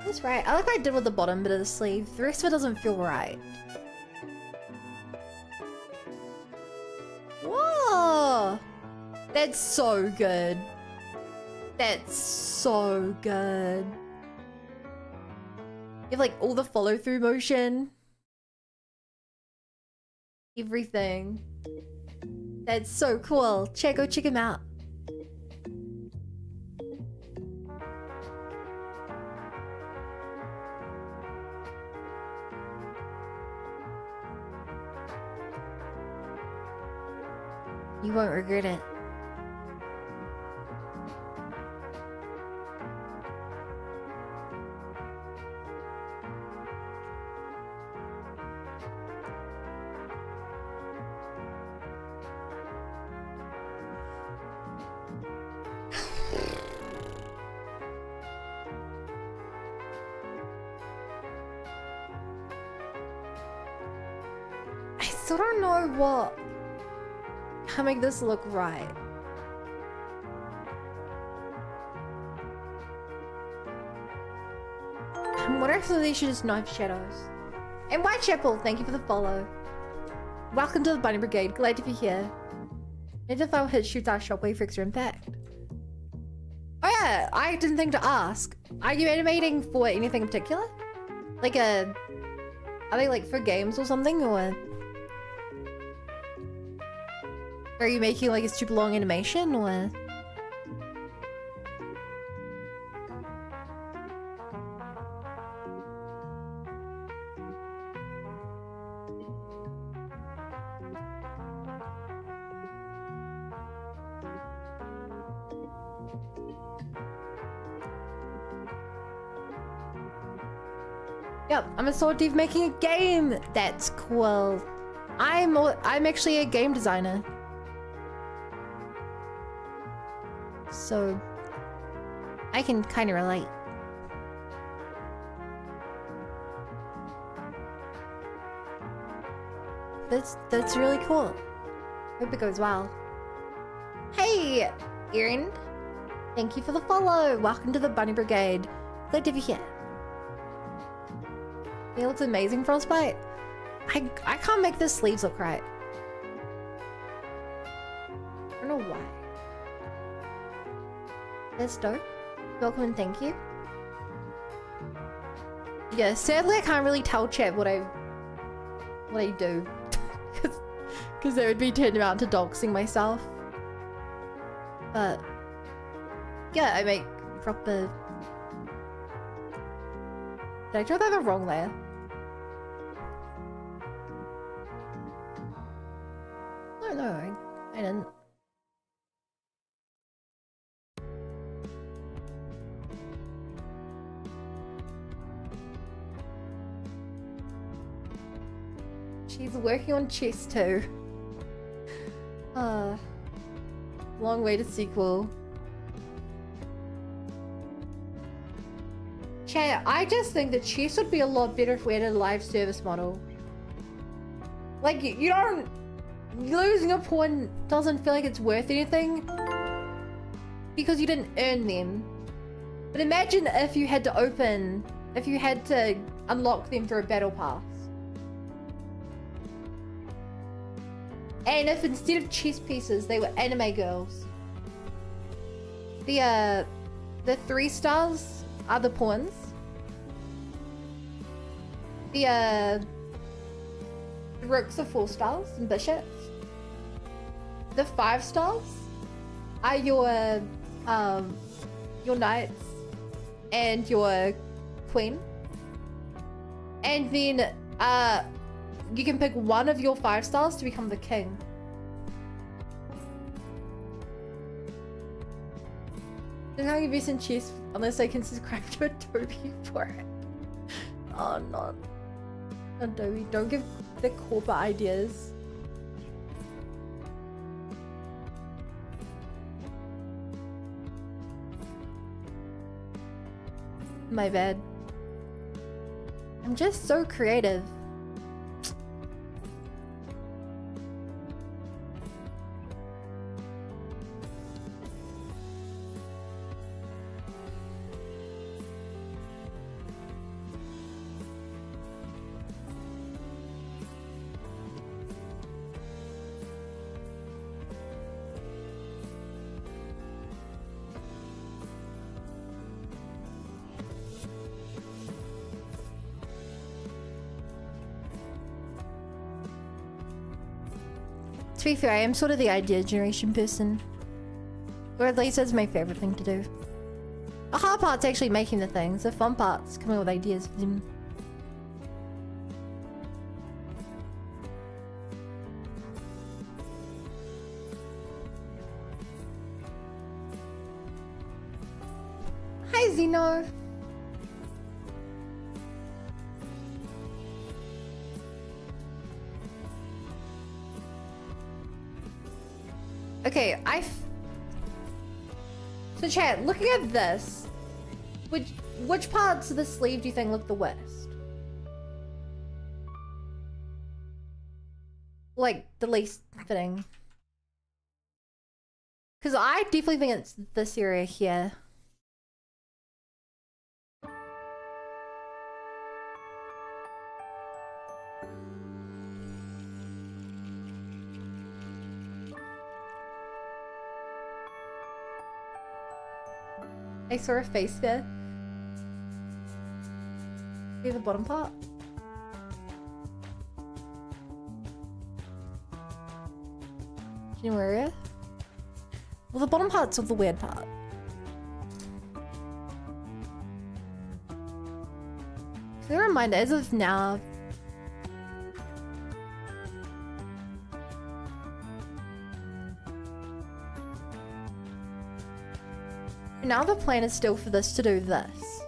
[SPEAKER 1] That's right. I like what I did with the bottom bit of the sleeve. The rest of it doesn't feel right. Whoa! That's so good. That's so good. You have like all the follow through motion. Everything. That's so cool. Go check him out. You won't regret it. I still don't know how to make this look right. I'm wondering if they should just knife shadows. And Whitechapel, thank you for the follow. Welcome to the Bunny Brigade, glad to be here. Identify hit shoots our shockwave for extra impact. Oh yeah, I didn't think to ask. Are you animating for anything in particular? Like are they like for games or something, or? Are you making like a super long animation, or? Yep, I'm a Sword Thief making a game. That's cool. I'm actually a game designer. So I can kind of relate. That's really cool. Hope it goes well. Hey, Erin. Thank you for the follow. Welcome to the Bunny Brigade. Glad to be here. It looks amazing, Frostbite. I can't make the sleeves look right. I don't know why. That's dope. Welcome and thank you. Yeah, sadly I can't really tell chat what I do. Because that would be tantamount to doxing myself. But yeah, I make proper... Did I draw that the wrong layer? No, I didn't. She's working on chess too. Long way to sequel. Chat, I just think that chess would be a lot better if we had a live service model. Like, you don't... Losing a pawn doesn't feel like it's worth anything because you didn't earn them. But imagine if you had to open... If you had to unlock them through a battle pass. And if instead of chess pieces, they were anime girls. The 3 stars are the pawns. The rooks are 4 stars and bishops. The 5 stars are your knights and your queen. And then you can pick one of your 5 stars to become the king. There's no invest in chess unless I can subscribe to Adobe for it. Oh no. Adobe, don't give the corporate ideas. My bad. I'm just so creative. To be fair, I am sort of the idea generation person. Or at least that's my favorite thing to do. The hard part's actually making the things. The fun part's coming up with ideas for them. Hi, Zeno! Okay, so chat, looking at this, which parts of the sleeve do you think look the worst? Like, the least fitting? Because I definitely think it's this area here. I saw a face there. See the bottom part? Do you know where it is? Well, the bottom part's of the weird part. So a reminder, as of now, now the plan is still for this to do this.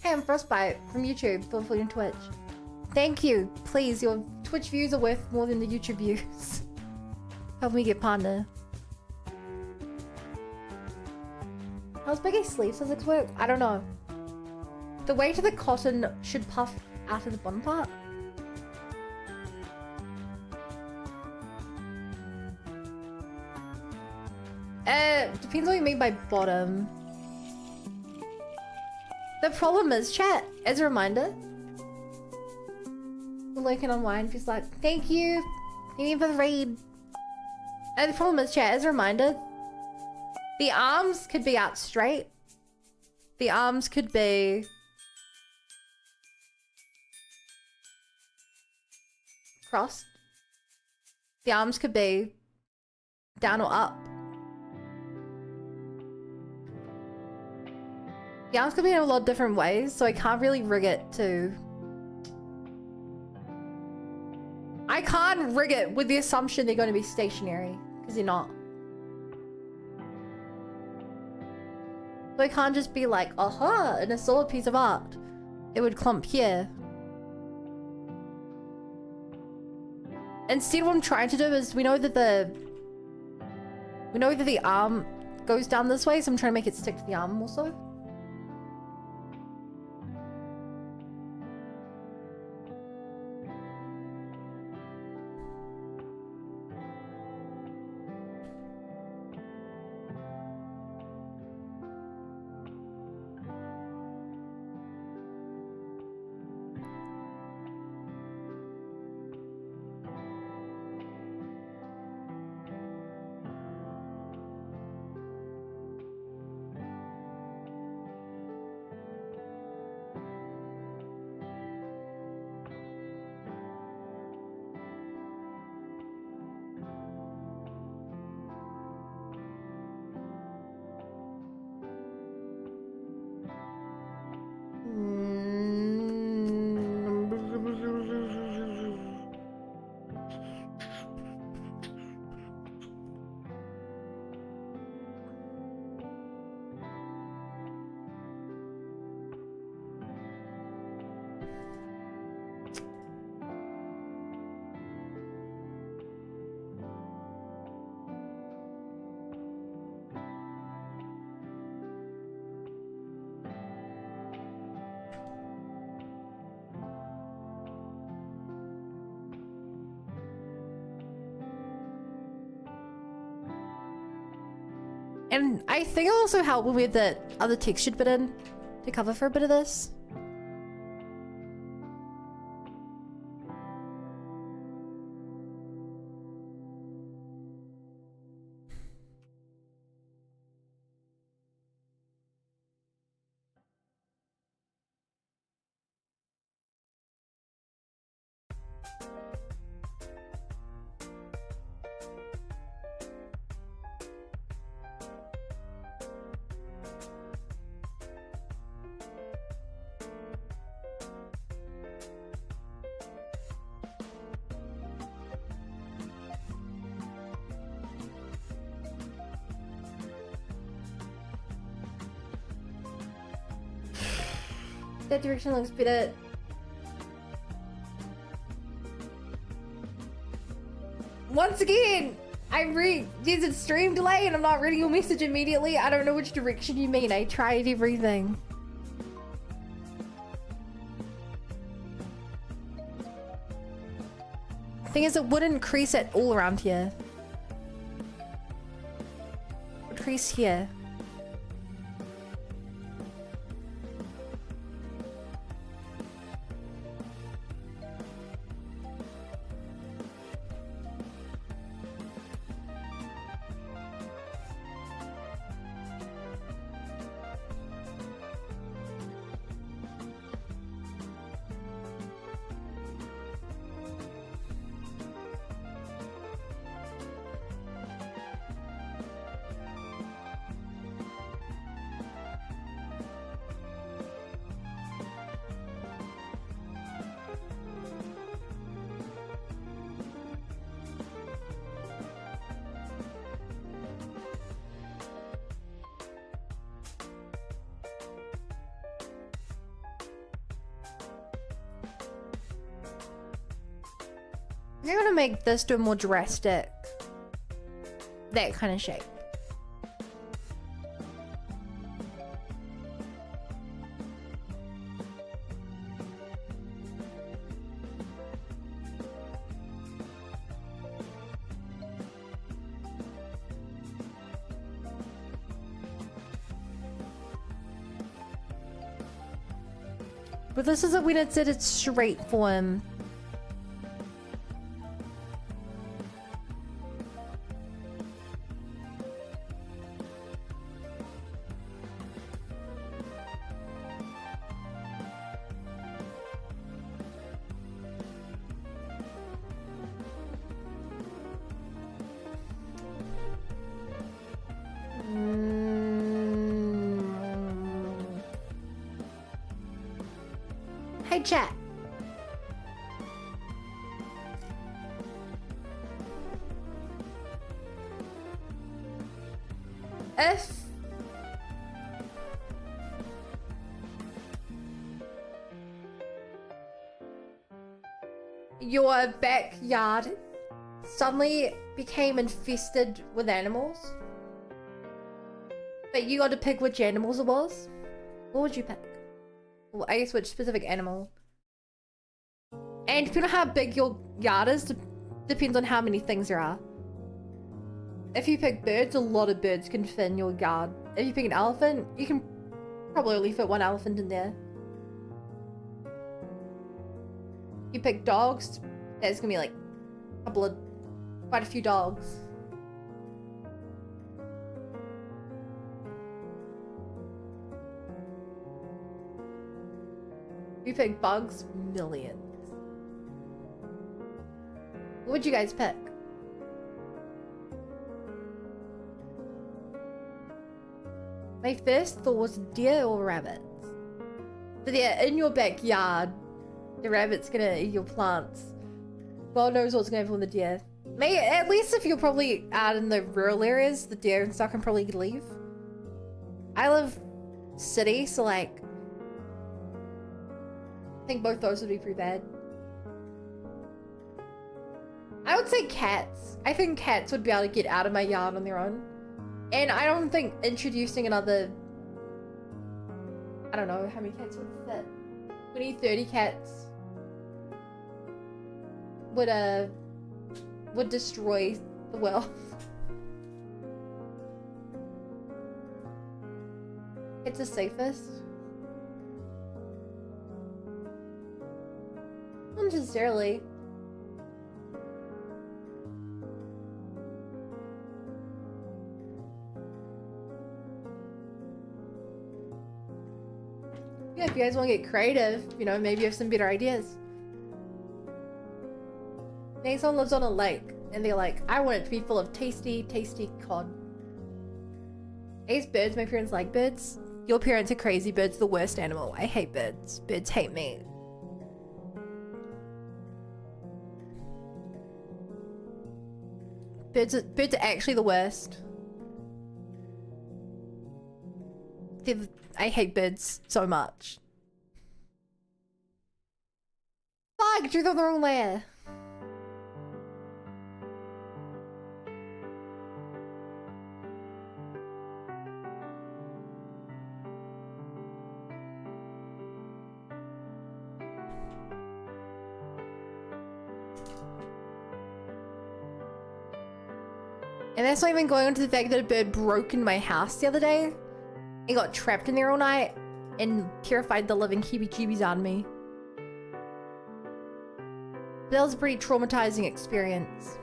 [SPEAKER 1] Hey, I'm Frostbite from YouTube, Thoughtfully on Twitch. Thank you. Please, your Twitch views are worth more than the YouTube views. Help me get partner. How's Biggie sleeves does this work? I don't know. The weight of the cotton should puff out of the bottom part. Depends what you mean by bottom. The problem is, chat, as a reminder, the link can unwind feels like, thank you for the raid. And the problem is, chat, as a reminder, the arms could be out straight. The arms could be crossed. The arms could be down or up. The arms could be in a lot of different ways, so I can't really rig it to I can't rig it with the assumption they're going to be stationary, because they're not. So I can't just be like, aha, and a solid piece of art. It would clump here. Instead, what I'm trying to do is, we know that the arm goes down this way, so I'm trying to make it stick to the arm also. And I think it'll also help with the other textured bit in to cover for a bit of this. That direction looks better. Once again, there's a stream delay and I'm not reading your message immediately. I don't know which direction you mean. I tried everything. Thing is, it wouldn't crease it all around here. It would crease here. I'm gonna make this do a more drastic, that kind of shape. But this isn't when it's at its straight form. Hey chat. If your backyard suddenly became infested with animals, but you got to pick which animals it was, what would you pick? Well, I guess which specific animal. And depending on how big your yard is, depends on how many things there are. If you pick birds, a lot of birds can fit in your yard. If you pick an elephant, you can probably only fit one elephant in there. You pick dogs, there's gonna be like quite a few dogs. You pick bugs, millions. What would you guys pick? My first thought was deer or rabbits. But yeah, in your backyard, the rabbit's gonna eat your plants. God knows what's gonna happen with the deer. At least if you're probably out in the rural areas, the deer and stuff can probably leave. I live city, so like, I think both those would be pretty bad. I would say cats. I think cats would be able to get out of my yard on their own. And I don't think introducing another... I don't know how many cats would fit. 20, 30 cats would destroy the world. It's the safest. Not necessarily. Yeah, if you guys want to get creative, you know, maybe you have some better ideas. Maybe someone lives on a lake and they're like, I want it to be full of tasty, tasty cod. Ace birds, my parents like birds. Your parents are crazy. Birds are the worst animal. I hate birds. Birds hate me. Birds are actually the worst. I hate birds so much. Fuck, drew the wrong layer. And that's not even going on to the fact that a bird broke in my house the other day. It got trapped in there all night and terrified the living heebie-jeebies out of me. That was a pretty traumatizing experience.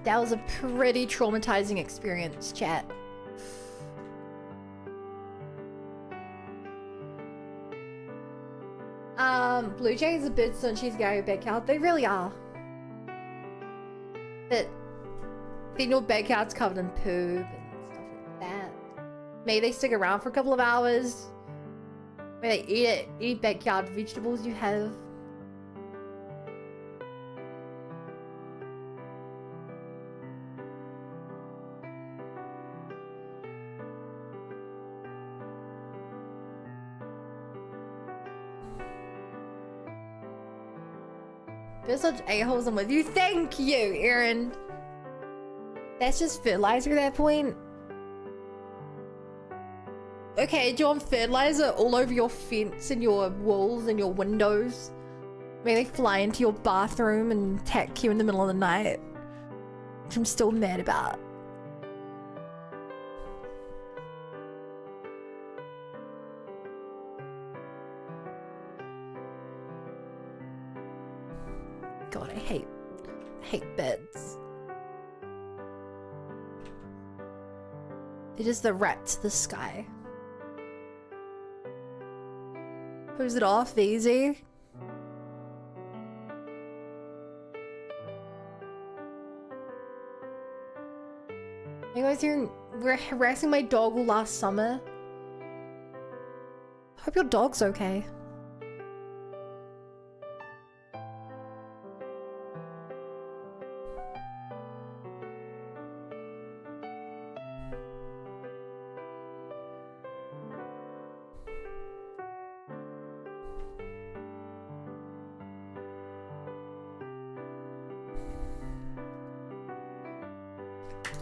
[SPEAKER 1] That was a pretty traumatizing experience, chat. Blue jays are birds don't chase Gary backyard. They really are. But then your backyard's covered in poop and stuff like that. Maybe they stick around for a couple of hours. Maybe they eat it, eat backyard vegetables you have. They're such a-holes. I'm with you. Thank you, Aaron. That's just fertilizer at that point. Okay, do you want fertilizer all over your fence and your walls and your windows? Maybe they fly into your bathroom and attack you in the middle of the night. Which I'm still mad about. God, I hate beds. It is the rat to the sky. Who's it off, easy? You guys were harassing my dog all last summer. Hope your dog's okay.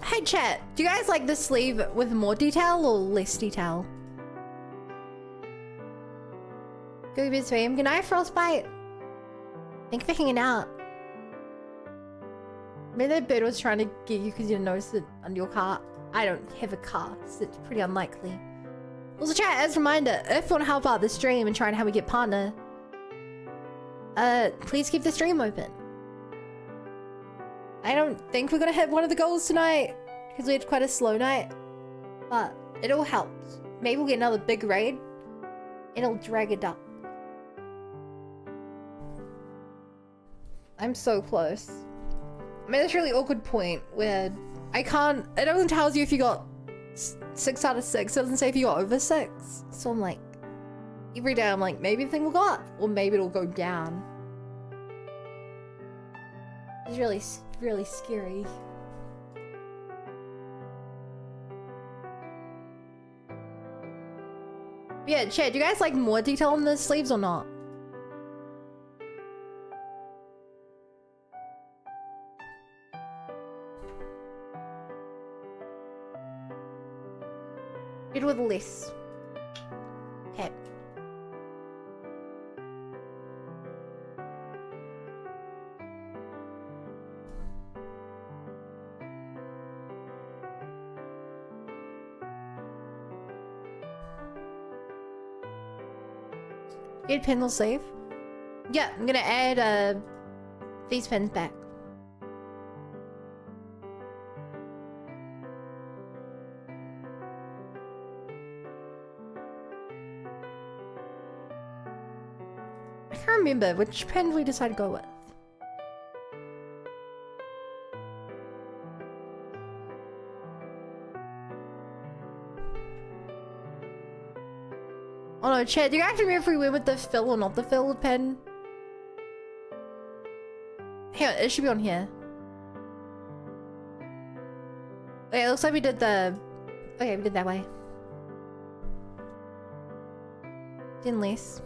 [SPEAKER 1] Hey chat, do you guys like the sleeve with more detail or less detail? Go be stream. Good night, Frostbite. Thank you for hanging out. Maybe that bird was trying to get you because you didn't notice it under your car. I don't have a car, so it's pretty unlikely. Also chat, as a reminder, if you want to help out the stream and try and help me get partner, please keep the stream open. I don't think we're gonna hit one of the goals tonight because we had quite a slow night, but it all helps. Maybe we'll get another big raid and it'll drag it up. I'm so close. I mean, this really awkward point where I can't, it only tells you if you got 6 out of 6. It doesn't say if you got over 6. So I'm like, every day I'm like, maybe the thing will go up or maybe it'll go down. It's really scary. But yeah, chat, do you guys like more detail on the sleeves or not? It with less. Okay. Get pin will save. Yeah, I'm gonna add these pins back. I can't remember which pen we decided to go with. Oh no, chat, do you guys remember if we went with the fill or not the fill pen? Hang on, it should be on here. Okay, it looks like we did the... Okay, we did that way. Didn't less.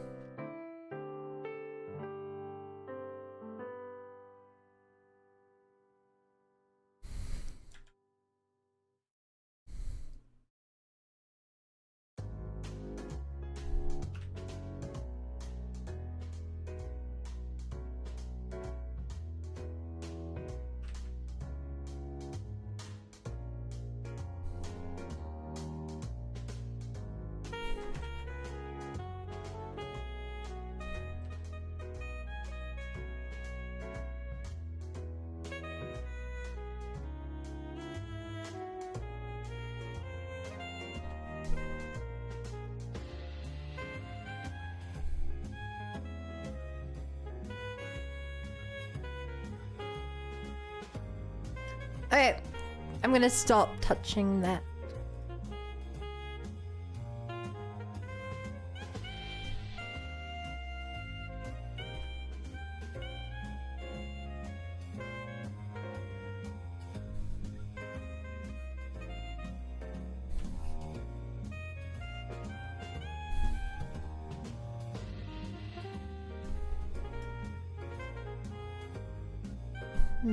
[SPEAKER 1] Okay, I'm gonna stop touching that. I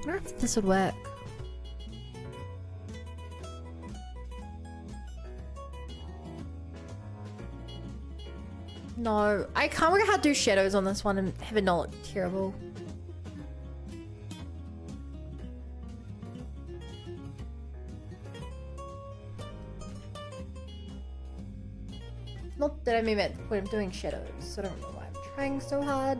[SPEAKER 1] wonder if this would work. No, I can't work out how to do shadows on this one and have it not look terrible. Not that I mean at the point of doing shadows, so I don't know why I'm trying so hard.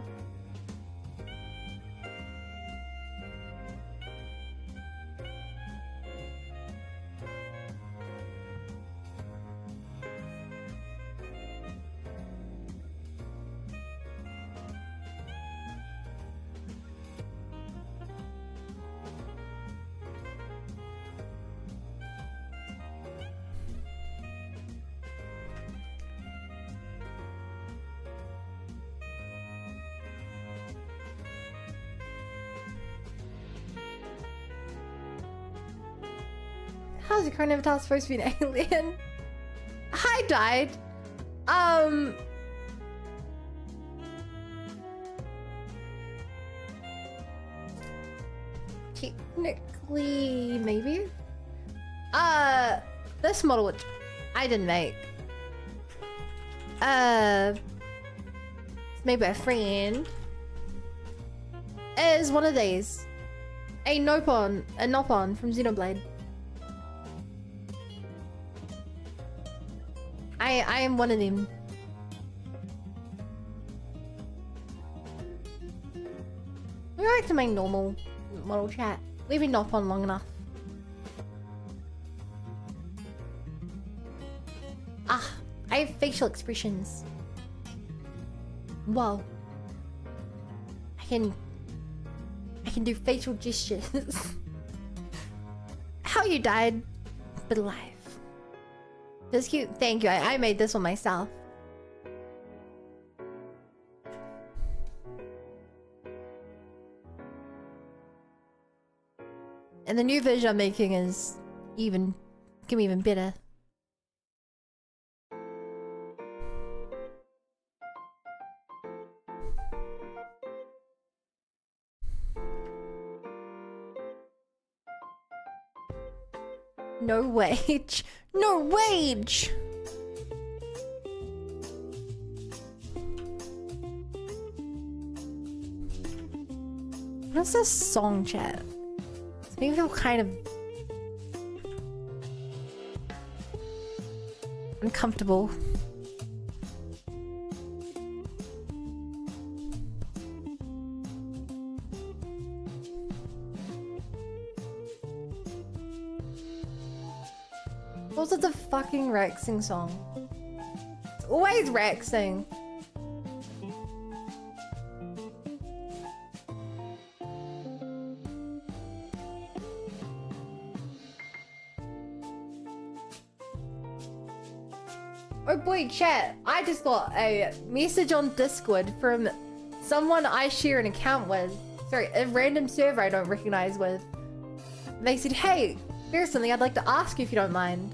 [SPEAKER 1] How's your current avatar supposed to be an alien? I died. Technically, maybe. This model which I didn't make. Made by a friend. Is one of these. A Nopon from Xenoblade. I am one of them. We go back to my normal model chat. We've been Nopon long enough. Ah, I have facial expressions. Whoa. I can do facial gestures. How you died, but alive. That's cute. Thank you. I made this one myself. And the new version I'm making is can be even better. No wage. No wage! What's this song chat? It's making me feel kind of uncomfortable. What was the fucking Rexing song? It's always Rexing. Oh boy, chat. I just got a message on Discord from someone I share an account with. Sorry, a random server I don't recognize with. They said, hey, there's something I'd like to ask you if you don't mind.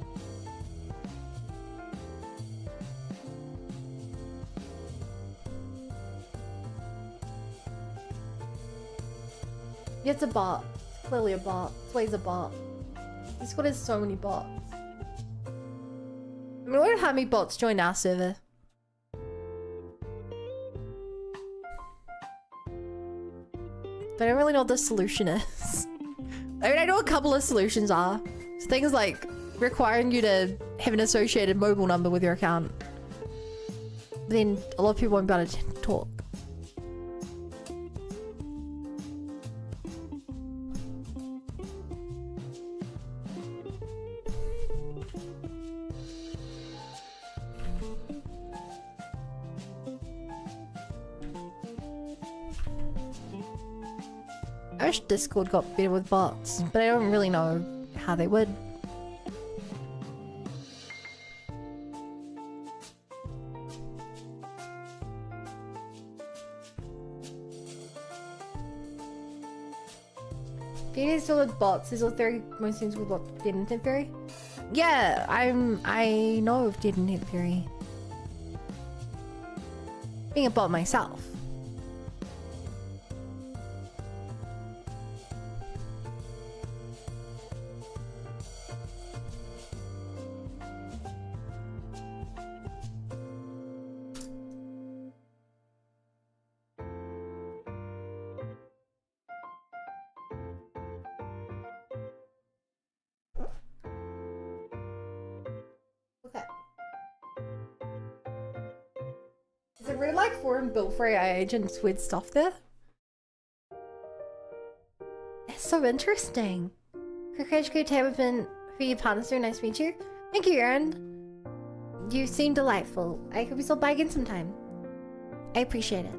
[SPEAKER 1] Yeah, it's a bot. It's clearly a bot. It's always a bot. Discord has so many bots. I mean, I wonder how many bots joined our server. But I don't really know what the solution is. I mean, I know a couple of solutions are. So things like requiring you to have an associated mobile number with your account. But then a lot of people won't be able to talk. I wish Discord got better with bots, but I don't really know how they would. Dead is still with bots. Is all theory most things with what Dead Intent Theory? Yeah, I know of Dead Intent Theory. Being a bot myself. Okay. Is it real like forum built for AI agents with stuff there? It's so interesting. KHK Tabapin, who you partner through, nice to meet you. Thank you, Aaron. You seem delightful. I could be so by again sometime. I appreciate it.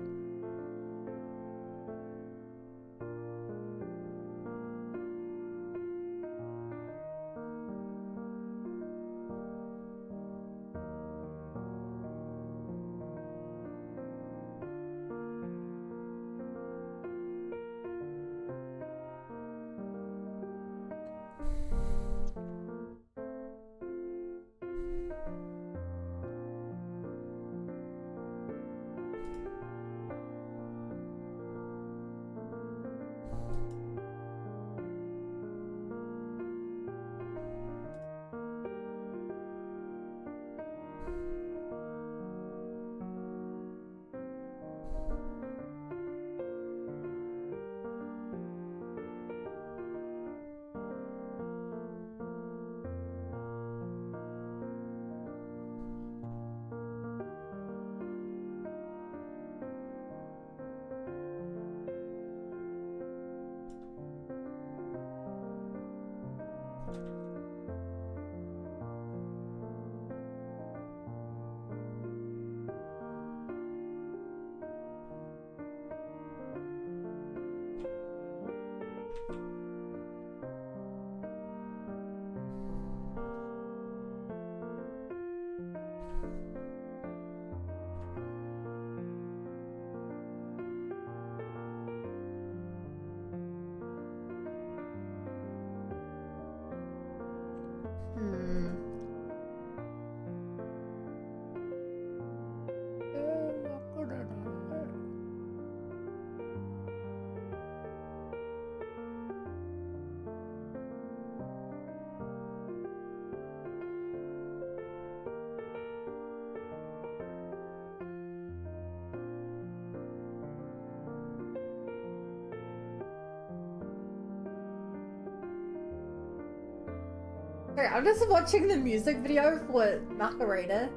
[SPEAKER 1] Wait, I'm just watching the music video for Macarena.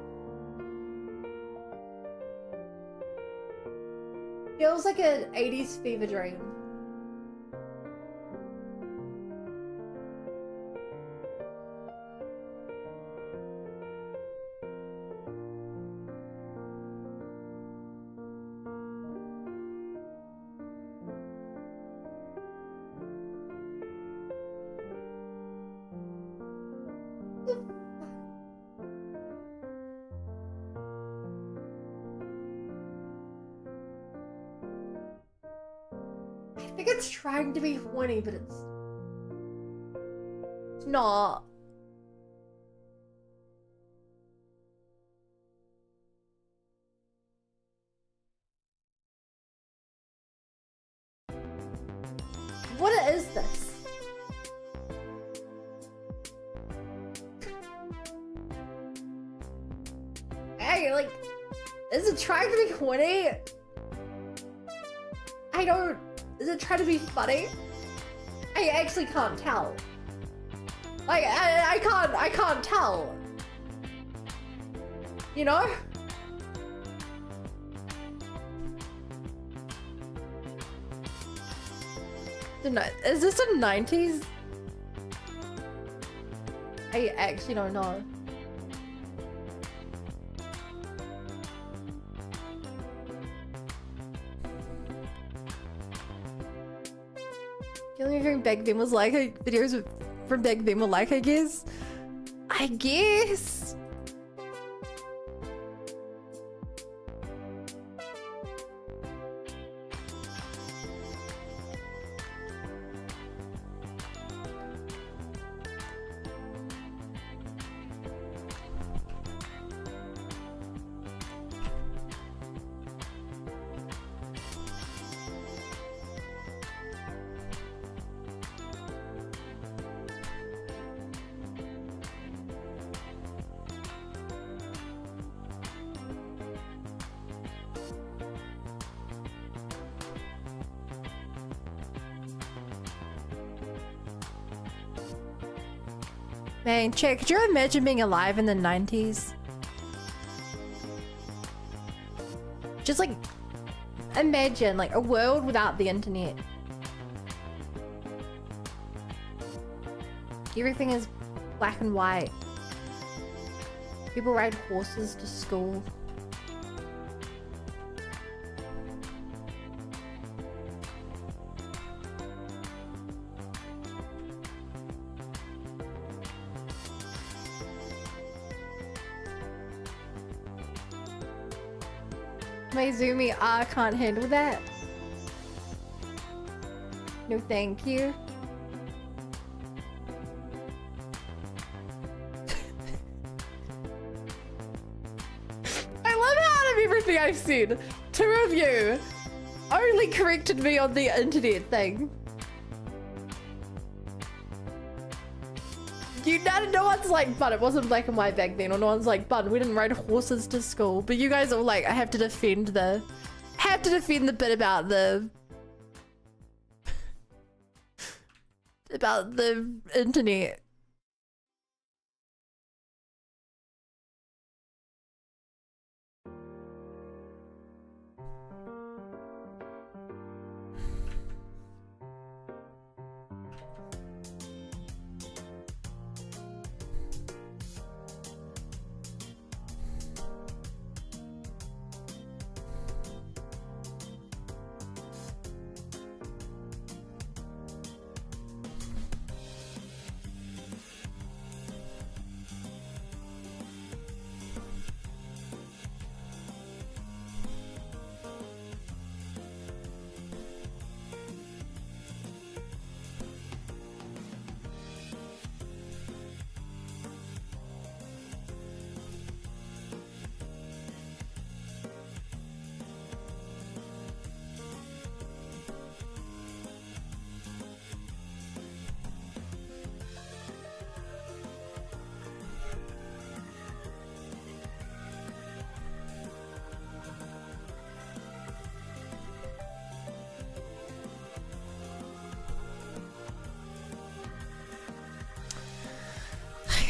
[SPEAKER 1] Feels like an 80s fever dream. I think it's trying to be funny, but it's not. What is this? Hey, like, is it trying to be funny? Is it trying to be funny? I actually can't tell. Like, I can't tell. You know? Is this a 90s? I actually don't know. The only thing Big Ben was like, videos from Big Ben were like, I guess. I guess. Man, Chick, could you imagine being alive in the 90s? Just like, imagine like a world without the internet. Everything is black and white. People ride horses to school. My Zoomy R can't handle that. No thank you. I love how out of everything I've said, 2 of you only corrected me on the internet thing. No one's like, but it wasn't black and white back then, or no one's like, but we didn't ride horses to school. But you guys are like, I have to defend the bit about the about the internet.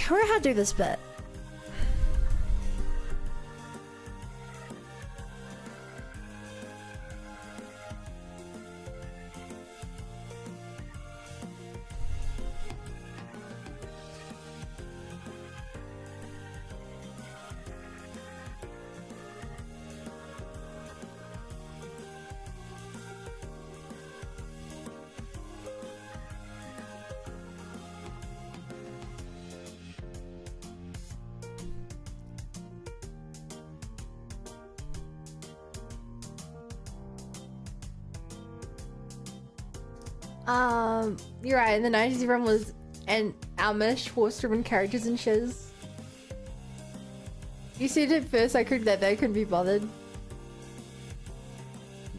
[SPEAKER 1] I don't know how to do this bit. You're right, in the 90s everyone was an Amish horse-driven carriages and shiz. You said at first I couldn't be bothered.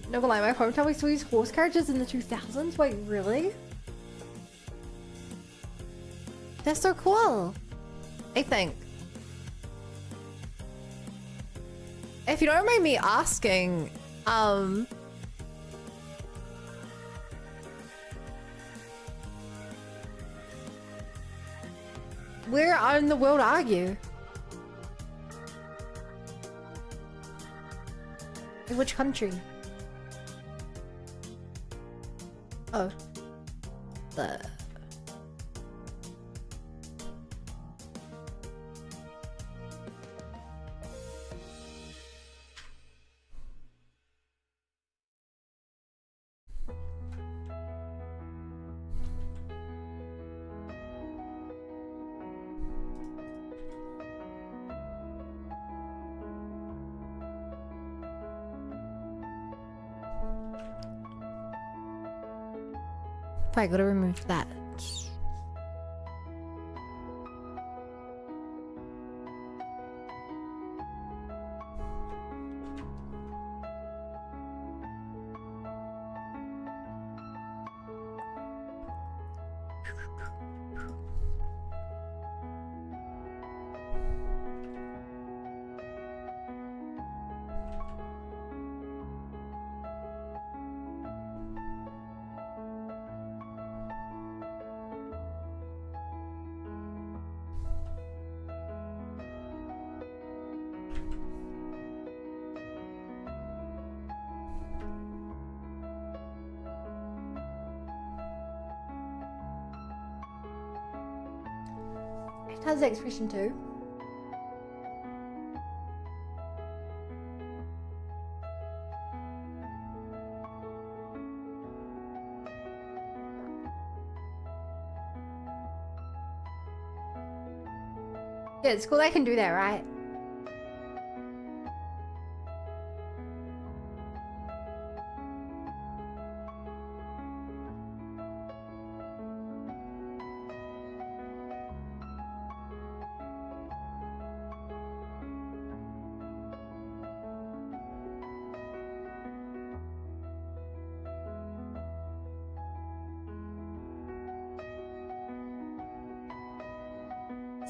[SPEAKER 1] No gonna lie, my hometown we still use horse carriages in the 2000s? Wait, really? That's so cool. I think. If you don't mind me asking, where in the world are you? In which country? Oh. The... I gotta remove that. It has the expression too. Yeah, it's cool I can do that, right?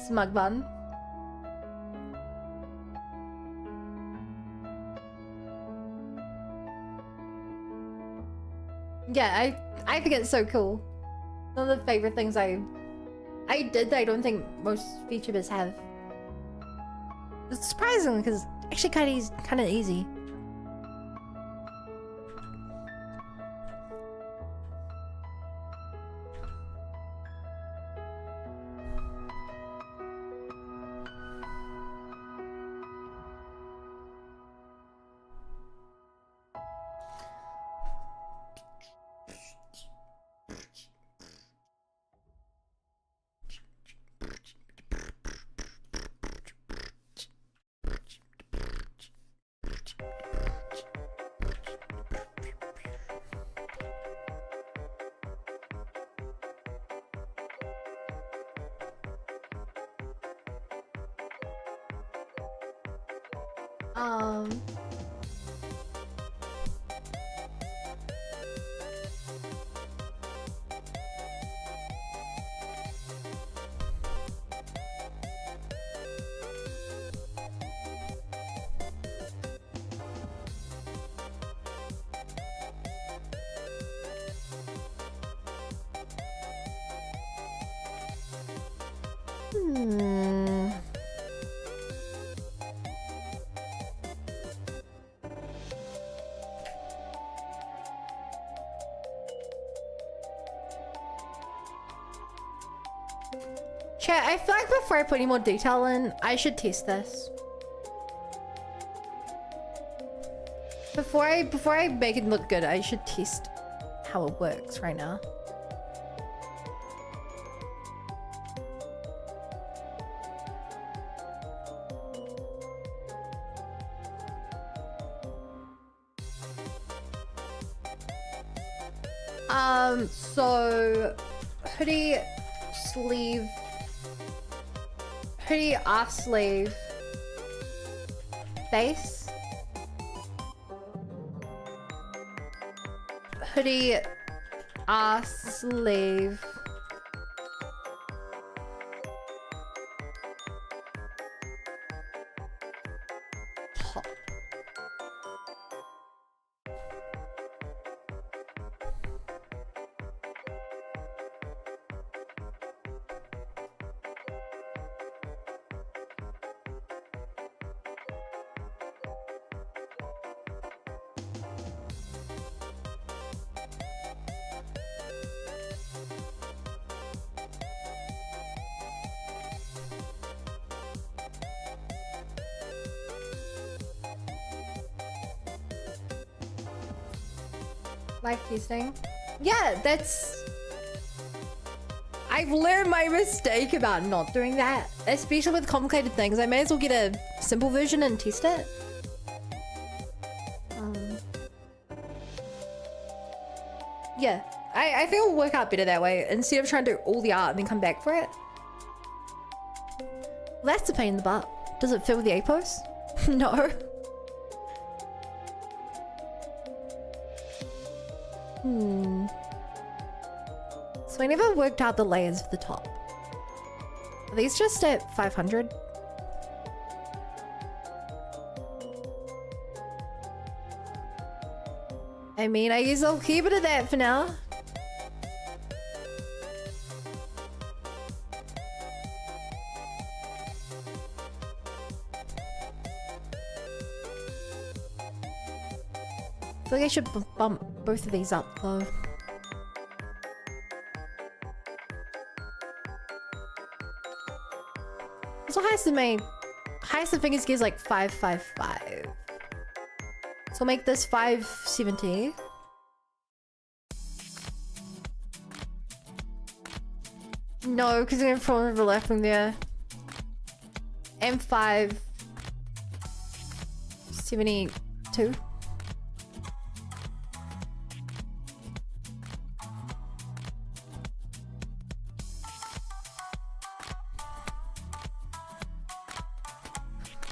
[SPEAKER 1] Smug bun. Yeah, I think it's so cool. One of the favorite things I did that I don't think most VTubers have. It's surprising because actually kind of easy. Um, Hmm. Chat, I feel like before I put any more detail in, I should test this. Before I make it look good, I should test how it works right now. So hoodie sleeve, hoodie arse sleeve, base, hoodie arse sleeve, top. Live testing. Yeah, that's... I've learned my mistake about not doing that. Especially with complicated things. I may as well get a simple version and test it. Yeah, I think it'll work out better that way. Instead of trying to do all the art and then come back for it. Well, that's a pain in the butt. Does it fit with the A-pose? No. So I never worked out the layers of the top. Are these just at 500? I mean, I guess I'll keep it at that for now. I feel like I should bump both of these up though. So highest the fingers is like 555. So I'll make this 570. No, because I'm from overlapping there. And 572.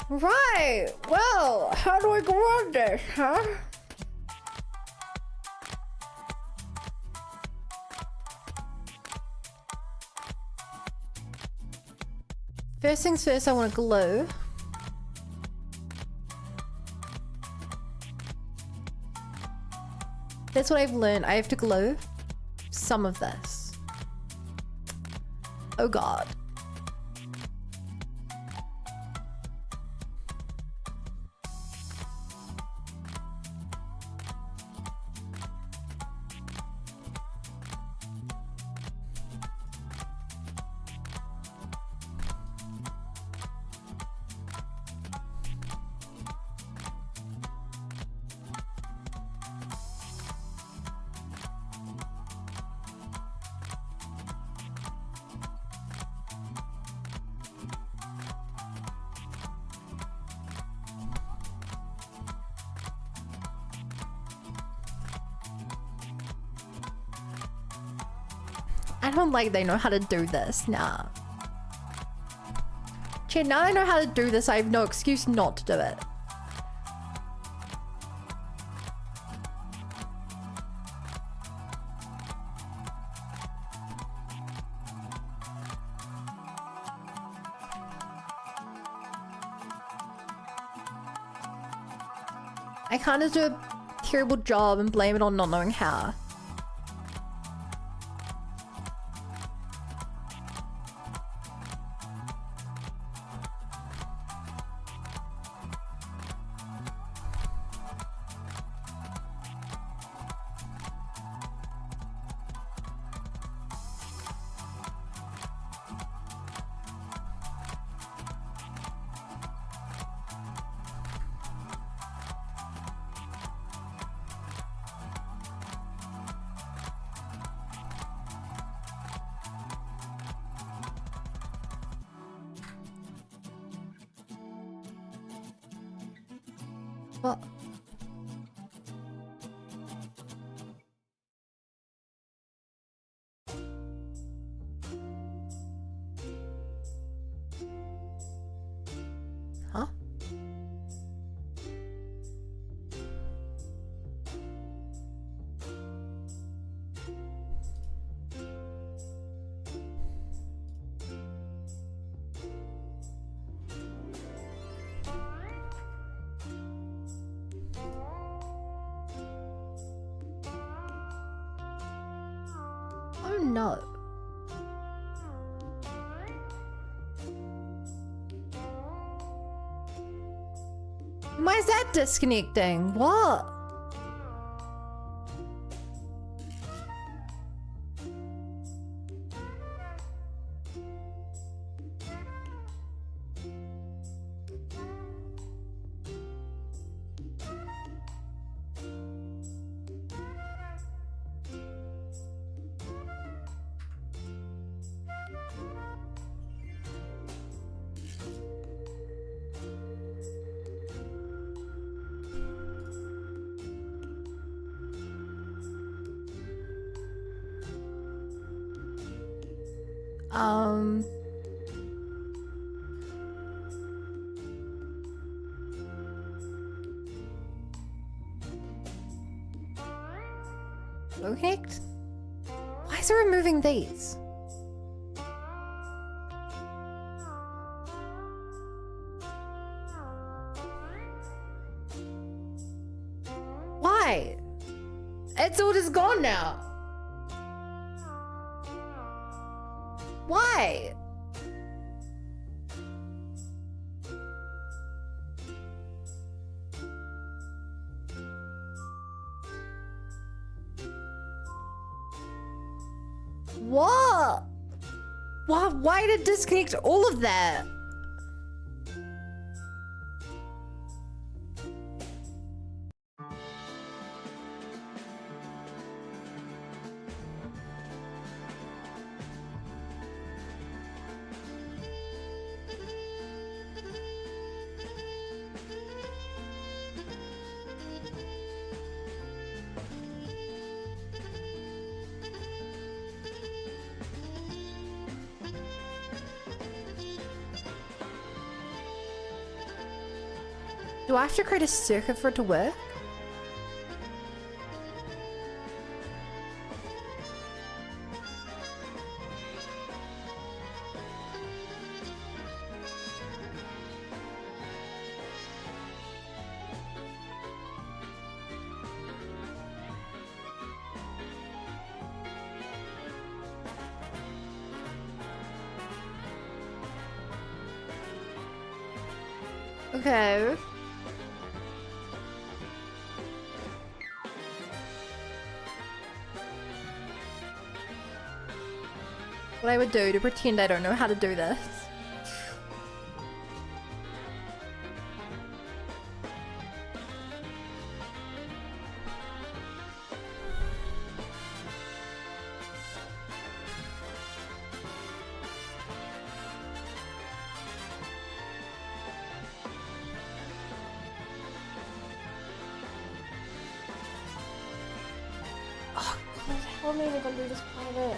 [SPEAKER 1] Right, well, how do I go on this, huh? First things first, I want to glue. That's what I've learned. I have to glue some of this. Oh God. I don't like they know how to do this. Nah. Chat, now I know how to do this, I have no excuse not to do it. I can't just do a terrible job and blame it on not knowing how. What? Huh? Oh no. Why is that disconnecting? What? Okay. Why is it removing these? Why? It's all just gone now. Why? What? Why did it disconnect all of that? Do I have to create a circuit for it to work? Okay. What I would do to pretend I don't know how to do this. Oh, God, how am I even gonna do this private?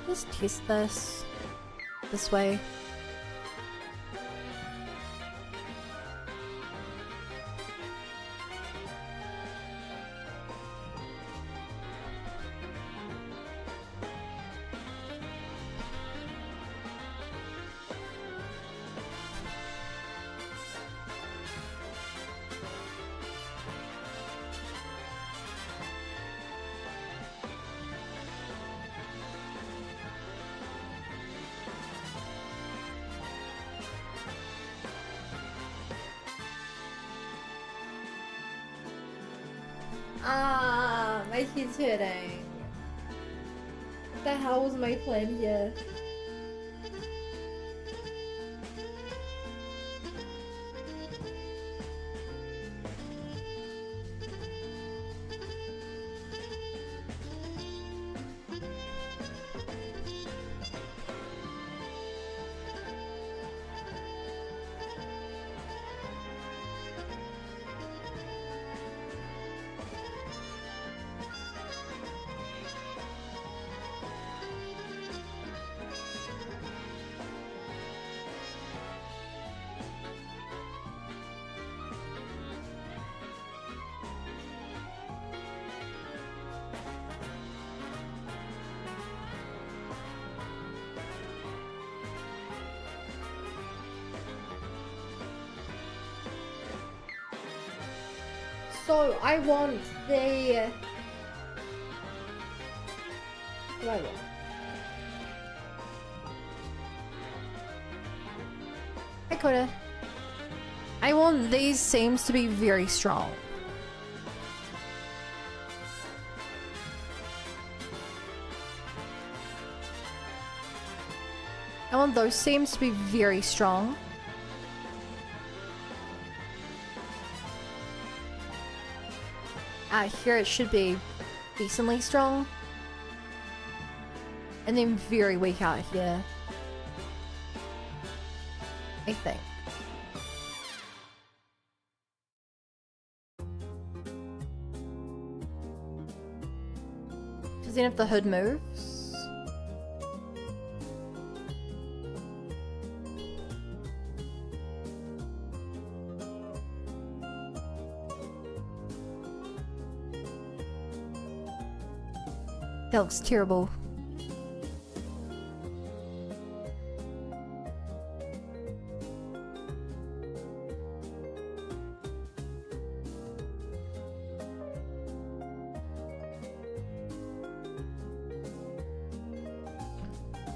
[SPEAKER 1] Let's test this way. Ah, my head's hurting. What the hell was my plan here? So I want the... What do I want? Hi Coda. I want these seams to be very strong. I want those seams to be very strong. Here it should be decently strong. And then very weak out here. I think. Because then if the hood moves... That looks terrible.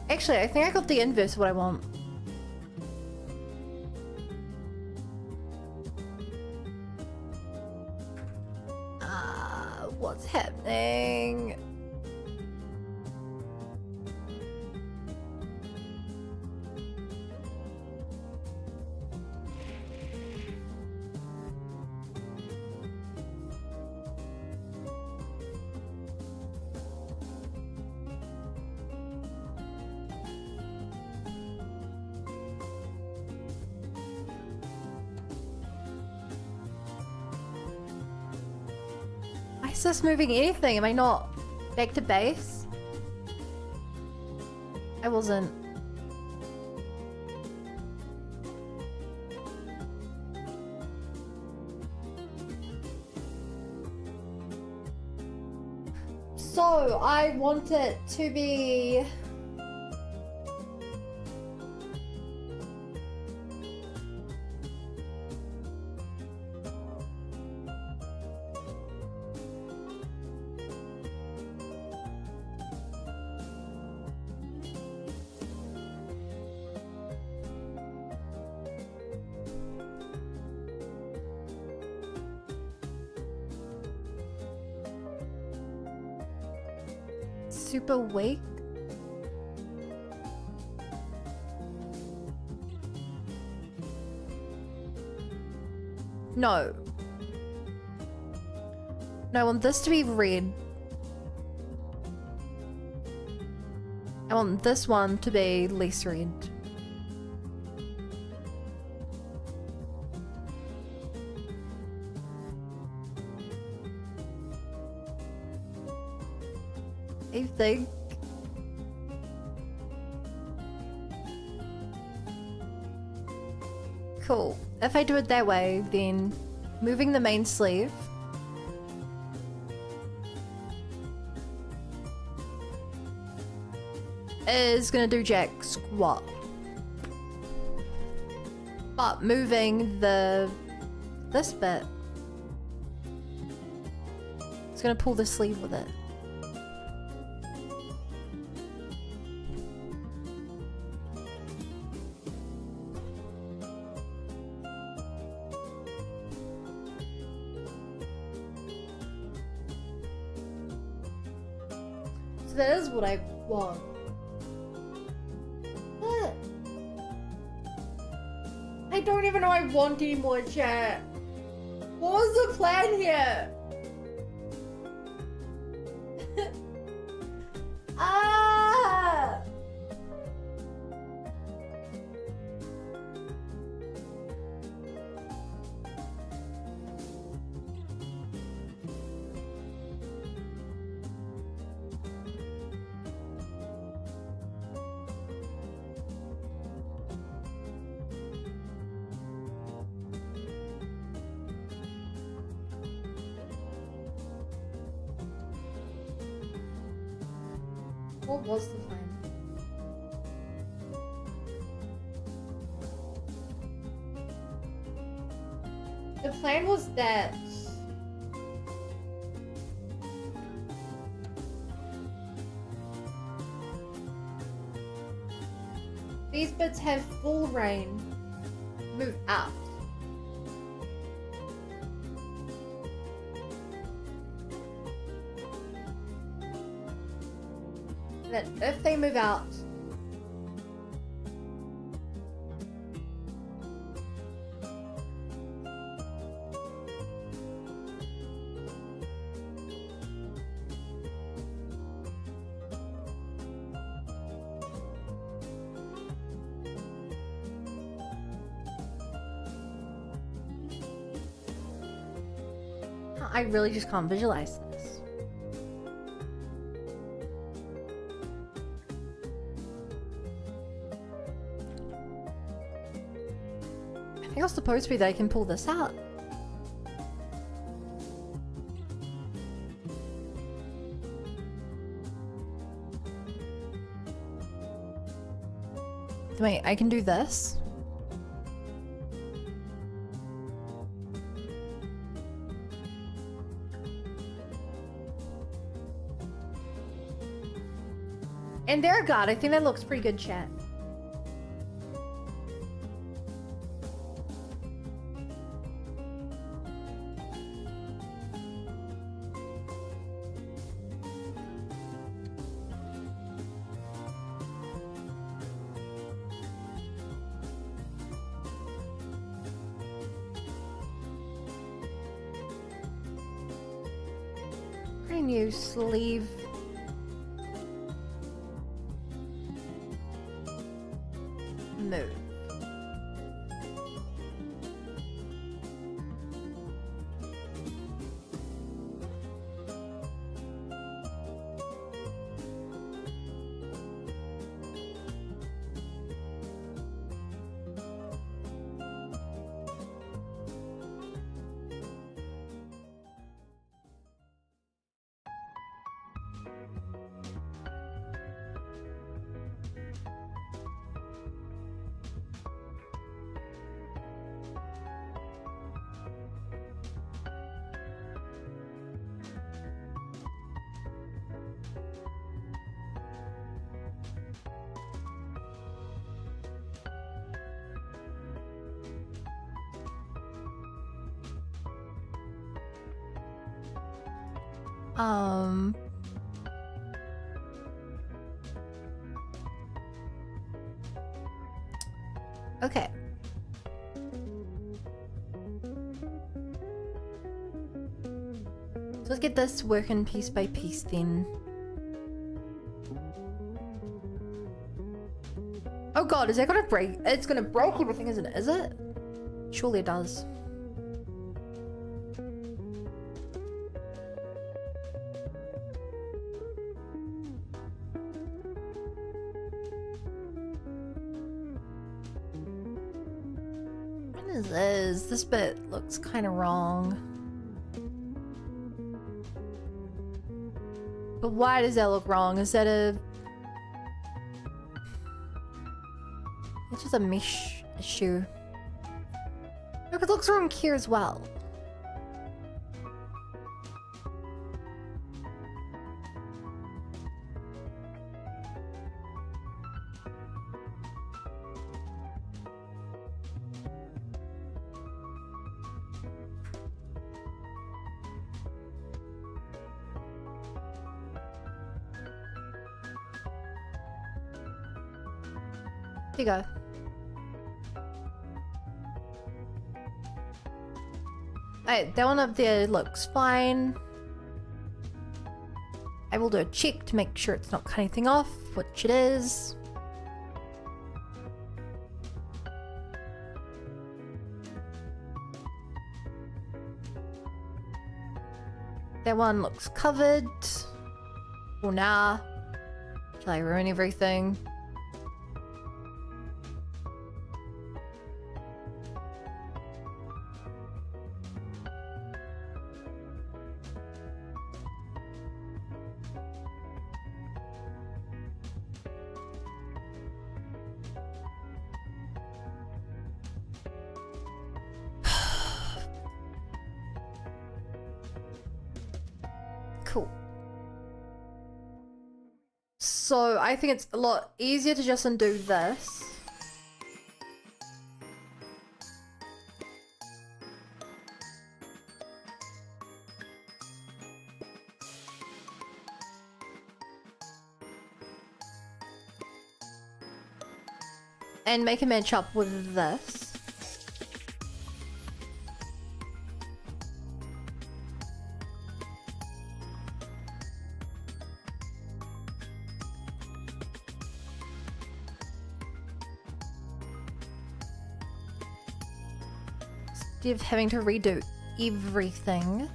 [SPEAKER 1] Actually, I think I got the inverse of what I want. What's happening? Why is this moving anything? Am I not back to base? I wasn't. So I want it to be... super weak. No. No, I want this to be red. I want this one to be less red. I think. Cool. If I do it that way, then moving the main sleeve. Is gonna do jack squat. But moving this bit, it's gonna pull the sleeve with it. that is what I want. What? I don't even know I want anymore, chat. What was the plan here? Ah! What was the plan? The plan was that these bits have full rain, move out. And then if they move out, I really just can't visualize this. I think it's supposed to be that I can pull this out. Wait, I can do this. And there, God, I think that looks pretty good, chat. New sleeve. Move. Okay. So let's get this working piece by piece then. Oh God, is that gonna break? It's gonna break everything, isn't it? Is it? Surely it does. This bit looks kind of wrong. But why does that look wrong? Is that it's just a mesh issue. Look, it looks wrong here as well. you go. Alright, that one up there looks fine. I will do a check to make sure it's not cutting anything off, which it is. That one looks covered. For now. Shall I ruin everything? Cool. So I think it's a lot easier to just undo this. And make a match up with this. Instead of having to redo everything.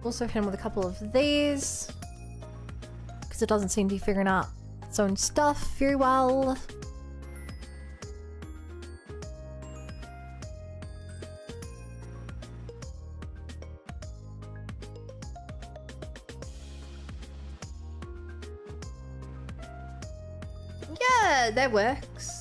[SPEAKER 1] Also hit him with a couple of these. Because it doesn't seem to be figuring out its own stuff very well. Yeah, that works.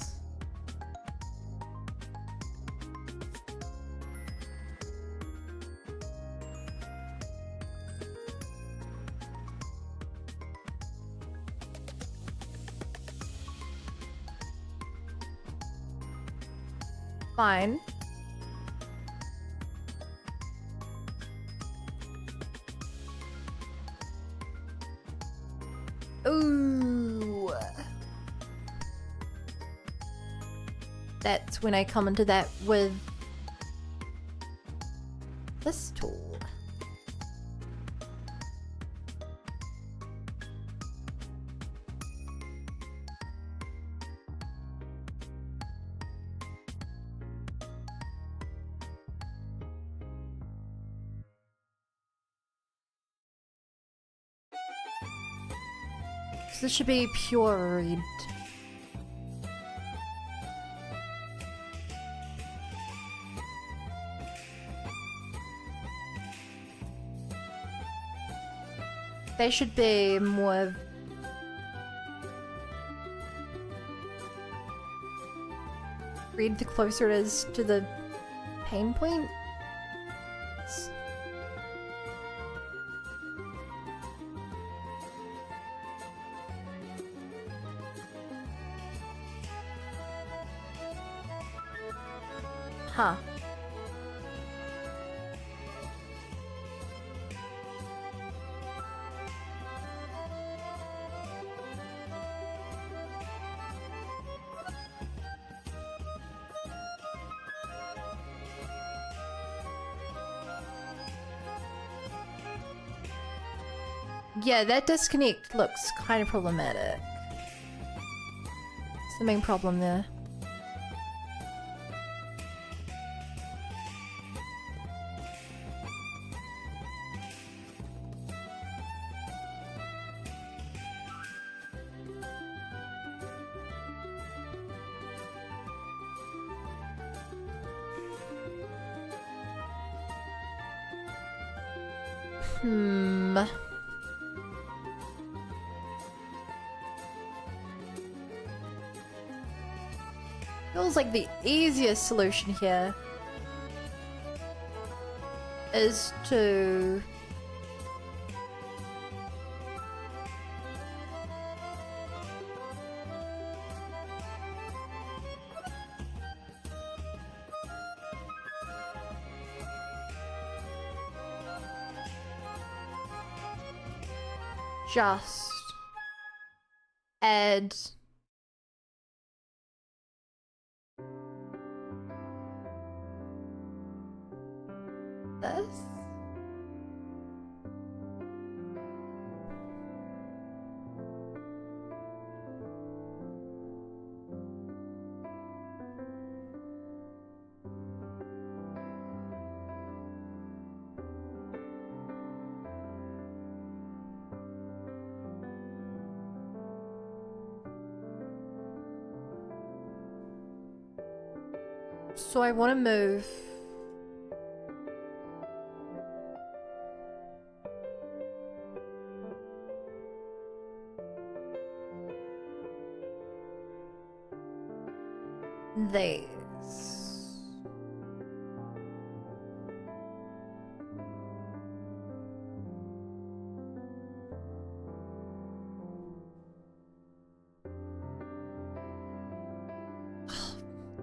[SPEAKER 1] Fine. Ooh. That's when I come into that with this tool. So this should be pure red. They should be more red the closer it is to the pain point. Huh. Yeah, that disconnect looks kind of problematic. It's the main problem there. Feels like the easiest solution here is to just add this. So I want to move these.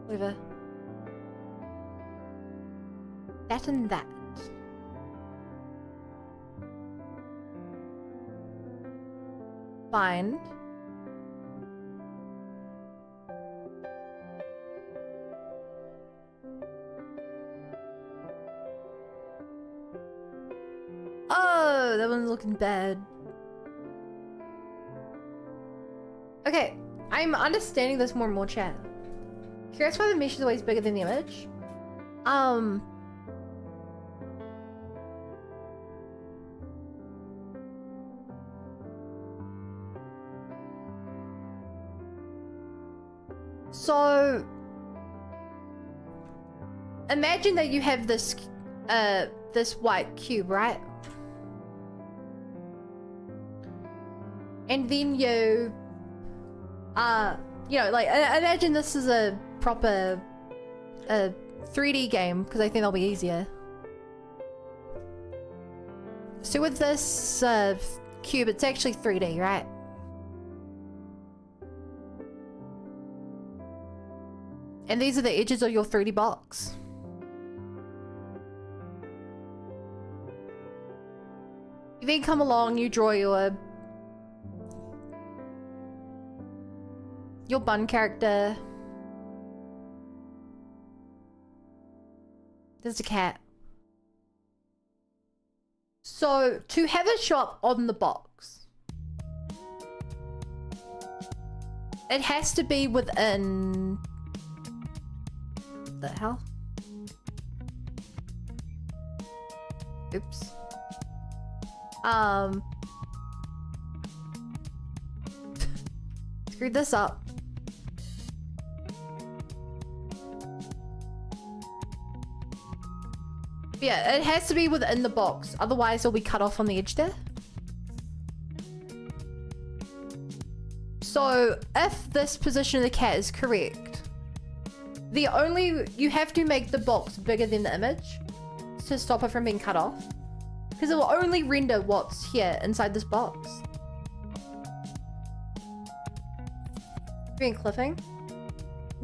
[SPEAKER 1] Whatever. That and that. Fine. Oh, that one's looking bad. Okay, I'm understanding this more and more, chat. Curious why the mesh is always bigger than the image? So imagine that you have this this white cube, right? And then you know, like imagine this is a proper 3D game, because I think that'll be easier. So with this cube, it's actually 3D, right? And these are the edges of your 3D box. You then come along, you draw your bun character. There's a cat. So to have a shop on the box, it has to be within the hell? Oops. Screwed this up. Yeah, it has to be within the box, otherwise it'll be cut off on the edge there. So if this position of the cat is correct, you have to make the box bigger than the image to stop it from being cut off, because it will only render what's here inside this box. Prevent clipping?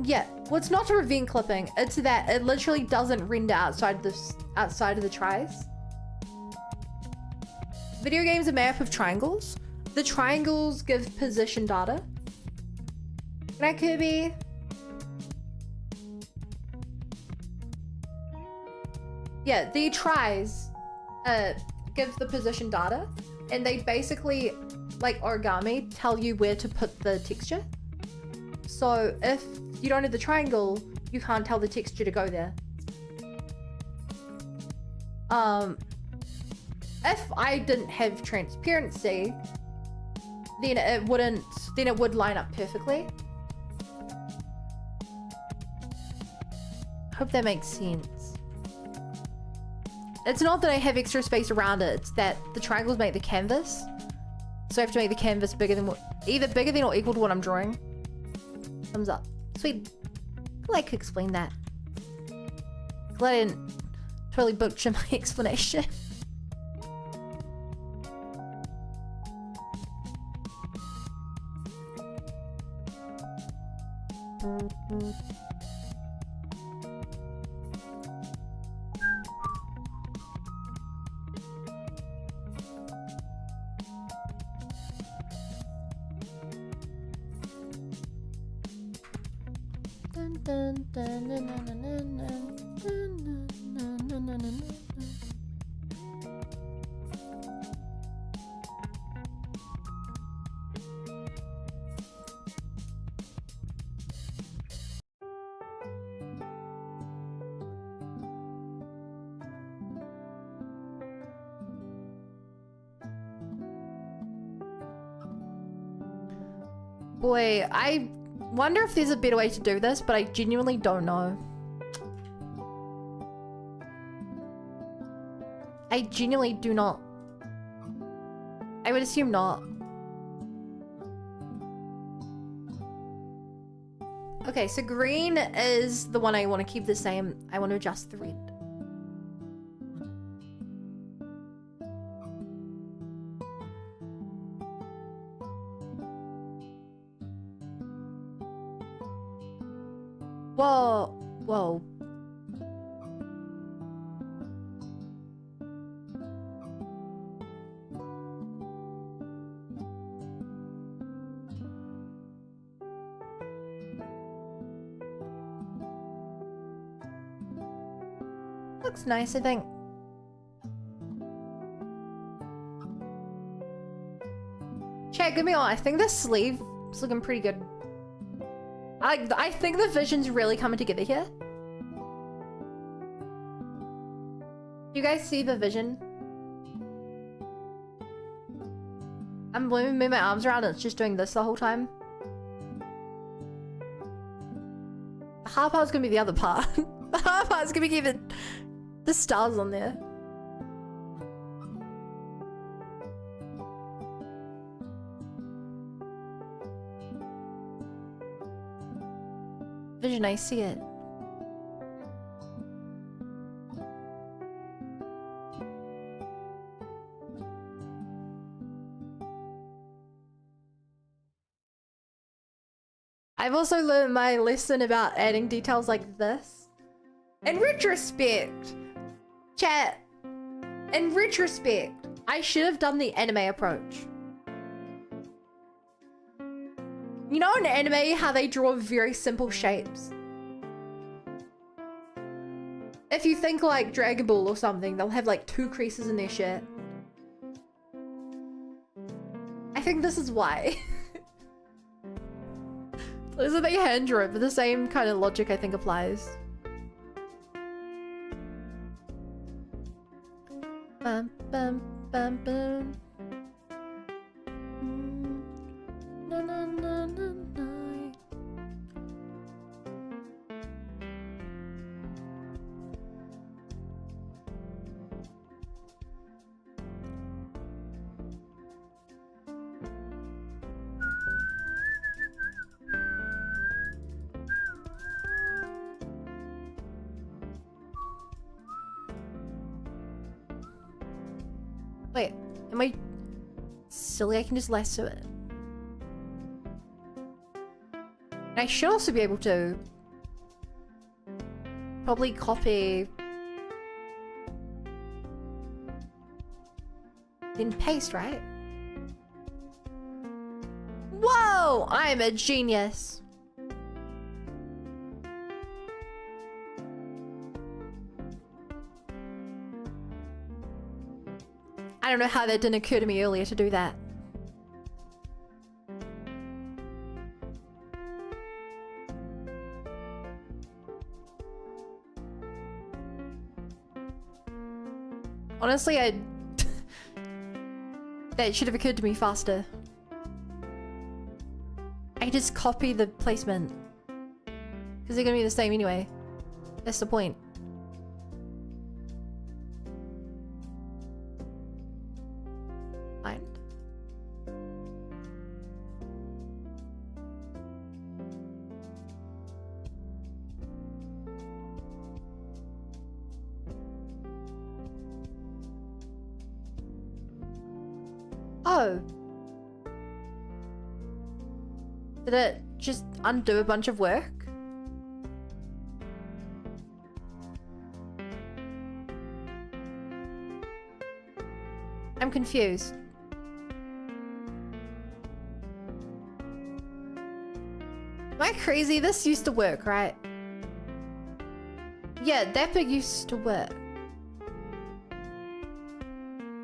[SPEAKER 1] Yeah, well, it's not to prevent clipping, it's that it literally doesn't render outside of the tries. Video games are made up of triangles. The triangles give position data. Right, Kirby? Yeah, the tries give the position data, and they basically, like origami, tell you where to put the texture. So if you don't have the triangle, you can't tell the texture to go there. If I didn't have transparency, then it would line up perfectly. Hope that makes sense. It's not that I have extra space around it, it's that the triangles make the canvas. So I have to make the canvas bigger than either bigger than or equal to what I'm drawing. Thumbs up. Sweet. Glad I could explain that. Glad I didn't totally butcher my explanation. Boy, I wonder if there's a better way to do this, but I genuinely don't know. I genuinely do not. I would assume not. Okay, so green is the one I want to keep the same. I want to adjust the red. Whoa, whoa. Looks nice, I think. Chat, give me on. I think the sleeve is looking pretty good. I think the vision's really coming together here. You guys see the vision? I'm moving my arms around and it's just doing this the whole time. The hard part's gonna be the other part. The hard part's gonna be keeping the stars on there. Vision, I see it. I've also learned my lesson about adding details like this. In retrospect, chat, in retrospect, I should have done the anime approach. You know in anime how they draw very simple shapes? If you think like Dragon Ball or something, they'll have like 2 creases in their shirt. I think this is why. Those are they hand draw it, but the same kind of logic I think applies. Bum bum bum bum. Na na na na na. Wait, am I silly? I can just lasso it. And I should also be able to probably copy then paste, right? Whoa! I'm a genius. I don't know how that didn't occur to me earlier to do that. Honestly, that should have occurred to me faster. I can just copy the placement. Because they're gonna be the same anyway. That's the point. Fine. Oh. Did it just undo a bunch of work? I'm confused. Am I crazy? This used to work, right? Yeah, that bit used to work.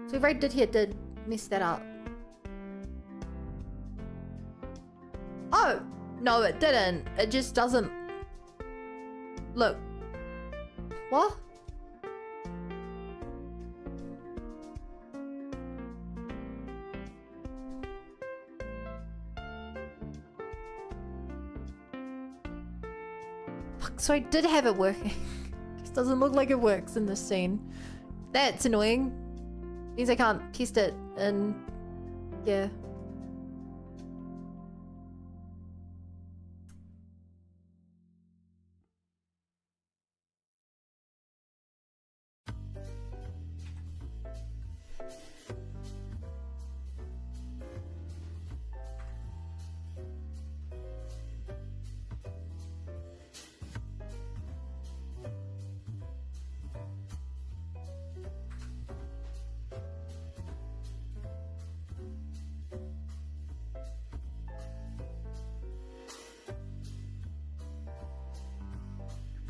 [SPEAKER 1] So right did here did mess that up. Oh! No, it didn't. It just doesn't... Look. What? Fuck, so I did have it working. Just doesn't look like it works in this scene. That's annoying. Means I can't test it and... yeah.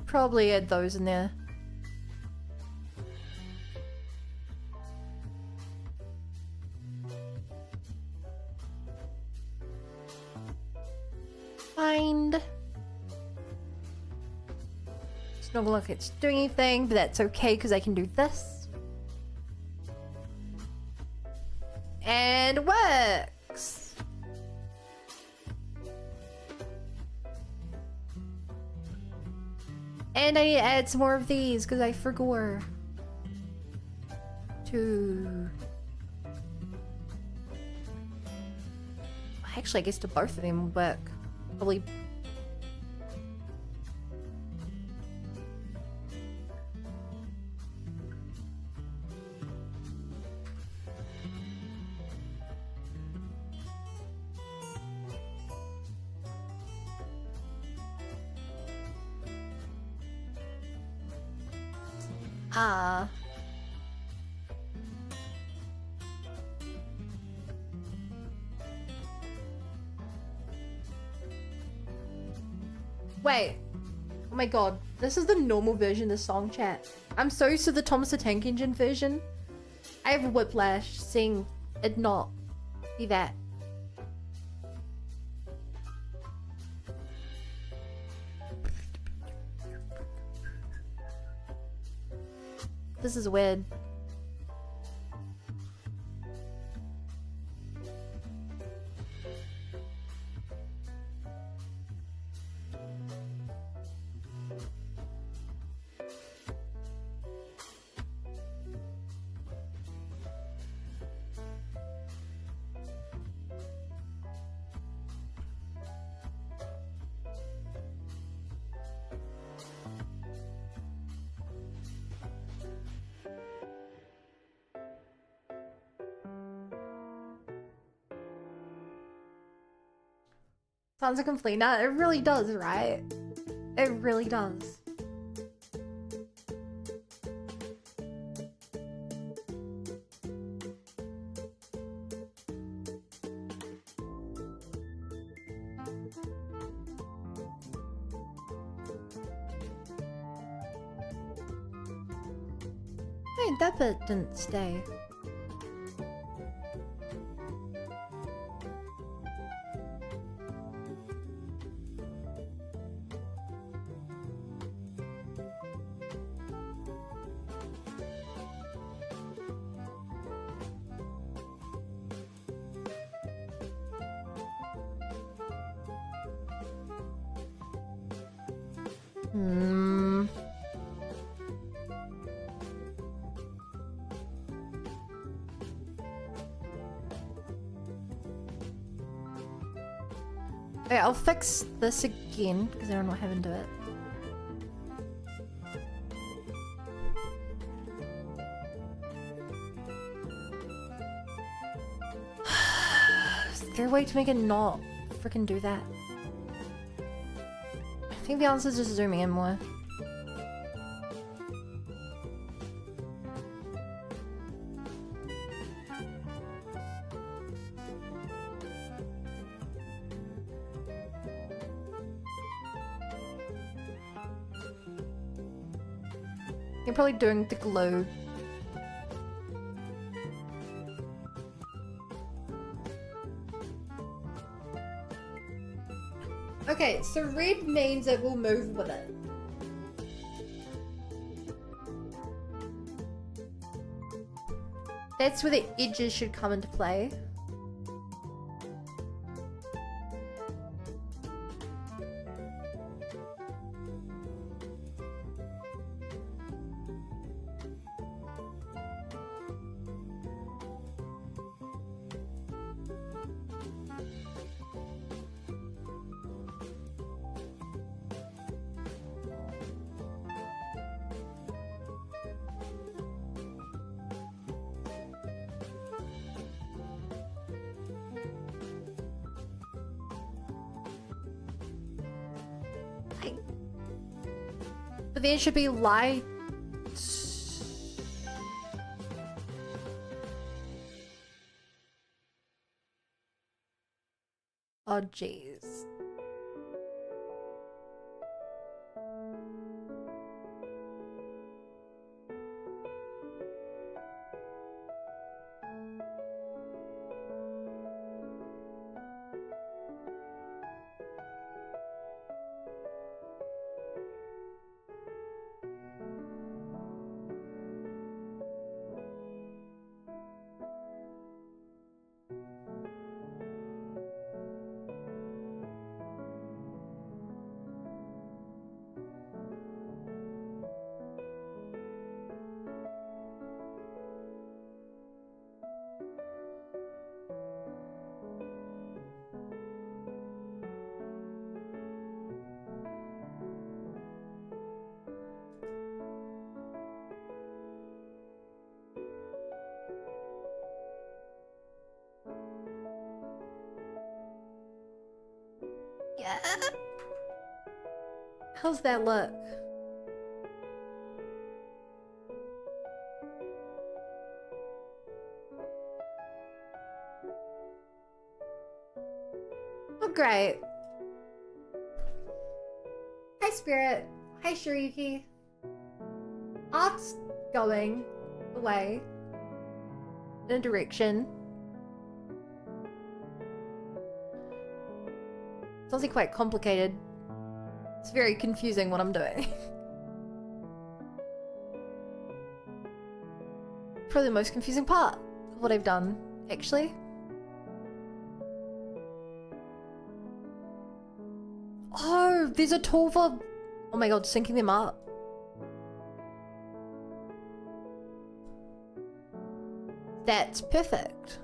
[SPEAKER 1] Probably add those in there. Find. It's not gonna look like it's doing anything, but that's okay because I can do this. And it works. And I need to add some more of these because I forgot to... Actually, I guess to both of them would work. Probably... Ah. Wait. Oh my god. This is the normal version of the song chat. I'm so used to the Thomas the Tank Engine version. I have whiplash seeing it not be that. This is weird. Sounds complete now. It really does, right? It really does. Wait, that bit didn't stay. Okay, I'll fix this again because I don't know what happened to it. Is there a way to make it not freaking do that? I think the answer is just zooming in more. They're probably doing the glue. Okay, so red means it will move with it. That's where the edges should come into play. But then it should be light. Oh, jeez. Yeah. How's that look? Oh, great. Hi, Spirit. Hi, Shiriki. Art's going away in a direction. It's also quite complicated. It's very confusing what I'm doing. Probably the most confusing part of what I've done, actually. Oh, there's a tool for... Oh my god, syncing them up. That's perfect.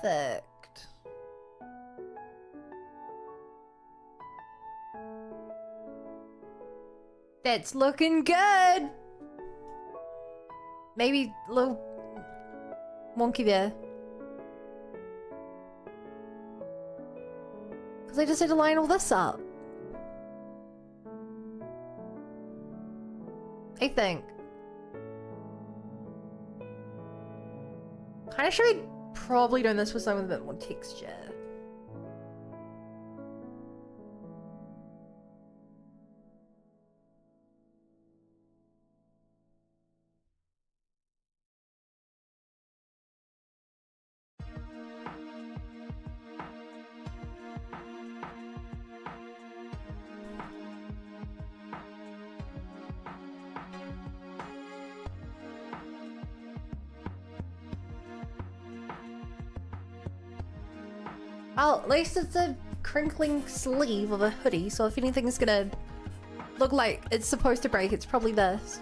[SPEAKER 1] Perfect. That's looking good. Maybe a little wonky there. Because I just had to line all this up. I think. Kinda should be probably doing this with something with a bit more texture. Well, at least it's a crinkling sleeve of a hoodie, so if anything's gonna look like it's supposed to break, it's probably this.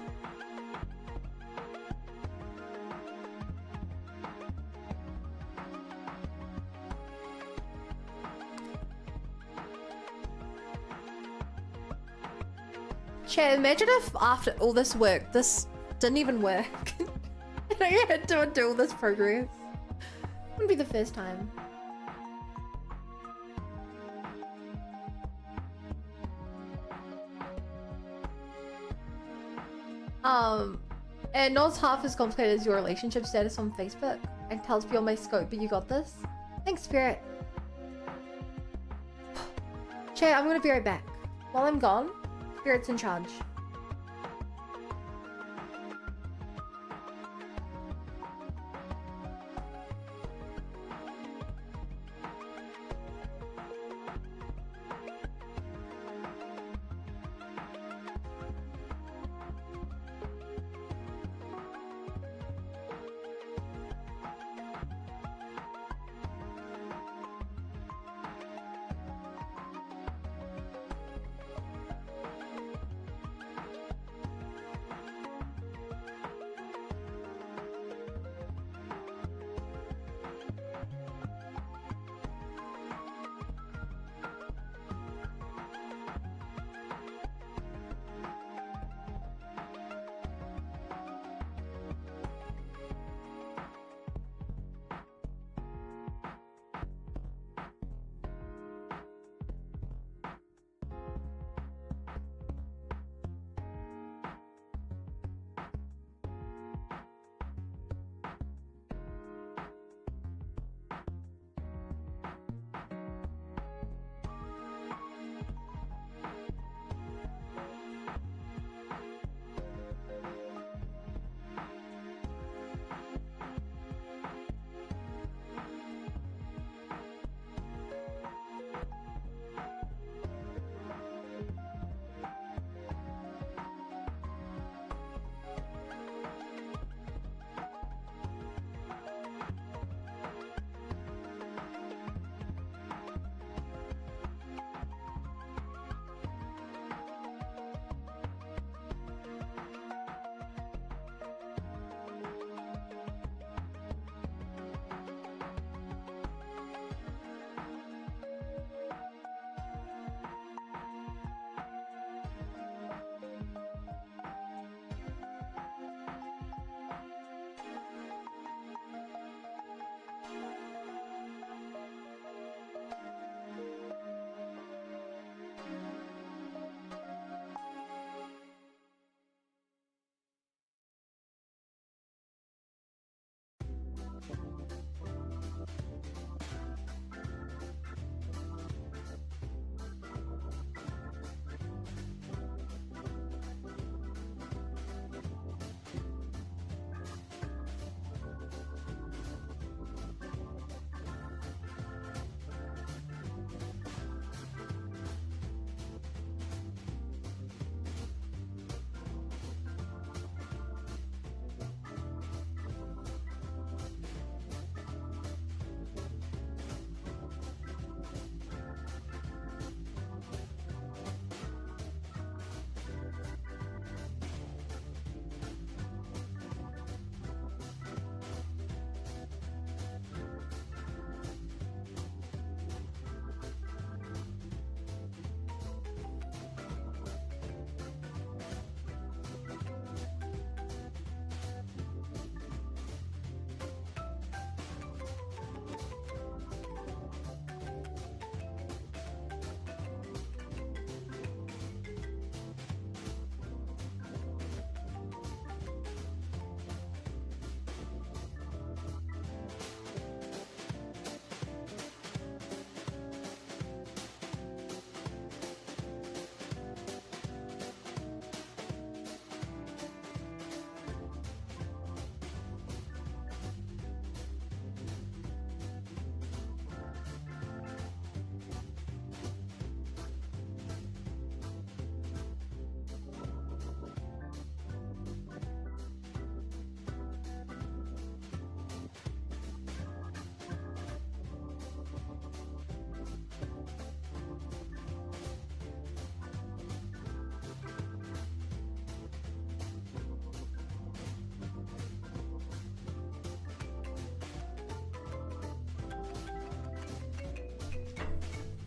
[SPEAKER 1] Chat, imagine if after all this work, this didn't even work. And I had to do all this progress. Wouldn't be the first time. And not half as complicated as your relationship status on Facebook. And tells me on my scope, but you got this. Thanks, Spirit. Chat, I'm gonna be right back. While I'm gone, Spirit's in charge.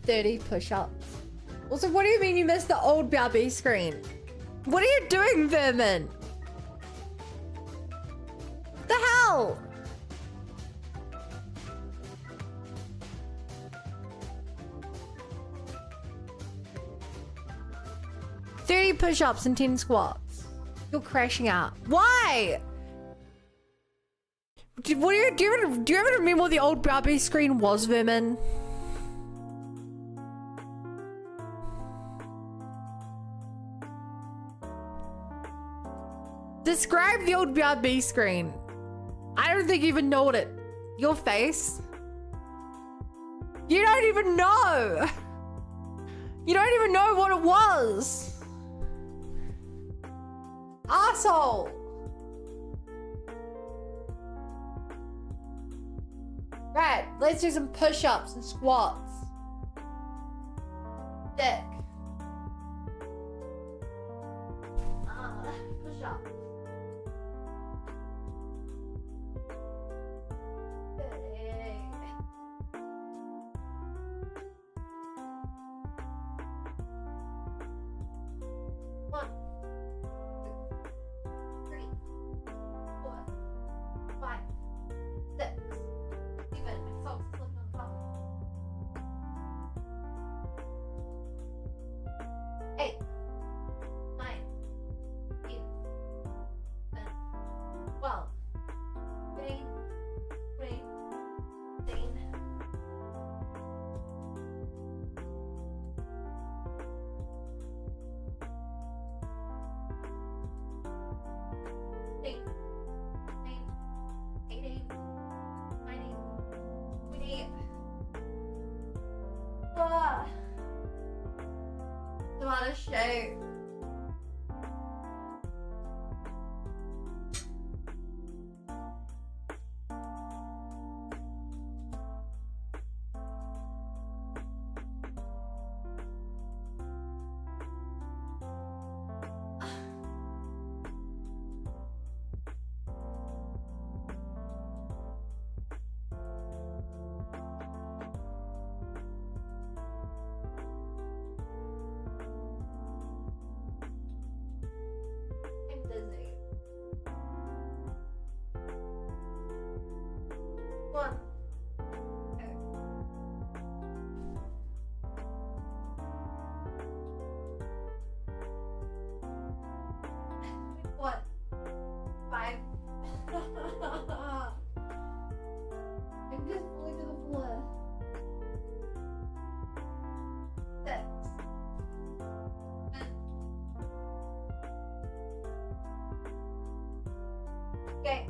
[SPEAKER 1] "30 push-ups." Also, what do you mean you missed the old BRB screen? What are you doing, Vermin? The hell? "30 push-ups and 10 squats. You're crashing out. Why? Do you ever remember what the old Barbie screen was, Vermin? Describe the old BRB screen. I don't think you even know what it... Your face? You don't even know! You don't even know what it was! Asshole! Right, let's do some push-ups and squats. Dick. Push-up. One, 2, 3, 4, 5, 6, 7. My socks slipped on top. 8, 9, 10, 11, 12, 13, 14, 15. I'm out of shape. I'm dizzy. 1, 2. What? 5. I'm just falling to the floor. 6. 7. Okay.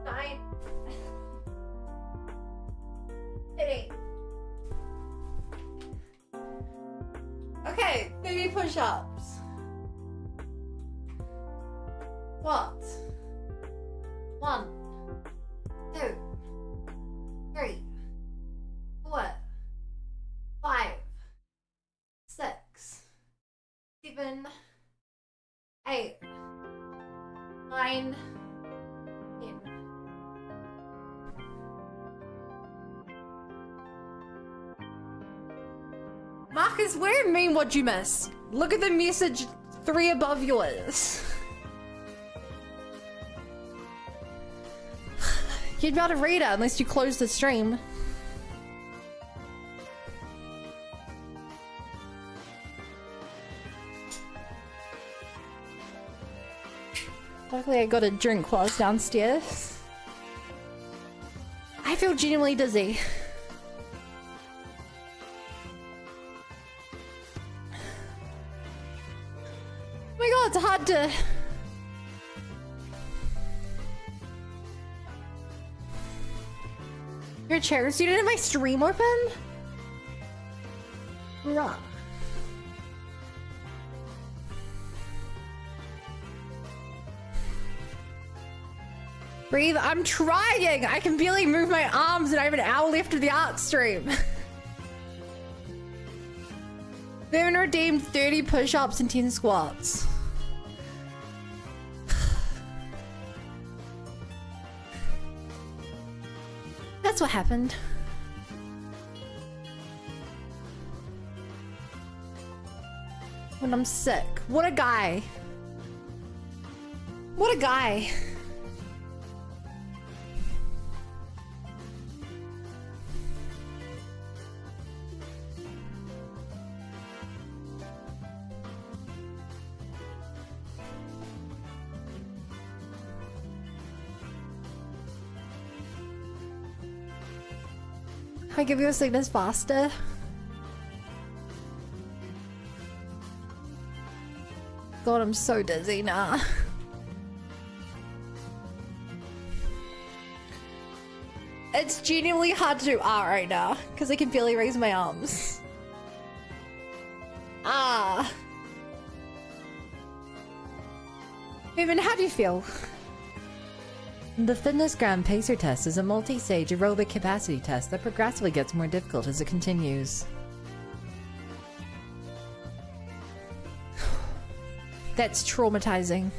[SPEAKER 1] 9. 8. Okay, 30 push-ups. What? 1, 2, 3, 4, 5, 6, 7, 8, 9, 10. Marcus, what do you mean what'd you miss? Look at the message 3 above yours. You'd be able to read it unless you close the stream. Luckily I got a drink while I was downstairs. I feel genuinely dizzy. Oh my god, it's hard to... You're a chair student? Have my stream open? Bruh. Breathe. I'm trying. I can barely move my arms and I have an hour left of the art stream. Then redeemed 30 push-ups and 10 squats. That's what happened. when I'm sick. What a guy. What a guy. I give you a sickness faster. God, I'm so dizzy now. It's genuinely hard to do art right now because I can barely raise my arms. Ah. Evan, how do you feel? The Fitness Ground Pacer test is a multi-stage aerobic capacity test that progressively gets more difficult as it continues. That's traumatizing.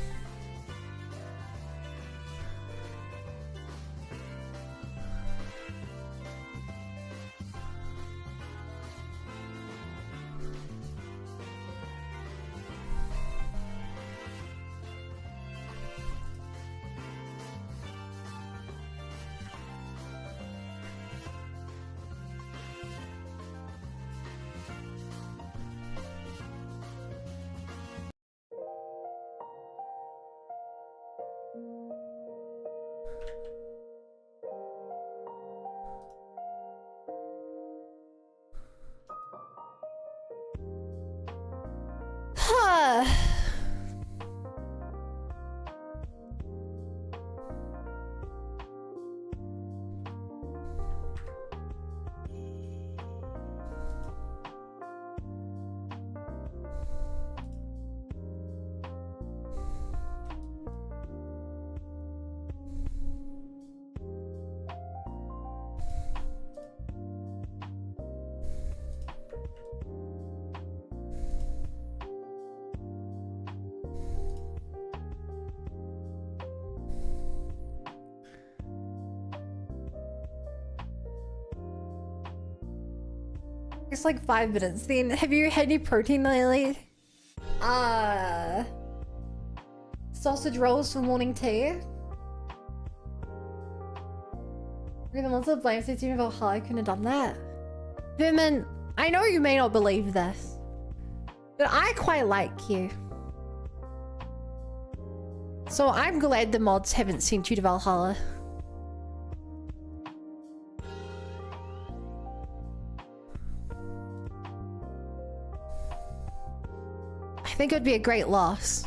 [SPEAKER 1] It's like 5 minutes. Then, have you had any protein lately? Sausage rolls for morning tea. We're the ones that blame City of Valhalla. I couldn't have done that. Vermin, I know you may not believe this, but I quite like you. So I'm glad the mods haven't sent you to Valhalla. I think it would be a great loss.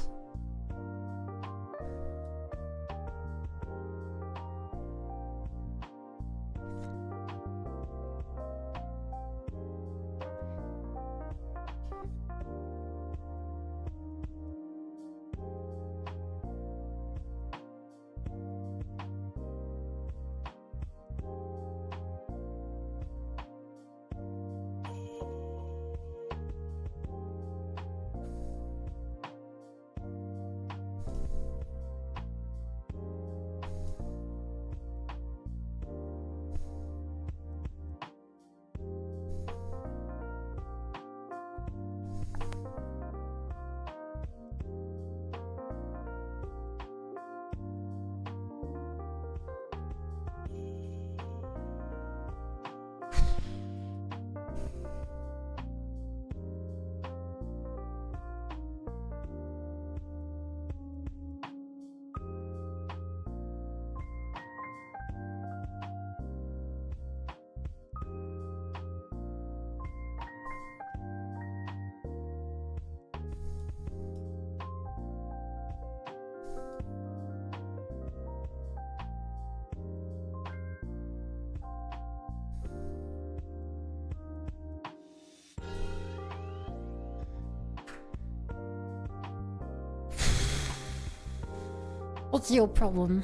[SPEAKER 1] What's your problem?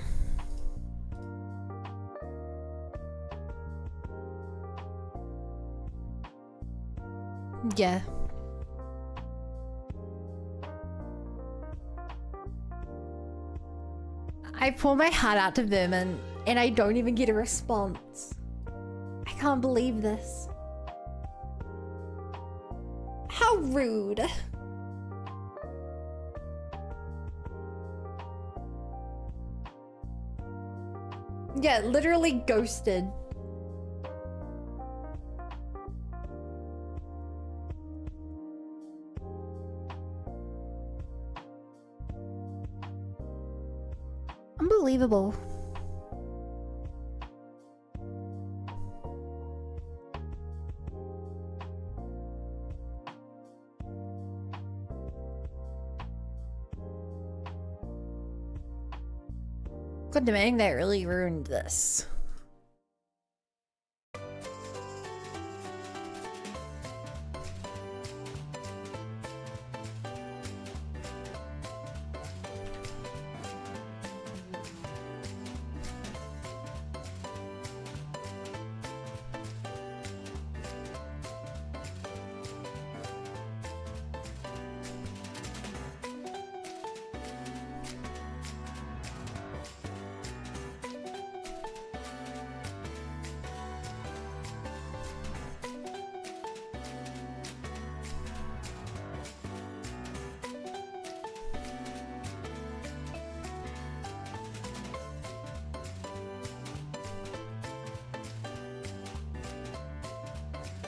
[SPEAKER 1] Yeah. I pour my heart out to Vermin and I don't even get a response. I can't believe this. How rude. Yeah, literally ghosted. Unbelievable. God dang, that really ruined this.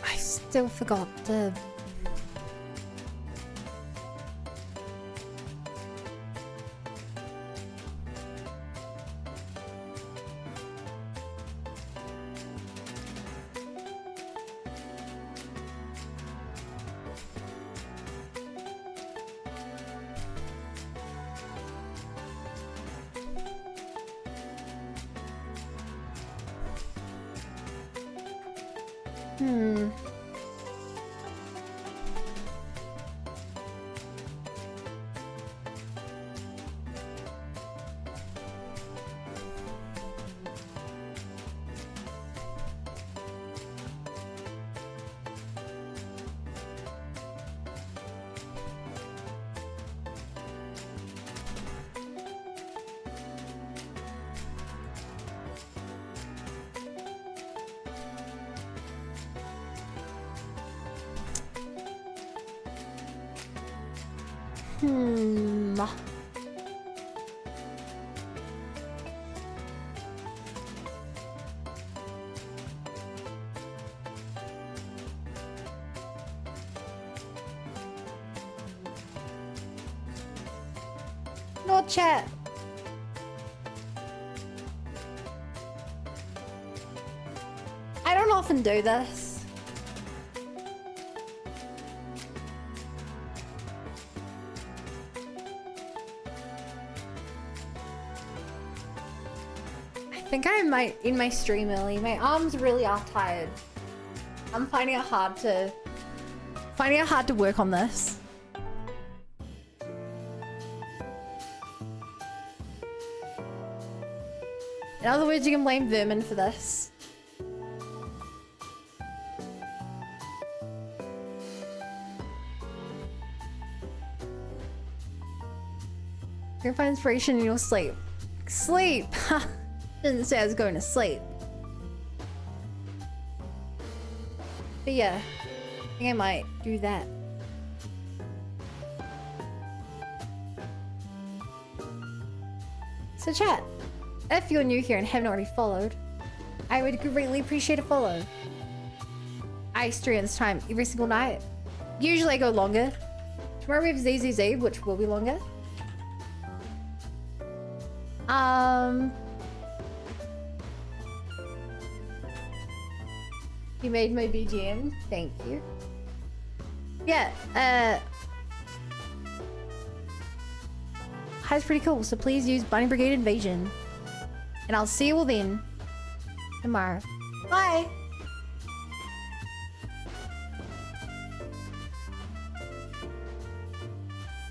[SPEAKER 1] I still forgot the... No chat. I don't often do this. I think I might end my stream early. My arms really are tired. I'm finding it hard to work on this. In other words, you can blame Vermin for this. You can find inspiration in your sleep. Sleep! Didn't say I was going to sleep. But yeah, I think I might do that. So chat, if you're new here and haven't already followed, I would greatly appreciate a follow. I stream at this time every single night. Usually I go longer. Tomorrow we have ZZZ, which will be longer. You made my BGM. Thank you. Yeah, Hive's pretty cool, so please use Bunny Brigade Invasion. And I'll see you all then tomorrow. Bye!